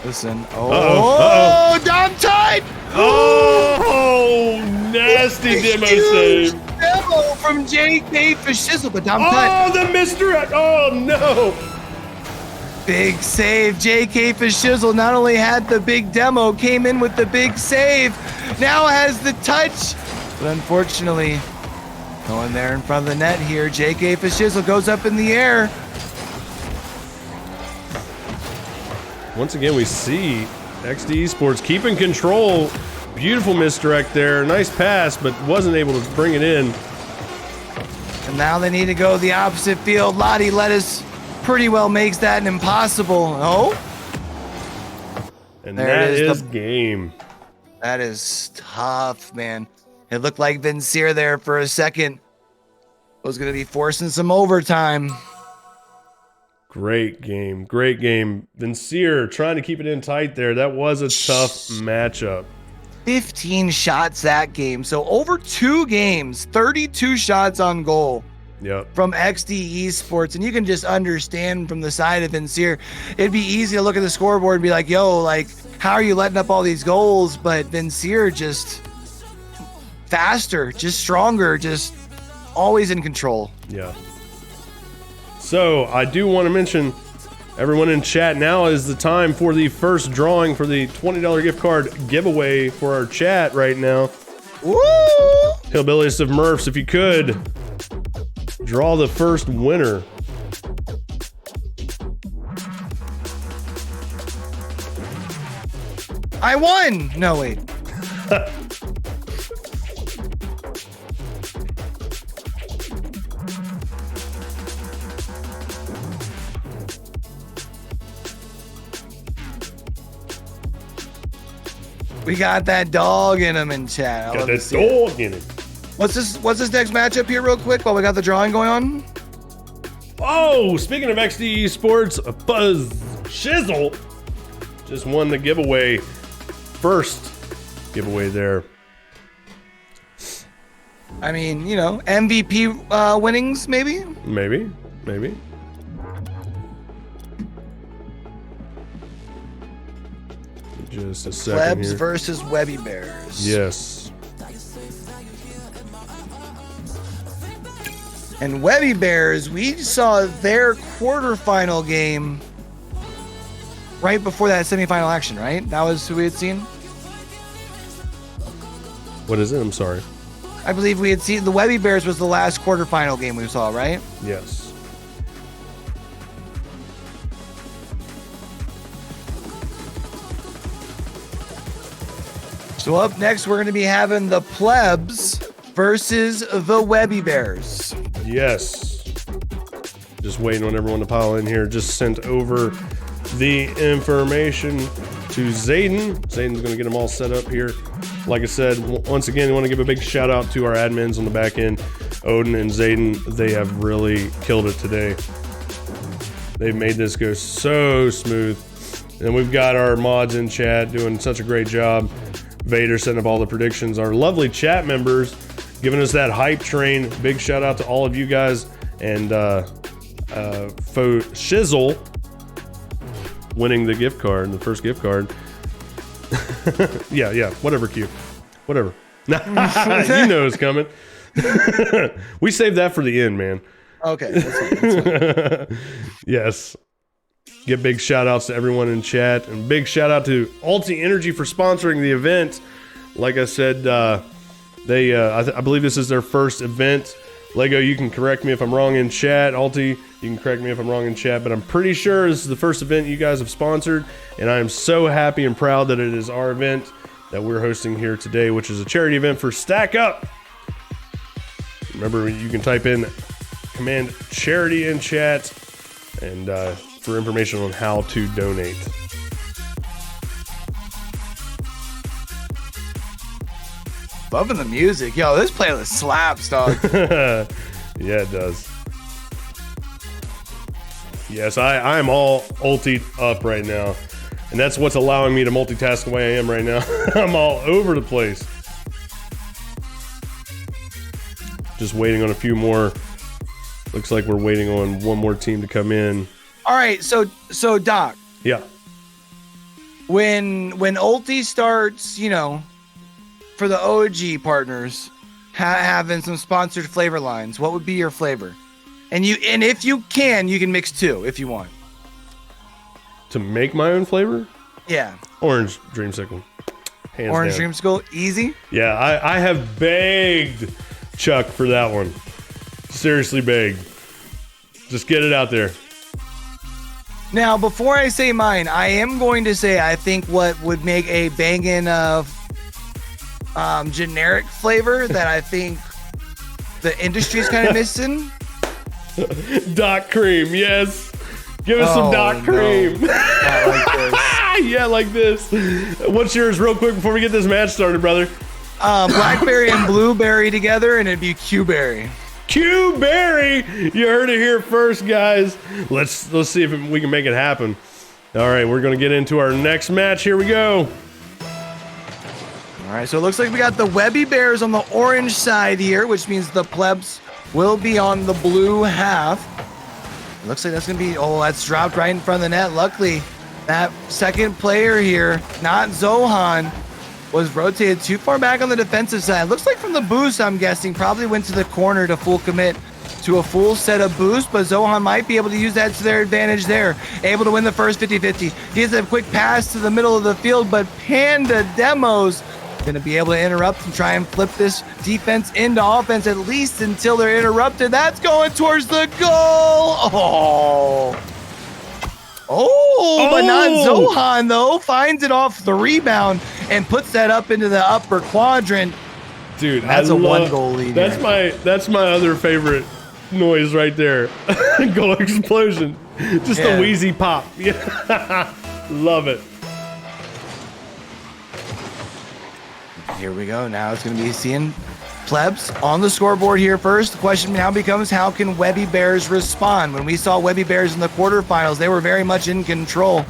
Listen. Uh-oh. Dom tight! Oh, nasty demo Huge save. demo from JK for Shizzle, but Dom tight. Oh, the misdirect. Oh, no. Big save. JK for Shizzle not only had the big demo, came in with the big save. Now has the touch. But unfortunately, going there in front of the net here. JK for Shizzle goes up in the air. Once again, we see XD Esports keeping control. Beautiful misdirect there. Nice pass, but wasn't able to bring it in. And now they need to go the opposite field. Lottie Lettuce pretty well makes that an impossible. Oh, And there that it is, is game. that is tough, man. It looked like Vincier there for a second was going to be forcing some overtime. Great game. Great game. Vincier trying to keep it in tight there. That was a tough matchup. 15 shots that game. So over 2 games, 32 shots on goal Yep. from XD Esports. And you can just understand from the side of Vincier, it'd be easy to look at the scoreboard and be like, yo, like, how are you letting up all these goals? But Vincier just faster, just stronger, just always in control. Yeah. So I do want to mention, everyone in chat, now is the time for the first drawing for the $20 gift card giveaway for our chat right now. Woo! Hillbillies of Murphs, if you could, draw the first winner. I won! No, wait. We got that dog in him in chat. Got that dog in it. What's this next matchup here real quick while we got the drawing going on? Oh, speaking of XD Sports, Buzz Shizzle just won the giveaway. First giveaway there. I mean, you know, MVP winnings, maybe? Maybe. Just a second Plebs here. versus Webby Bears. Yes. And Webby Bears, we saw their quarterfinal game right before that semifinal action, right? That was who we had seen? What is it? I'm sorry. I believe we had seen the Webby Bears was the last quarterfinal game we saw, right? Yes. So up next, we're going to be having the Plebs versus the Webby Bears. Yes. Just waiting on everyone to pile in here. Just sent over the information to Zayden. Zayden's going to get them all set up here. Like I said, once again, I want to give a big shout out to our admins on the back end, Odin and Zayden. They have really killed it today. They've made this go so smooth. And we've got our mods in chat doing such a great job. Vader setting up all the predictions. Our lovely chat members giving us that hype train. Big shout out to all of you guys. And Faux Shizzle winning the gift card, the first gift card. yeah, whatever, Q. Whatever. You know it's coming. We saved that for the end, man. Okay. That's fine. Yes. Get big shout outs to everyone in chat, and big shout out to ULTI Energy for sponsoring the event. Like I said, I believe this is their first event. Lego, you can correct me if I'm wrong in chat. ULTI, you can correct me if I'm wrong in chat, but I'm pretty sure this is the first event you guys have sponsored, and I am so happy and proud that it is our event that we're hosting here today, which is a charity event for Stack Up. Remember, you can type in command charity in chat and for information on how to donate. Loving the music. Yo, this playlist slaps, dog. Yeah, it does. Yes, I am all ultied up right now. And that's what's allowing me to multitask the way I am right now. I'm all over the place. Just waiting on a few more. Looks like we're waiting on one more team to come in. All right, so Doc, Yeah. when ULTI starts, you know, for the OG partners, having some sponsored flavor lines, what would be your flavor? And if you can mix two if you want. To make my own flavor? Yeah. Orange Dreamsicle. Hands Orange down. Dreamsicle, easy. Yeah, I have begged Chuck for that one. Seriously begged. Just get it out there. Now, before I say mine, I am going to say I think what would make a banging generic flavor that I think the industry is kind of missing. Doc Cream, yes. Give us some Doc Cream. Not like this. Yeah, like this. What's yours real quick before we get this match started, brother? Blackberry and blueberry together, and it'd be Q-berry. Q-berry. You heard it here first, guys. Let's see if we can make it happen. All right, we're going to get into our next match. Here we go. All right, so it looks like we got the Webby Bears on the orange side here, which means the Plebs will be on the blue half. It looks like that's going to be, that's dropped right in front of the net. Luckily, that second player here, not Zohan, was rotated too far back on the defensive side. Looks like from the boost, I'm guessing, probably went to the corner to full commit to a full set of boost, but Zohan might be able to use that to their advantage there. Able to win the first 50-50. He has a quick pass to the middle of the field, but Panda Demos Going to be able to interrupt and try and flip this defense into offense, at least until they're interrupted. That's going towards the goal. Oh, but not Zohan, though. Finds it off the rebound and puts that up into the upper quadrant. Dude, That's a 1-goal lead. That's my other favorite noise right there. Goal explosion. Just a wheezy pop. Yeah. Love it. Here we go. Now it's going to be seeing Plebs on the scoreboard here first. The question now becomes, how can Webby Bears respond? When we saw Webby Bears in the quarterfinals, they were very much in control,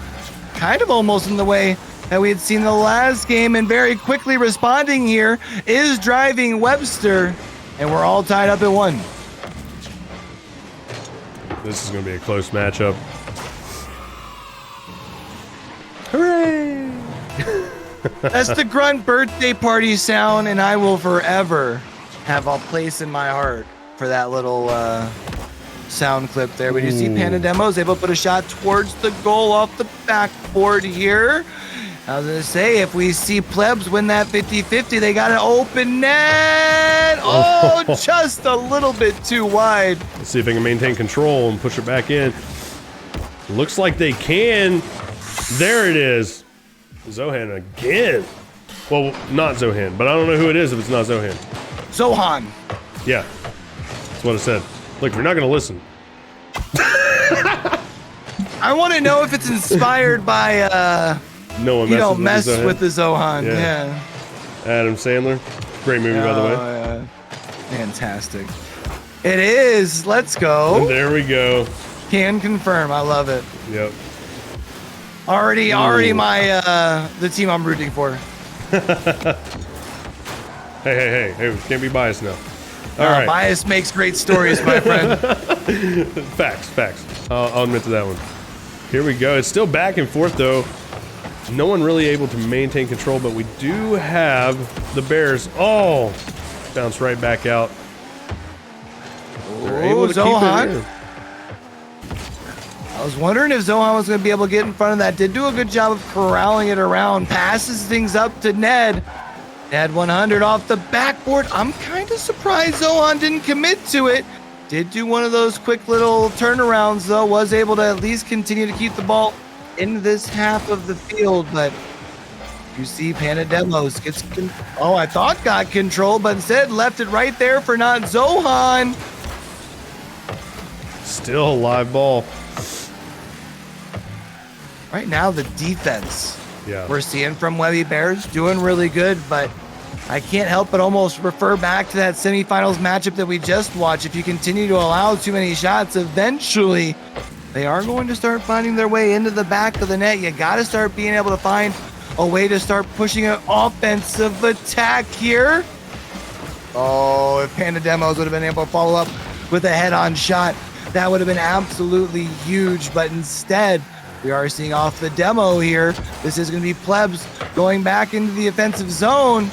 kind of almost in the way that we had seen the last game, and very quickly responding here is Driving Webster, and we're all tied up at 1. This is going to be a close matchup. Hooray! That's the grunt birthday party sound, and I will forever have a place in my heart for that little sound clip there. But you see Panda Demo is able to put a shot towards the goal off the backboard here. I was going to say, if we see Plebs win that 50-50, they got an open net. Oh, just a little bit too wide. Let's see if they can maintain control and push it back in. Looks like they can. There it is. Zohan again. Well, not Zohan, but I don't know who it is if it's not Zohan. Zohan. Yeah, that's what I said. Look, if you're not going to listen. I want to know if it's inspired by, No one you don't messes mess with the Zohan. Yeah. Adam Sandler. Great movie, by the way. Yeah. Fantastic. It is. Let's go. And there we go. Can confirm. I love it. Yep. Already my the team I'm rooting for. Hey, we can't be biased now. All right. Bias makes great stories, my friend. Facts. I'll admit to that one. Here we go. It's still back and forth, though. No one really able to maintain control, but we do have the Bears. Oh, bounce right back out. They're able to Zohan. keep it in. I was wondering if Zohan was going to be able to get in front of that. Did do a good job of corralling it around. Passes things up to Ned. Ned 100 off the backboard. I'm kind of surprised Zohan didn't commit to it. Did do one of those quick little turnarounds, though. Was able to at least continue to keep the ball in this half of the field. But you see Panda Demos gets... I thought got control, but instead left it right there for not Zohan. Still a live ball. Right now, the defense Yeah. we're seeing from Webby Bears doing really good, but I can't help but almost refer back to that semifinals matchup that we just watched. If you continue to allow too many shots, eventually they are going to start finding their way into the back of the net. You got to start being able to find a way to start pushing an offensive attack here. Oh, if Panda Demos would have been able to follow up with a head-on shot, that would have been absolutely huge, but instead, we are seeing off the demo here. This is going to be Plebs going back into the offensive zone.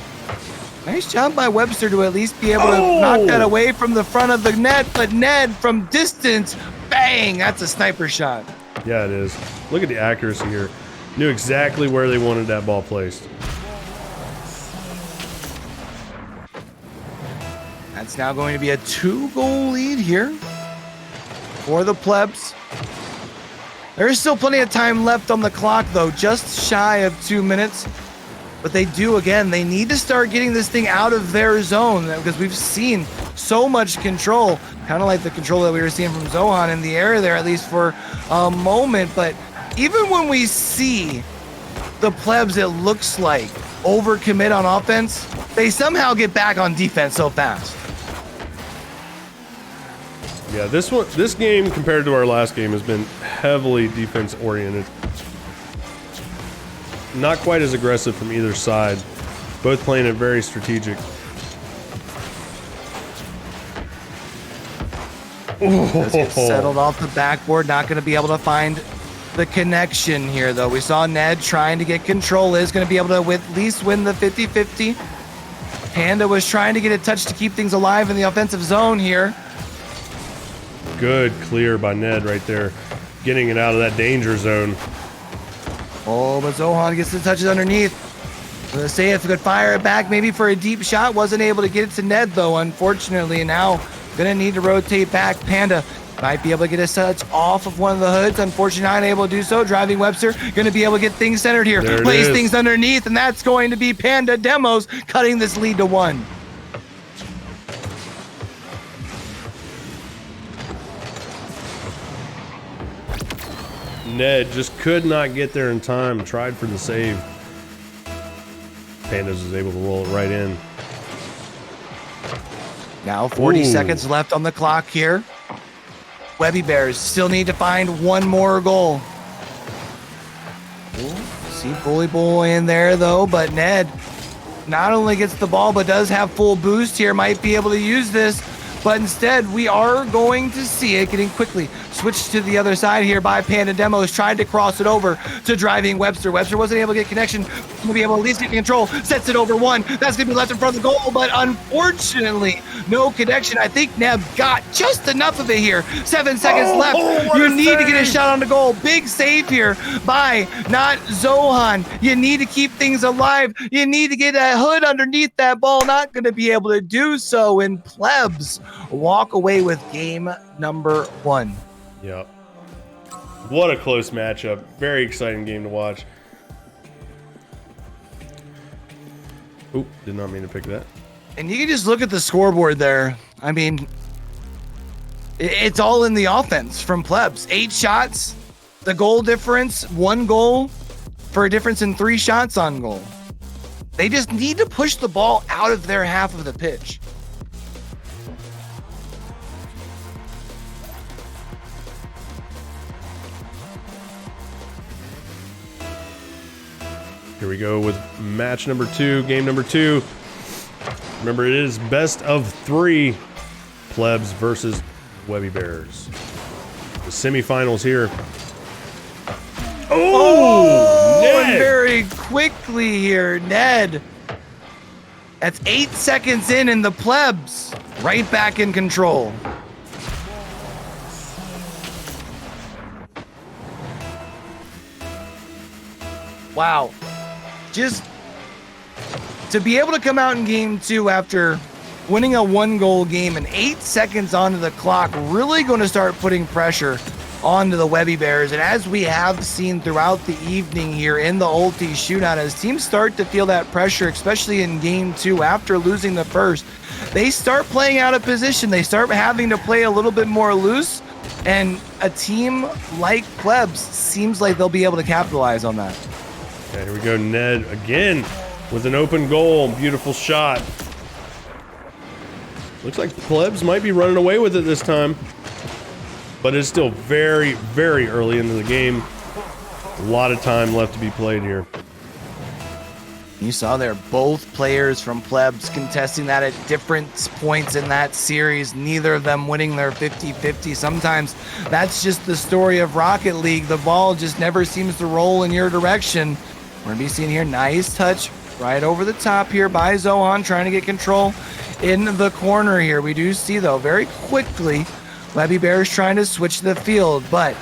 Nice job by Webster to at least be able to knock that away from the front of the net, but Ned from distance, bang, that's a sniper shot. Yeah, it is. Look at the accuracy here. Knew exactly where they wanted that ball placed. That's now going to be a 2-goal lead here for the Plebs. There is still plenty of time left on the clock, though, just shy of 2 minutes. But they do, again, they need to start getting this thing out of their zone because we've seen so much control, kind of like the control that we were seeing from Zohan in the air there, at least for a moment. But even when we see the Plebs, it looks like, overcommit on offense, they somehow get back on defense so fast. Yeah, this game compared to our last game has been heavily defense oriented. Not quite as aggressive from either side. Both playing it very strategic. Let's get settled off the backboard. Not going to be able to find the connection here, though. We saw Ned trying to get control. Is going to be able to at least win the 50-50. Panda was trying to get a touch to keep things alive in the offensive zone here. Good clear by Ned right there. Getting it out of that danger zone. Oh, but Zohan gets the touches underneath. Let's say if we could fire it back maybe for a deep shot. Wasn't able to get it to Ned, though, unfortunately. Now going to need to rotate back. Panda might be able to get a touch off of one of the hoods. Unfortunately, not able to do so. Driving Webster going to be able to get things centered here. Plays things underneath, and that's going to be Panda Demos cutting this lead to 1. Ned just could not get there in time. Tried for the save. Pandas was able to roll it right in. Now 40 seconds left on the clock here. Webby Bears still need to find one more goal. See Bully Boy in there though, but Ned not only gets the ball but does have full boost here, might be able to use this, but instead we are going to see it getting quickly switched to the other side here by Panda Demos. Tried to cross it over to Driving Webster. Webster wasn't able to get connection. Will be able to at least get control. Sets it over 1. That's gonna be left in front of the goal, but unfortunately, no connection. I think Neb got just enough of it here. 7 seconds left. You need to get a shot on the goal. Big save here by not Zohan. You need to keep things alive. You need to get a hood underneath that ball. Not gonna be able to do so. And Plebs walk away with game number 1. Yep. What a close matchup. Very exciting game to watch. Oop, did not mean to pick that. And you can just look at the scoreboard there. I mean, it's all in the offense from Plebs. 8 shots, the goal difference, 1 goal for a difference in 3 shots on goal. They just need to push the ball out of their half of the pitch. Here we go with match number 2, game number 2. Remember, it is best of 3 Plebs versus Webby Bears. The semifinals here. And very quickly here, Ned. That's 8 seconds in, and the Plebs right back in control. Wow. Just to be able to come out in game 2 after winning a 1-goal game and 8 seconds onto the clock, really going to start putting pressure onto the Webby Bears. And as we have seen throughout the evening here in the ULTI shootout, as teams start to feel that pressure, especially in game 2 after losing the first, they start playing out of position. They start having to play a little bit more loose, and a team like Plebs seems like they'll be able to capitalize on that. Okay, here we go. Ned again with an open goal. Beautiful shot. Looks like the Plebs might be running away with it this time. But it's still very, very early into the game. A lot of time left to be played here. You saw there both players from Plebs contesting that at different points in that series, neither of them winning their 50-50. Sometimes that's just the story of Rocket League. The ball just never seems to roll in your direction. We're going to be seeing here, nice touch right over the top here by Zohan, trying to get control in the corner here. We do see, though, very quickly, Webby Bears trying to switch the field, but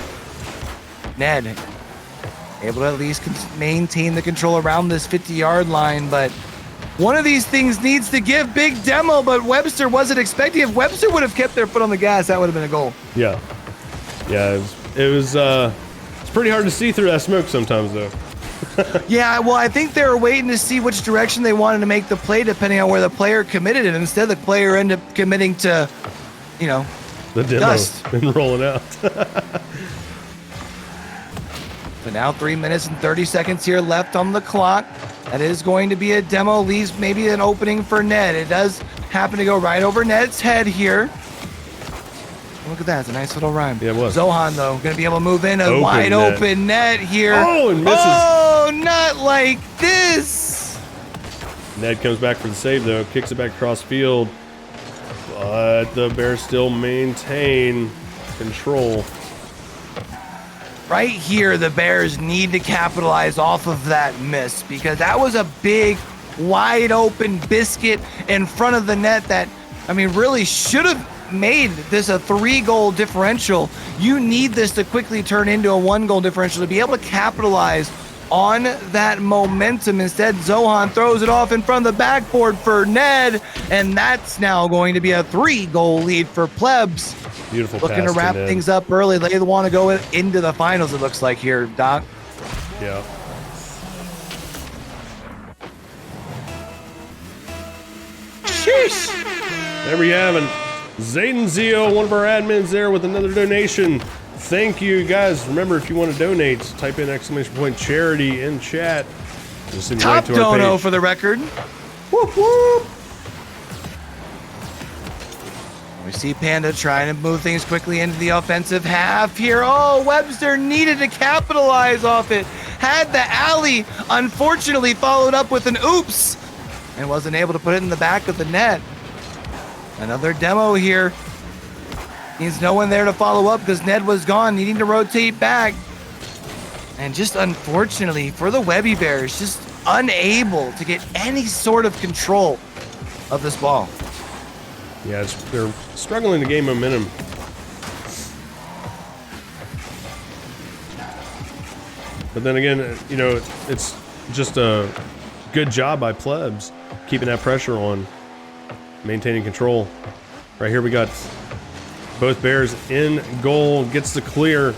Ned able to at least maintain the control around this 50-yard line. But one of these things needs to give. Big demo, but Webster wasn't expecting. If Webster would have kept their foot on the gas, that would have been a goal. Yeah. Yeah, it's pretty hard to see through that smoke sometimes, though. Yeah, well, I think they were waiting to see which direction they wanted to make the play depending on where the player committed it. Instead, the player ended up committing to, you know, the demo dust. And rolling out. But now 3 minutes and 30 seconds here left on the clock. That is going to be a demo, leaves maybe an opening for Ned. It does happen to go right over Ned's head here. Look at that, it's a nice little rhyme. Yeah, it was. Zohan, though, going to be able to move in a wide open net here. Oh, and misses. Oh, not like this. Ned comes back for the save, though. Kicks it back across field. But the Bears still maintain control. Right here, the Bears need to capitalize off of that miss, because that was a big, wide open biscuit in front of the net that, I mean, really should have made this a 3-goal differential. You need this to quickly turn into a 1-goal differential to be able to capitalize on that momentum. Instead, Zohan throws it off in front of the backboard for Ned, and that's now going to be a 3-goal lead for Plebs. Beautiful Looking pass to wrap Ned. things up early. They want to go into the finals, it looks like here, Doc. Yeah. Sheesh. There we have it. Zayden Zio, one of our admins there with another donation. Thank you guys. Remember, if you want to donate, type in ! charity in chat. Just send you right Top to our dono page. for the record. Whoop, whoop. We see Panda trying to move things quickly into the offensive half here. Oh, Webster needed to capitalize off it. Had the alley, unfortunately followed up with an oops and wasn't able to put it in the back of the net. Another demo here. Means no one there to follow up because Ned was gone, needing to rotate back. And just unfortunately for the Webby Bears, just unable to get any sort of control of this ball. Yeah, they're struggling to gain momentum. But then again, you know, it's just a good job by Plebs keeping that pressure on, maintaining control. Right here we got both Bears in goal, gets the clear.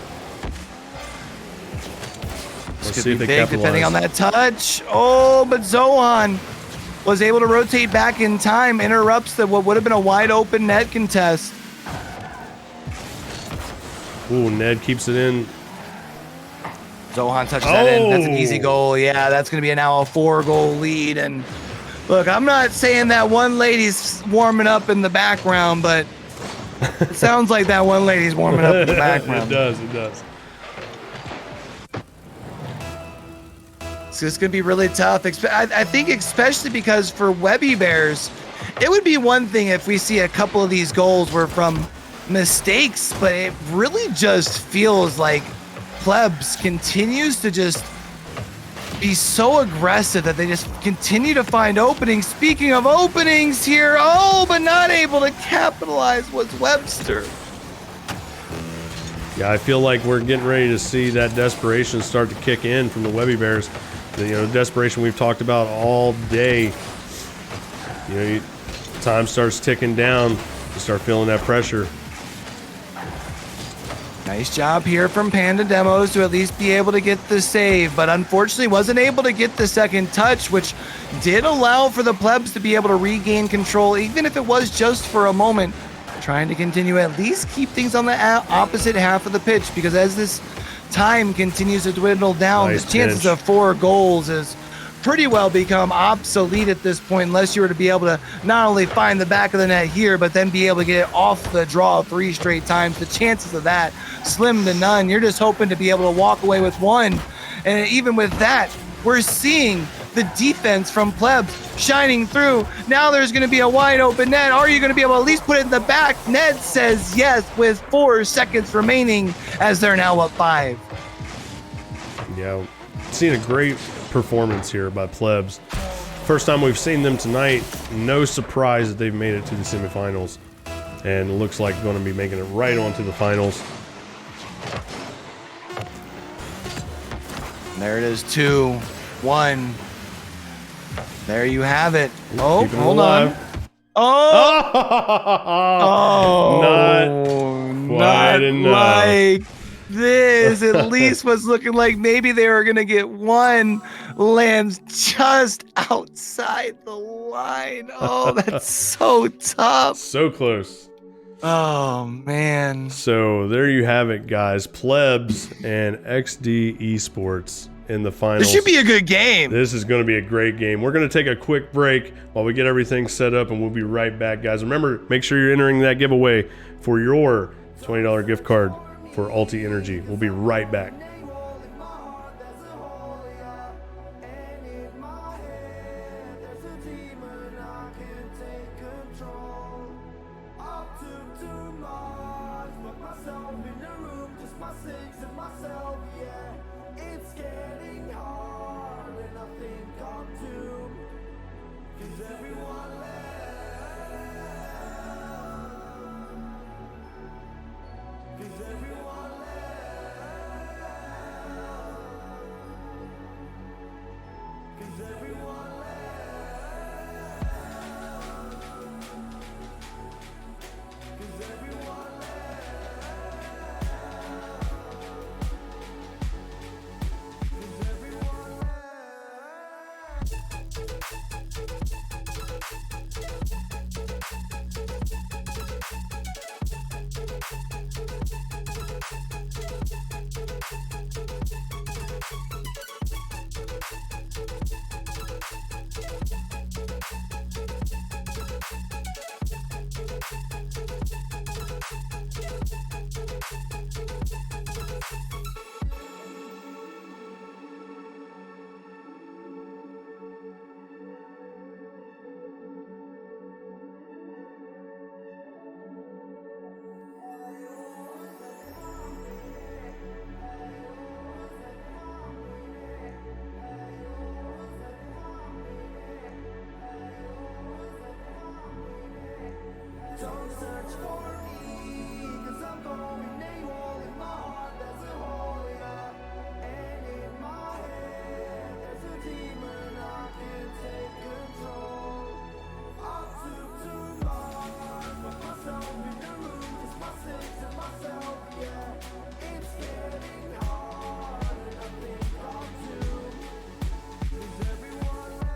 Let's see if they big, capitalize. depending on that touch. Oh, but Zohan was able to rotate back in time, interrupts what would have been a wide open net contest. Ooh, Ned keeps it in. Zohan touches that in. That's an easy Oh. goal. Yeah, that's going to be now a 4-goal lead. And look, I'm not saying that one lady's warming up in the background, but it sounds like that one lady's warming up in the background. It does, it does. So it's going to be really tough. I think especially because for Webby Bears, it would be one thing if we see a couple of these goals were from mistakes, but it really just feels like Plebs continues to just be so aggressive that they just continue to find openings. Speaking of openings here, oh, but not able to capitalize was Webster. Yeah, I feel like we're getting ready to see that desperation start to kick in from the Webby Bears. The, desperation we've talked about all day. Time starts ticking down. You start feeling that pressure. Nice job here from Panda Demos to at least be able to get the save, but unfortunately wasn't able to get the second touch, which did allow for the Plebs to be able to regain control, even if it was just for a moment, trying to continue at least keep things on the opposite half of the pitch, because as this time continues to dwindle down, Nice the chances pitch. of 4 goals is pretty well become obsolete at this point, unless you were to be able to not only find the back of the net here, but then be able to get it off the draw 3 straight times. The chances of that, slim to none. You're just hoping to be able to walk away with one. And even with that, we're seeing the defense from Plebs shining through. Now there's going to be a wide open net. Are you going to be able to at least put it in the back? Ned says yes with 4 seconds remaining as they're now up 5. Yeah, seeing a great performance here by Plebs. First time we've seen them tonight. No surprise that they've made it to the semifinals. And it looks like going to be making it right onto the finals. There it is, 2-1. There you have it. Oh, Keeping it hold alive. on. Oh, Not quite enough. like this. At least was looking like maybe they were gonna get one. Lands just outside the line. Oh, that's so tough. So close. Oh man. So there you have it, guys. Plebs and XD Esports in the finals. This should be a good game. This is going to be a great game. We're going to take a quick break while we get everything set up, and we'll be right back, guys. Remember, make sure you're entering that giveaway for your $20 gift card for ULTI Energy. We'll be right back. Don't search for me, cause I'm going AWOL in my heart, there's a hole, yeah. And in my head, there's a demon, I can't take control. I took too long, put myself in the room, just myself to myself, yeah. It's getting hard, and I think I'm too. Is everyone left?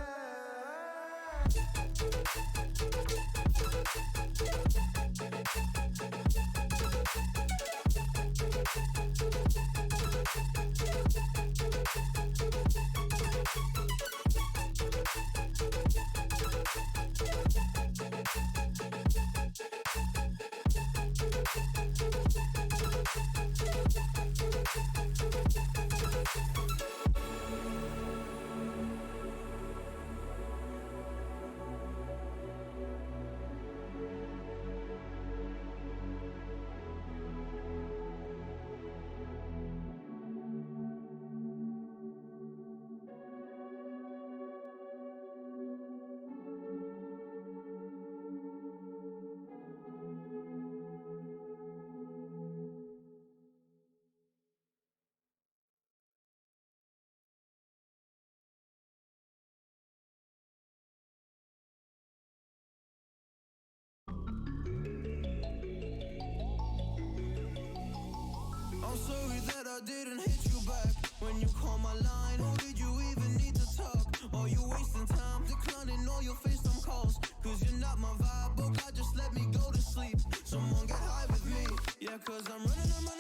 I'm sorry that I didn't hit you back when you call my line. Or did you even need to talk? Or you wasting time declining all your FaceTime calls? Cause you're not my vibe, but God just let me go to sleep. Someone get high with me. Yeah, cause I'm running away.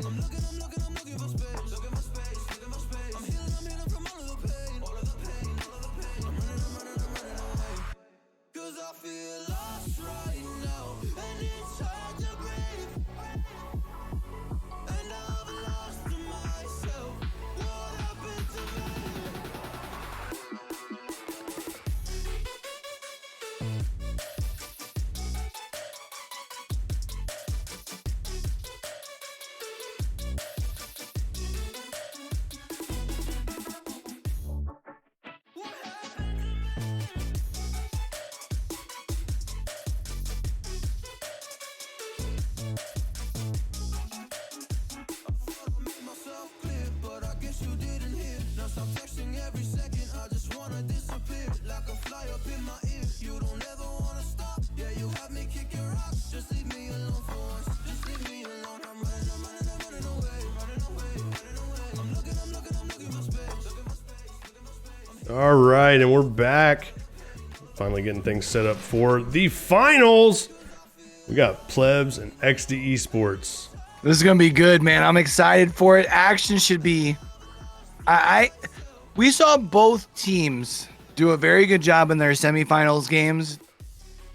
I'm looking for space. I'm healing from all of the pain. I'm running away. Cause I feel lost right now, and it's hard to breathe. And I've lost myself. What happened to me? What happened to me? Make myself clear, but I guess you didn't hear. Now stop texting every second, I just wanna disappear. Like a fly up in my ear, you don't ever wanna stop. Yeah, you have me kicking rocks, just leave me alone for once. Just leave me alone, I'm running away. I'm looking for space. All right, and we're back. Finally getting things set up for the finals. We got Plebs and XD Esports. This is gonna be good, man. I'm excited for it. Action should be. We saw both teams do a very good job in their semifinals games,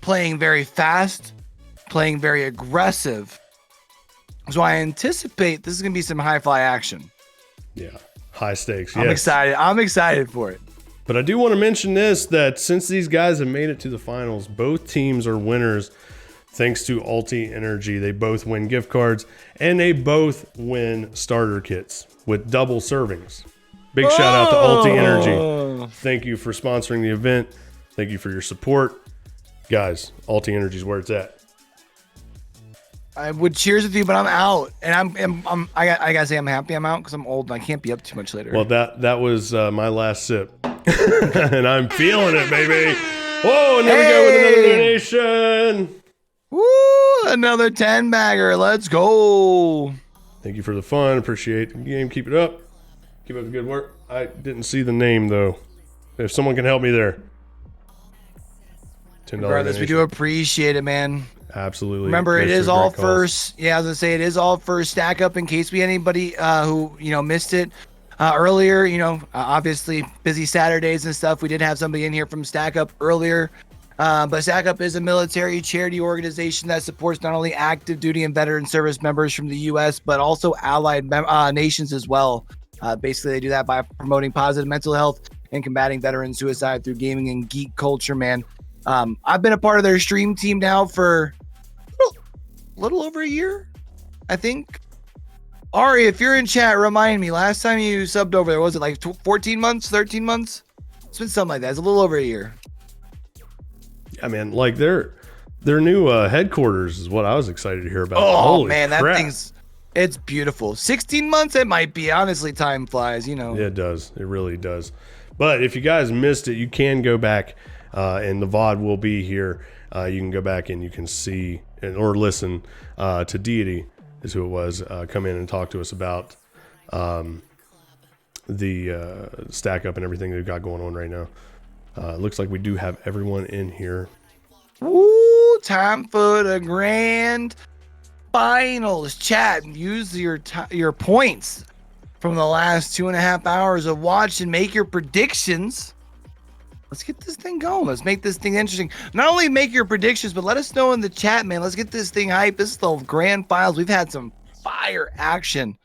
playing very fast, playing very aggressive. So I anticipate this is gonna be some high fly action. Yeah, high stakes. I'm yes. excited. I'm excited for it. But I do want to mention this, that since these guys have made it to the finals, both teams are winners thanks to ULTI Energy. They both win gift cards, and they both win starter kits with double servings. Big shout out to ULTI Energy. Thank you for sponsoring the event. Thank you for your support. Guys, ULTI Energy is where it's at. I would cheers with you, but I'm out, and I gotta say I'm happy I'm out because I'm old and I can't be up too much later. Well, that was my last sip, and I'm feeling it, baby. Whoa, and there we go with another donation. Woo! Another 10 bagger. Let's go. Thank you for the fun. Appreciate the game. Keep it up. Keep up the good work. I didn't see the name though. If someone can help me there. $10 Regardless, we do donation. appreciate it, man. Absolutely. Remember, it Those is two all great calls. first. Yeah, I was gonna say it is all first stack up in case we anybody who missed it earlier. Obviously busy Saturdays and stuff. We did have somebody in here from Stack Up earlier, but Stack Up is a military charity organization that supports not only active duty and veteran service members from the U.S. but also allied nations as well. Basically, they do that by promoting positive mental health and combating veteran suicide through gaming and geek culture. Man, I've been a part of their stream team now for a little over a year, I think. Ari, if you're in chat, remind me. Last time you subbed over there, was it like 14 months, 13 months? It's been something like that. It's a little over a year. Yeah, man. Like their new headquarters is what I was excited to hear about. Oh, Holy man, that crap. it's beautiful. 16 months, it might be. Honestly, time flies, Yeah, it does. It really does. But if you guys missed it, you can go back, and the VOD will be here. You can go back and you can see or listen to Deity, is who it was, come in and talk to us about the stack up and everything they've got going on right now. Looks like we do have everyone in here. Woo, time for the grand finals. Chat, use your points from the last 2.5 hours of watch and make your predictions. Let's get this thing going. Let's make this thing interesting. Not only make your predictions, but let us know in the chat, man. Let's get this thing hyped. This is the grand finals. We've had some fire action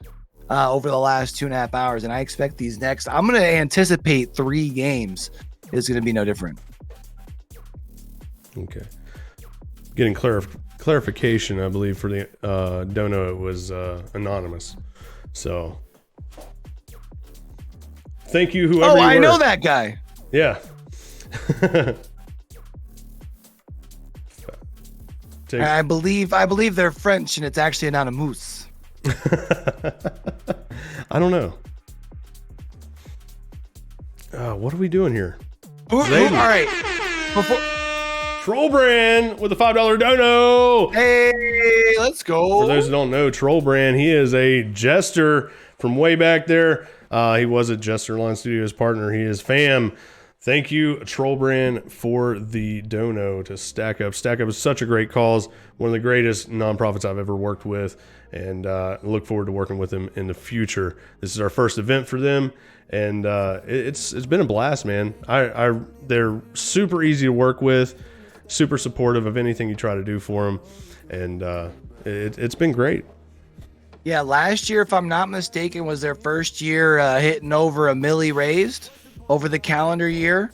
over the last 2.5 hours, and I expect these next. I'm going to anticipate 3 games. It's going to be no different. Okay. Getting clarification, I believe, for the dono, it was anonymous. So thank you, whoever you were. I know that guy. Yeah. I believe they're French, and it's actually an anonymous. I don't know. What are we doing here? All right. Trollbrand with a $5 dono. Hey, let's go. For those who don't know, Trollbrand, he is a jester from way back there. He was a Jester Line Studios partner. He is fam. Thank you, Trollbrand, for the dono to Stack Up. Stack Up is such a great cause. One of the greatest nonprofits I've ever worked with, and look forward to working with them in the future. This is our first event for them, and it's been a blast, man. They're super easy to work with, super supportive of anything you try to do for them, and it's been great. Yeah, last year, if I'm not mistaken, was their first year hitting over 1 million raised over the calendar year.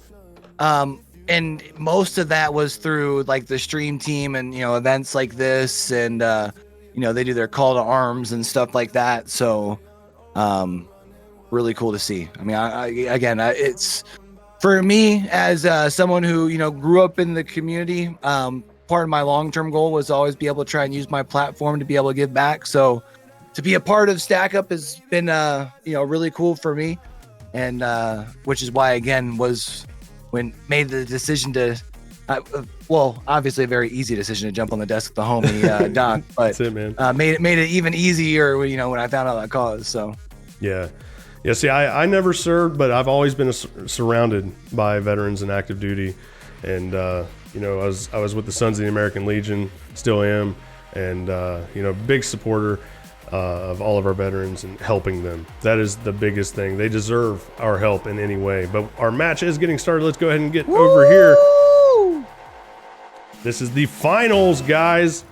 And most of that was through like the stream team and, events like this. And, they do their call to arms and stuff like that. So, really cool to see. I mean, it's for me as someone who, grew up in the community. Part of my long-term goal was always be able to try and use my platform to be able to give back. So to be a part of Stack Up has been, really cool for me. And which is why, again, was when made the decision to, obviously a very easy decision to jump on the desk with the homie Doc, but That's it, man. made it even easier, when I found out that cause. So Yeah. See, I never served, but I've always been surrounded by veterans and active duty, and I was with the Sons of the American Legion, still am, and big supporter of all of our veterans and helping them. That is the biggest thing. They deserve our help in any way. But our match is getting started. Let's go ahead and get over here. This is the finals, guys.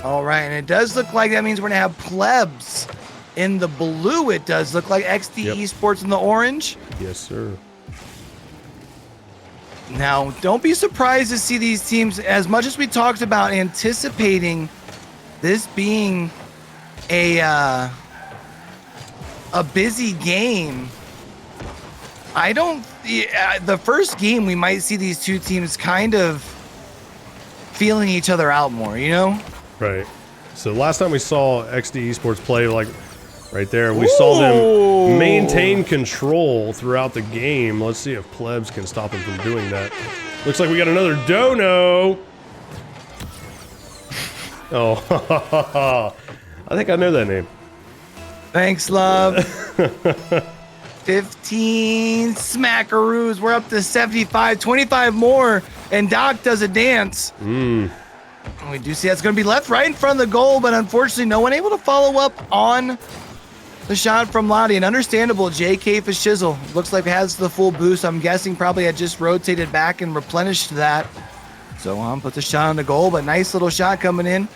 All right, and it does look like that means we're gonna have plebs in the blue. It does look like XD Esports in the orange. Yes, sir. Now, don't be surprised to see these teams, as much as we talked about anticipating this being a busy game. The first game we might see these two teams kind of feeling each other out more, Right. So last time we saw XD Esports play, like right there, we saw them maintain control throughout the game. Let's see if plebs can stop them from doing that. Looks like we got another dono. Oh, I think I know that name. Thanks, love. 15 smackaroos. We're up to 75, 25 more, and Doc does a dance. We do see that's going to be left right in front of the goal, but unfortunately no one able to follow up on the shot from Lottie. And understandable, JK for Shizzle. Looks like it has the full boost. I'm guessing probably had just rotated back and replenished that. So puts a shot on the goal, but nice little shot coming in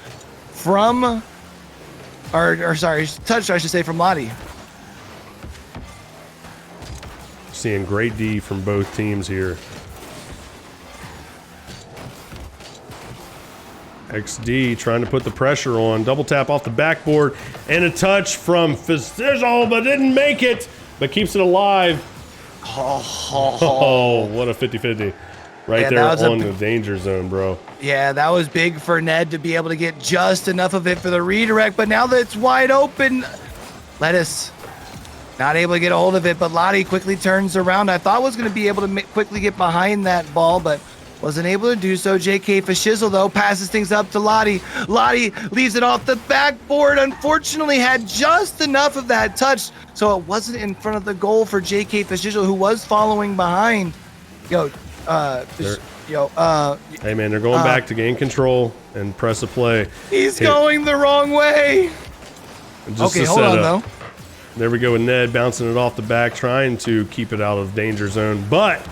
from, or sorry, touch I should say, from Lottie. Seeing great D from both teams here. XD trying to put the pressure on. Double tap off the backboard. And a touch from Fizzle, but didn't make it. But keeps it alive. Oh, what a 50-50. Right there on the danger zone, bro. Yeah, that was big for Ned to be able to get just enough of it for the redirect. But now that it's wide open, Lettuce not able to get a hold of it. But Lottie quickly turns around. I thought was going to be able to quickly get behind that ball, but wasn't able to do so. JK for Shizzle, though, passes things up to Lottie. Lottie leaves it off the backboard. Unfortunately, had just enough of that touch, so it wasn't in front of the goal for JK for Shizzle, who was following behind. Hey, man, they're going back to gain control and press a play. He's going the wrong way. Just okay, hold on, though. There we go with Ned bouncing it off the back, trying to keep it out of danger zone, but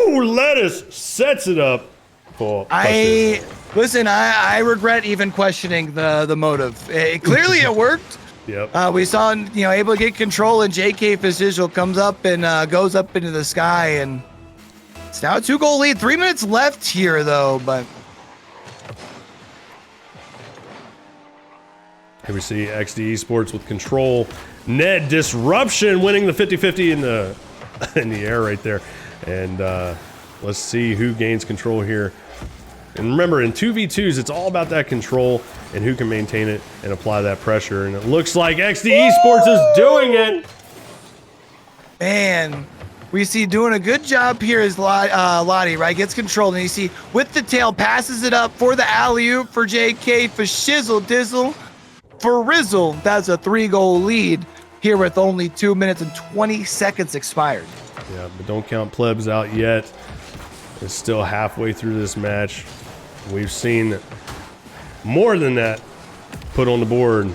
Lettuce sets it up. I regret even questioning the motive. Clearly it worked. Yep. We saw, able to get control, and JK Fizzle comes up and goes up into the sky, and it's now a 2-goal lead. 3 minutes left here, though, but here we see XD Esports with control. Ned Disruption winning the 50-50 in the air right there. And let's see who gains control here. And remember, in 2v2s, it's all about that control and who can maintain it and apply that pressure. And it looks like XD Esports is doing it. Man, we see doing a good job here is Lottie, right? Gets control, and you see with the tail, passes it up for the alley-oop for JK for Shizzle Dizzle. For Rizzle, that's a 3-goal lead here with only 2 minutes and 20 seconds expired. Yeah, but don't count plebs out yet. It's still halfway through this match. We've seen more than that put on the board.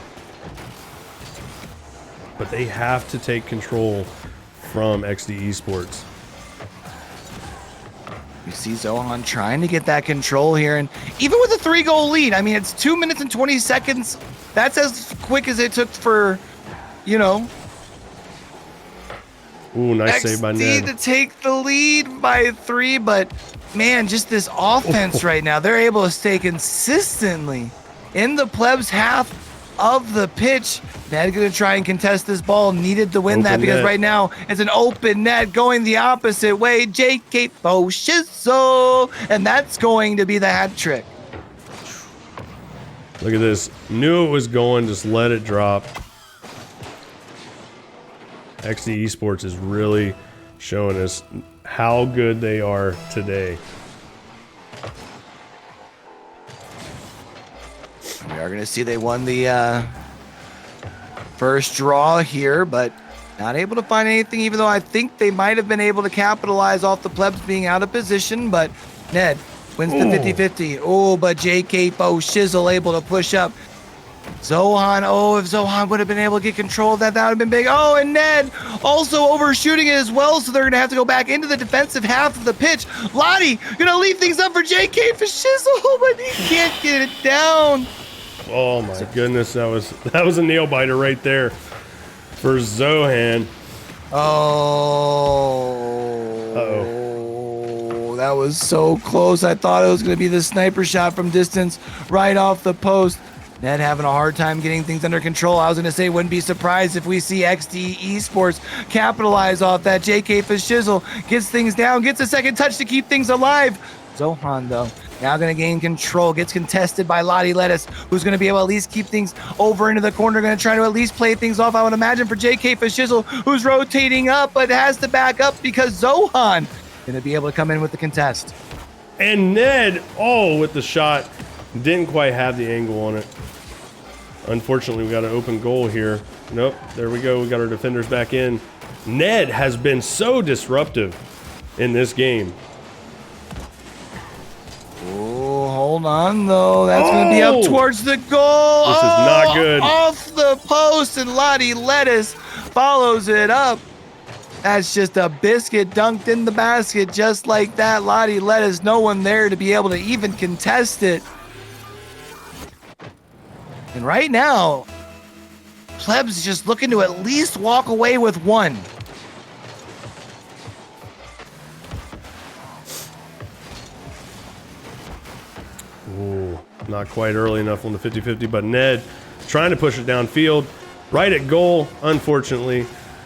But they have to take control from XD Esports. You see Zohan trying to get that control here, and even with a 3-goal lead, I mean, it's 2 minutes and 20 seconds. That's as quick as it took for, Ooh, nice save by Ned. XD to take the lead by 3, but man, just this offense right now, they're able to stay consistently in the plebs half of the pitch. Ned gonna try and contest this ball, needed to win that because net. right now it's an open net going the opposite way. JK Shizzle, and that's going to be the hat trick. Look at this. Knew it was going, just let it drop. XD Esports is really showing us how good they are today. We are going to see they won the first draw here, but not able to find anything, even though I think they might have been able to capitalize off the plebs being out of position. But Ned wins the 50-50. Oh, but JK Shizzle able to push up. Zohan, if Zohan would have been able to get control of that, that would have been big. Oh, and Ned also overshooting it as well, so they're going to have to go back into the defensive half of the pitch. Lottie going to leave things up for JK for Shizzle, but he can't get it down. Oh my goodness, that was a nail biter right there for Zohan. Oh, that was so close. I thought it was going to be the sniper shot from distance right off the post. Ned having a hard time getting things under control. I was going to say, wouldn't be surprised if we see XD Esports capitalize off that. JK for Shizzle gets things down, gets a second touch to keep things alive. Zohan, though, now going to gain control. Gets contested by Lottie Lettuce, who's going to be able to at least keep things over into the corner. Going to try to at least play things off, I would imagine, for JK for Shizzle, who's rotating up, but has to back up because Zohan going to be able to come in with the contest. And Ned, with the shot, didn't quite have the angle on it. Unfortunately, we got an open goal here. Nope, there we go. We got our defenders back in. Ned has been so disruptive in this game. Oh, Hold on, though. That's going to be up towards the goal. This is not good. Off the post, and Lottie Lettuce follows it up. That's just a biscuit dunked in the basket just like that. Lottie Lettuce, no one there to be able to even contest it. And right now, Plebs just looking to at least walk away with one. Ooh, not quite early enough on the 50-50, but Ned trying to push it downfield. Right at goal, unfortunately,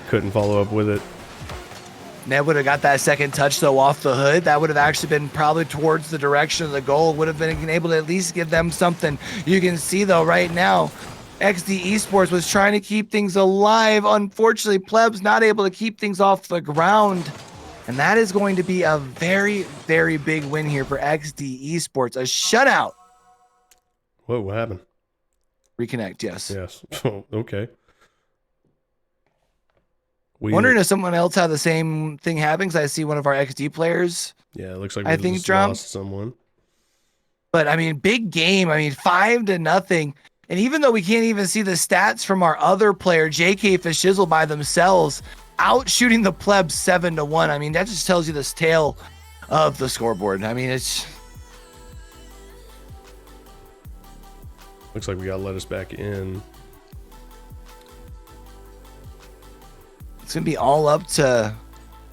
couldn't follow up with it. Ned would have got that second touch, though, off the hood. That would have actually been probably towards the direction of the goal. Would have been able to at least give them something. You can see, though, right now, XD Esports was trying to keep things alive. Unfortunately, Plebs not able to keep things off the ground. And that is going to be a very, very big win here for XD Esports. A shutout. Whoa, what happened? Reconnect, yes. Yes. Okay. Wondering if someone else had the same thing happen, because I see one of our XD players. Yeah, it looks like I we think just dropped lost someone. But I mean, big game. I mean, 5-0. And even though we can't even see the stats from our other player, JK Fishizzle by themselves, out shooting the Plebs 7-1. I mean, that just tells you this tale of the scoreboard. I mean, it's Looks like we got to let us back in. it's gonna be all up to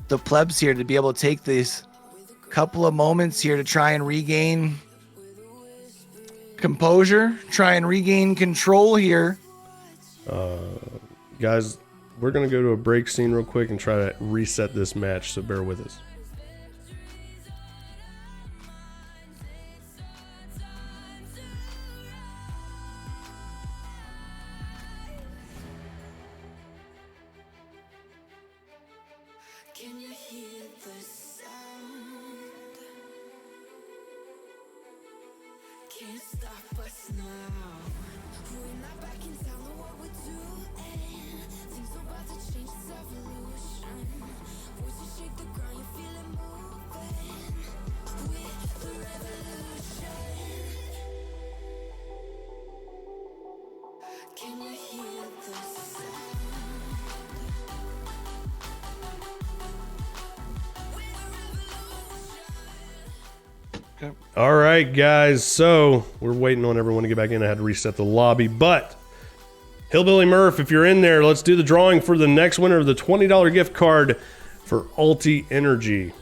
the Plebs here to be able to take these couple of moments here to try and regain composure, try and regain control here. Guys, we're going to go to a break scene real quick and try to reset this match, so bear with us. Can you hear the sound? Can't stop us now. We're not back in town, know what we're doing. Things are about to change, it's evolution. Voices shake the ground, you feel it moving. We're the revolution. Can you hear the sound? All right, guys. So we're waiting on everyone to get back in. I had to reset the lobby, but Hillbilly Murph, if you're in there, let's do the drawing for the next winner of the $20 gift card for ULTI Energy.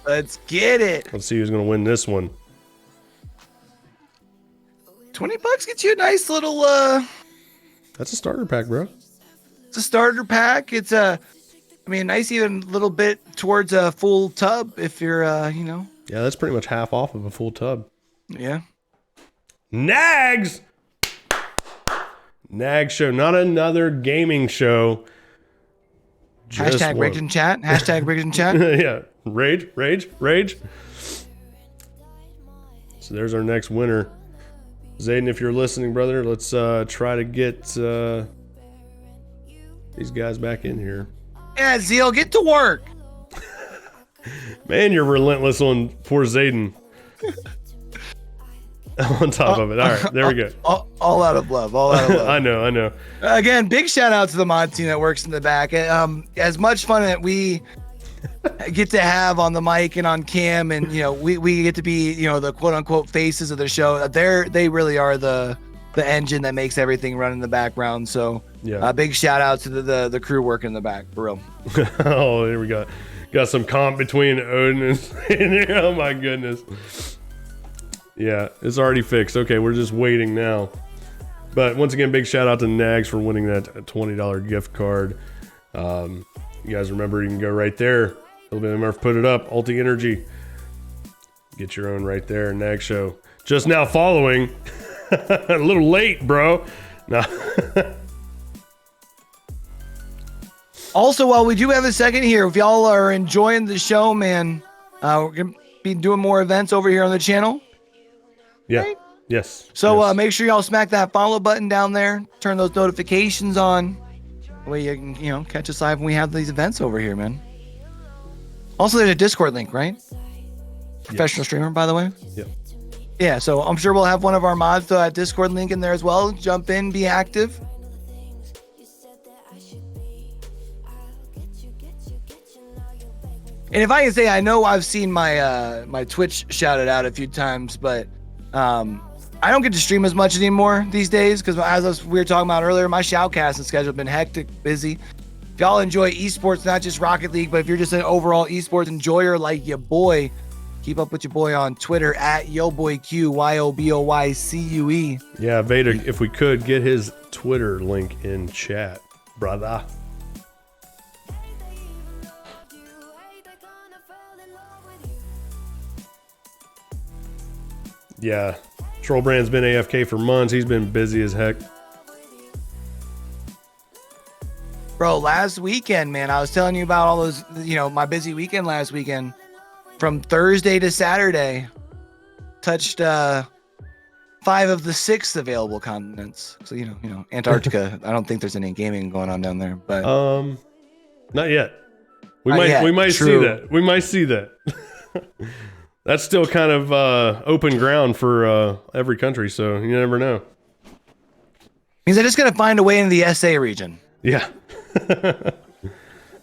Let's get it. Let's see who's going to win this one. $20 gets you a nice little That's a starter pack, bro. it's a starter pack. It's a nice even little bit towards a full tub if you're Yeah, that's pretty much half off of a full tub. yeah. Nags! Nag show, not another gaming show. Just Hashtag one. rigged in chat. Hashtag rigged in chat. Yeah. Rage, rage, rage. So there's our next winner. Zayden, if you're listening, brother, let's try to get these guys back in here. Yeah, Zeal, get to work. Man, you're relentless on poor Zayden. On top of it. All right, there we go. All out of love. All out of love. I know. Again, big shout out to the mod team that works in the back. As much fun that we get to have on the mic and on cam, and we get to be the quote unquote faces of the show. They really are the engine that makes everything run in the background. So Yeah. big shout out to the crew working in the back for real. Oh, here we go. Got some comp between Odin and oh my goodness. Yeah, it's already fixed. Okay, we're just waiting now. But once again, big shout out to Nags for winning that $20 gift card. You guys remember, you can go right there. Hillbilly Murph put it up. ULTI Energy. Get your own right there. Nag Show. Just now following. A little late, bro. No. Also, while we do have a second here, if y'all are enjoying the show, man, we're gonna be doing more events over here on the channel. Yeah. Right? Yes. So yes. make sure y'all smack that follow button down there. Turn those notifications on. That way you can catch us live when we have these events over here, man. Also, there's a Discord link, right? Professional streamer, by the way. Yep. Yeah, so I'm sure we'll have one of our mods throw that Discord link in there as well. Jump in, be active. And if I can say, I know I've seen my my Twitch shouted out a few times, but I don't get to stream as much anymore these days because we were talking about earlier, my shoutcasting schedule has been hectic, busy. If y'all enjoy esports, not just Rocket League, but if you're just an overall esports enjoyer like your boy, keep up with your boy on Twitter at YoBoyQ, YoBoyCue. Yeah, Vader, if we could get his Twitter link in chat, brother. Yeah, Trollbrand's been AFK for months. He's been busy as heck. Bro, last weekend, man, I was telling you about all those, my busy weekend last weekend. From Thursday to Saturday, touched 5 of the 6 available continents. So, Antarctica, I don't think there's any gaming going on down there, but not yet. We Not might yet, we might true. see that. We might see that. That's still kind of open ground for every country, so you never know. means I just gotta find a way into the SA region, Yeah.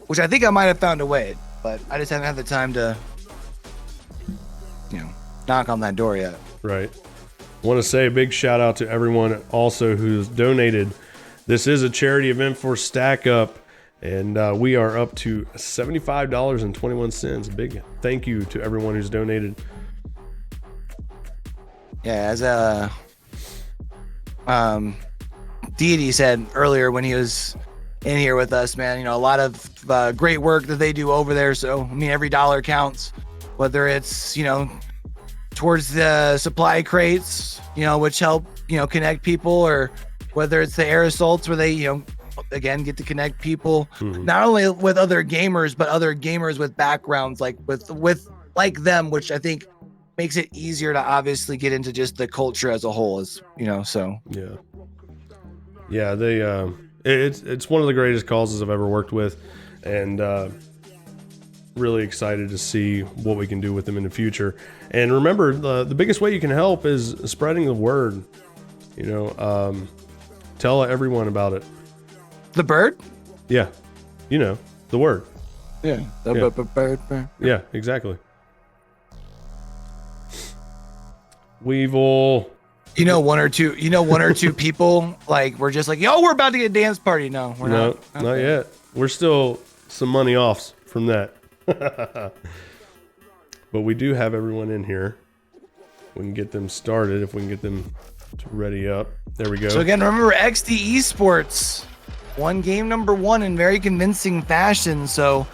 which I think I might have found a way, but I just haven't had the time to, knock on that door yet. Right. Want to say a big shout out to everyone also who's donated. This is a charity event for Stack Up, and we are up to $75.21. Big thank you to everyone who's donated. Yeah, as Deity said earlier when he was in here with us, man, a lot of great work that they do over there. So, every dollar counts, whether it's, towards the supply crates, which help, connect people, or whether it's the air assaults where they, again, get to connect people, not only with other gamers, but other gamers with backgrounds like with like them, which I think makes it easier to obviously get into just the culture as a whole, so. Yeah, they it's one of the greatest causes I've ever worked with, and really excited to see what we can do with them in the future. And remember, the biggest way you can help is spreading the word. Tell everyone about it. The bird? Yeah, the word. Yeah. Yeah. Bird. Yeah, exactly. Weevil. One or two people like we're just like, yo, we're about to get a dance party. No, we're No, not. not yet. We're still some money off from that. But we do have everyone in here. We can get them started if we can get them to ready up. There we go. So again, remember XD Esports won game number 1 in very convincing fashion. So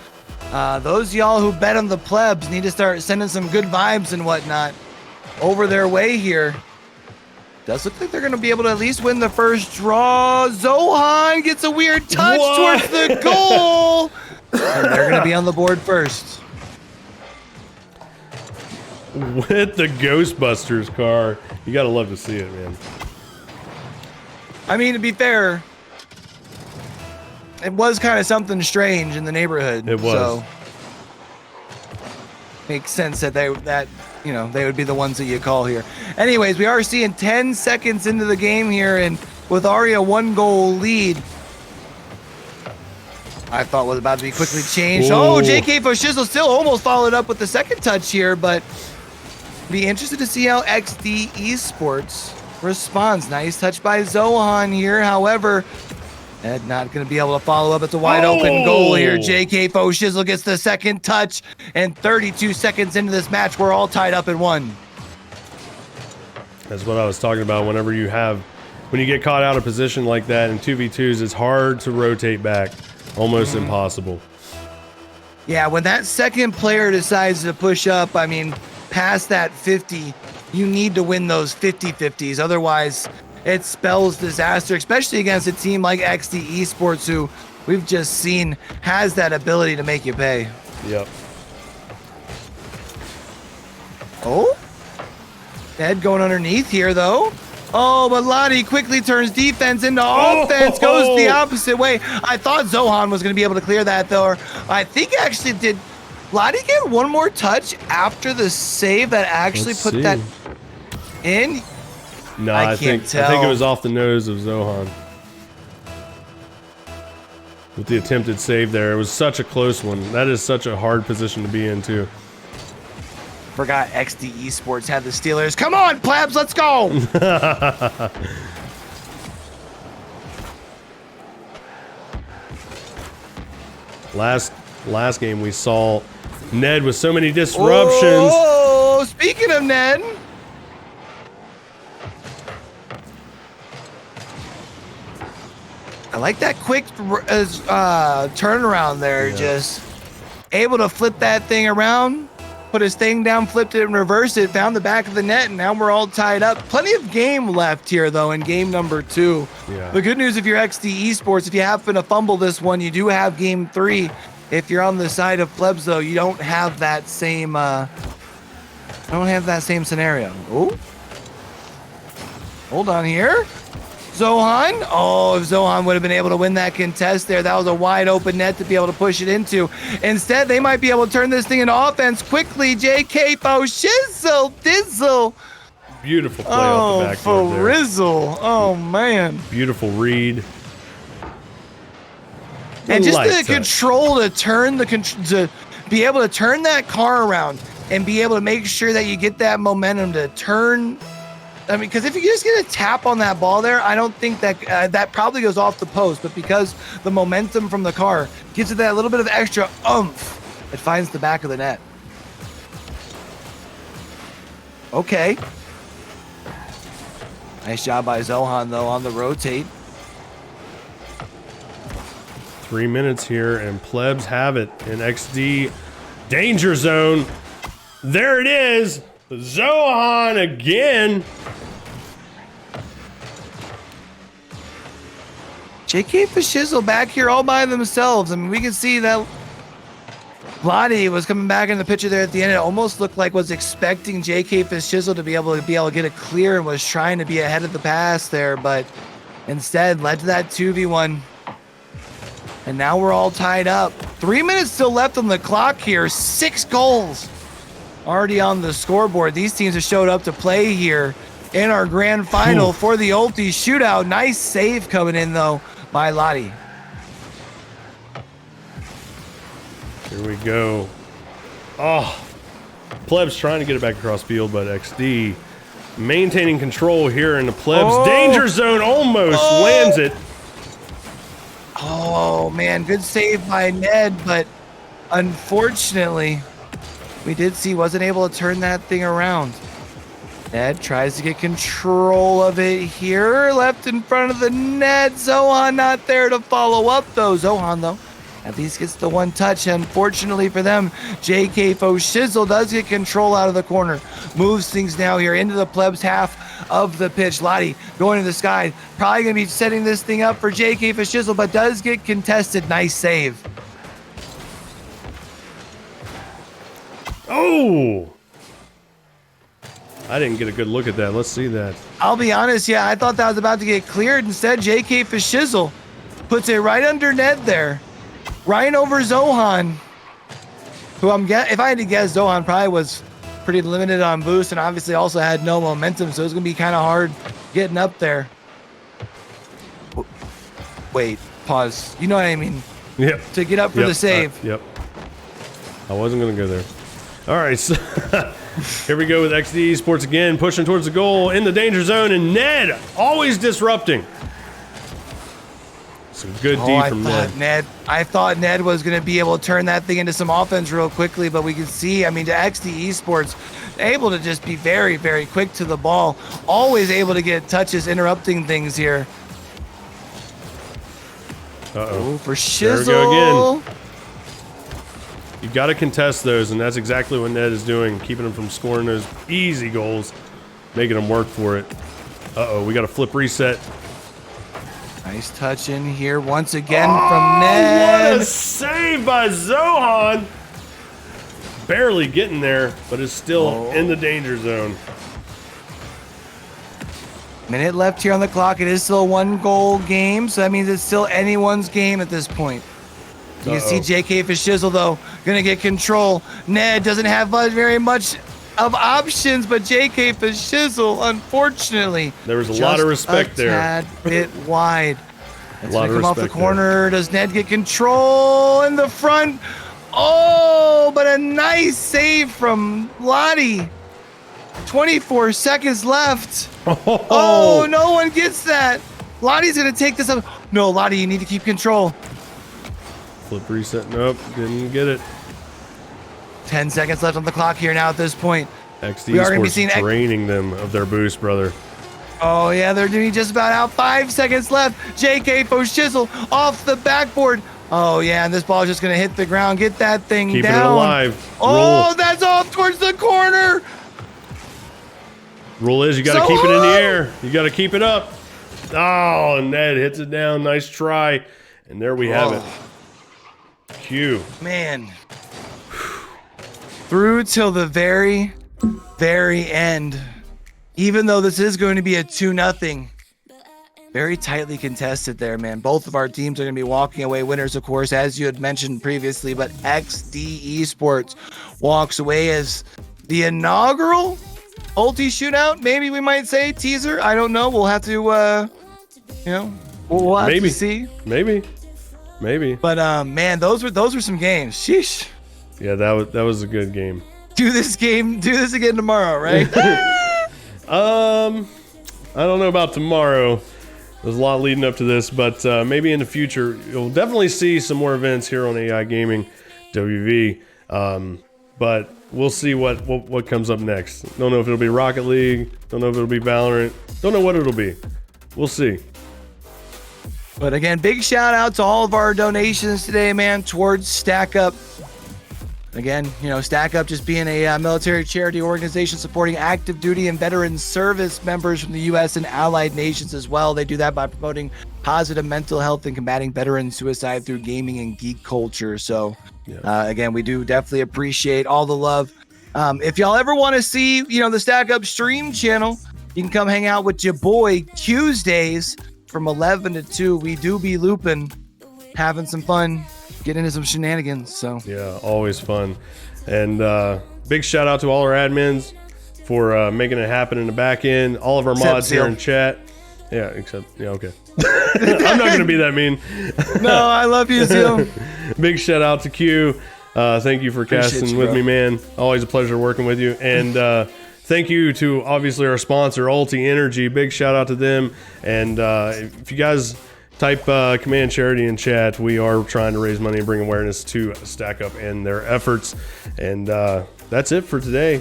those y'all who bet on the plebs need to start sending some good vibes and whatnot over their way here. Does look like they're going to be able to at least win the first draw. Zohan gets a weird touch towards the goal. And they're going to be on the board first. With the Ghostbusters car. You got to love to see it, man. To be fair, it was kind of something strange in the neighborhood. It was. So makes sense that they would be the ones that you call here. Anyways, we are seeing 10 seconds into the game here, and with already a 1-goal lead, I thought was about to be quickly changed. Whoa. Oh, JK Foshizzle still almost followed up with the second touch here, but be interested to see how XD Esports responds. Nice touch by Zohan here. However, Ed not going to be able to follow up. It's a wide open goal here. JK Foshizzle gets the second touch, and 32 seconds into this match, we're all tied up at 1. That's what I was talking about. When you get caught out of position like that in 2v2s, it's hard to rotate back. Almost impossible. Yeah, when that second player decides to push up, past that 50, you need to win those 50-50s. Otherwise, it spells disaster, especially against a team like XD Esports, who we've just seen has that ability to make you pay. Yep. Oh? Ed going underneath here, though. Oh, but Lottie quickly turns defense into offense, goes the opposite way. I thought Zohan was going to be able to clear that, though. I think actually did Lottie get one more touch after the save that actually Let's put see. that In? No, I I think can't it tell. was off the nose of Zohan. With the attempted save there. It was such a close one. That is such a hard position to be in, too. Forgot XD Esports had the Steelers. Come on, plebs, let's go! Last game we saw Ned with so many disruptions. Oh, speaking of Ned. I like that quick turnaround there. Yeah. Just able to flip that thing around, put his thing down, flipped it and reversed it, found the back of the net, and now we're all tied up. Plenty of game left here, though, in game number 2. Yeah. The good news if you're XD Esports, if you happen to fumble this one, you do have game 3. If you're on the side of plebs, though, you don't have that same scenario. Oh, hold on here. Zohan. Oh, if Zohan would have been able to win that contest there, that was a wide open net to be able to push it into. Instead, they might be able to turn this thing into offense quickly. JK Shizzle Dizzle. Beautiful play off the backboard there. Rizzle. Oh, man. Beautiful read. And just Light the touch. control to turn to be able to turn that car around and be able to make sure that you get that momentum to turn. I mean, because if you just get a tap on that ball there, I don't think that that probably goes off the post. But because the momentum from the car gives it that little bit of extra oomph, it finds the back of the net. Okay. Nice job by Zohan, though, on the rotate. 3 minutes here, and plebs have it in XD danger zone. There it is. Zohan again. JK Fashizzle back here all by themselves. I mean, we can see that Lottie was coming back in the picture there at the end. It almost looked like was expecting JK Fashizzle to be able to get it clear and was trying to be ahead of the pass there, but instead led to that 2v1. And now we're all tied up. 3 minutes still left on the clock here. 6 goals already on the scoreboard. These teams have showed up to play here in our grand final for the ULTI shootout. Nice save coming in, though, by Lottie. Here we go. Oh, plebs trying to get it back across field, but XD maintaining control here in the plebs danger zone. Almost lands it. Oh, man, good save by Ned, but unfortunately, we did see wasn't able to turn that thing around. Ned tries to get control of it here, left in front of the net. Zohan not there to follow up, though. Zohan, though, at least gets the one touch. Unfortunately for them, JK Shizzle does get control out of the corner. Moves things now here into the plebs half of the pitch. Lottie going to the sky. Probably going to be setting this thing up for JK Shizzle, but does get contested. Nice save. Oh! I didn't get a good look at that. Let's see that. I'll be honest, yeah, I thought that was about to get cleared. Instead, JK Shizzle puts it right under Ned there. Right over Zohan, who if I had to guess, Zohan probably was pretty limited on boost and obviously also had no momentum, so it's going to be kind of hard getting up there. Wait, pause. You know what I mean? Yep. To get up for the save. Yep. I wasn't going to go there. All right, so here we go with XD Esports again, pushing towards the goal in the danger zone, and Ned always disrupting. Some good D from Ned. I thought Ned was going to be able to turn that thing into some offense real quickly, but we can see, I mean, to XD Esports, able to just be very, very quick to the ball. Always able to get touches, interrupting things here. Uh-oh. For Shizzle. There we go again. You got to contest those, and that's exactly what Ned is doing, keeping them from scoring those easy goals, making them work for it. Uh-oh, we got a flip reset. Nice touch in here once again from Ned. What a save by Zohan. Barely getting there, but is still in the danger zone. Minute left here on the clock. It is still a 1-goal game, so that means it's still anyone's game at this point. You can see JK Shizzle, though, going to get control. Ned doesn't have very much of options, but JK for Shizzle, unfortunately, There was a lot of respect there. Tad bit wide. It's lot gonna of come off the respect corner. Does Ned get control in the front? Oh, but a nice save from Lottie. 24 seconds left. Oh, no one gets that. Lottie's gonna take this up. No, Lottie, you need to keep control. Flip reset. Nope, didn't get it. 10 seconds left on the clock here now at this point. XD We are gonna be Sports seeing draining them of their boost, brother. Oh, yeah, they're doing just about out. 5 seconds left. JK for Shizzle off the backboard. Oh, yeah, and this ball is just going to hit the ground. Get that thing Keeping down. it alive. Oh, Rule. that's off towards the corner. Rule is you got to So keep it in the hard. air. You got to keep it up. Oh, Ned hits it down. Nice try. And there we have it. Q. Man. Through till the very, very end. Even though this is going to be a 2-0, very tightly contested there, man. Both of our teams are going to be walking away winners, of course, as you had mentioned previously. But XD Esports walks away as the inaugural ULTI Shootout. Maybe we might say teaser. I don't know. We'll have to, we'll have Maybe. to see. Maybe. But man, those were some games. Sheesh. Yeah, that was a good game. Do this again tomorrow, right? I don't know about tomorrow. There's a lot leading up to this, but maybe in the future you'll definitely see some more events here on A.I.Gaming WV. But we'll see what comes up next. Don't know if it'll be Rocket League. Don't know if it'll be Valorant. Don't know what it'll be. We'll see. But again, big shout out to all of our donations today, man, towards Stack Up. Again, Stack Up just being a military charity organization supporting active duty and veteran service members from the U.S. and allied nations as well. They do that by promoting positive mental health and combating veteran suicide through gaming and geek culture. So, again, we do definitely appreciate all the love. If y'all ever want to see, the Stack Up stream channel, you can come hang out with your boy Tuesdays from 11 to 2. We do be looping, having some fun. Get into some shenanigans. So yeah, always fun. And big shout out to all our admins for making it happen in the back end. All of our mods here in chat. Yeah, okay. I'm not gonna be that mean. No, I love you too. Big shout out to Q. Thank you for casting with me, man. Always a pleasure working with you. And thank you to obviously our sponsor, ULTI Energy. Big shout out to them. And if you guys type Command Charity in chat, we are trying to raise money and bring awareness to Stack Up and their efforts. And that's it for today. I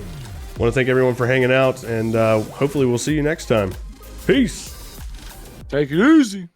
want to thank everyone for hanging out, and hopefully we'll see you next time. Peace. Take it easy.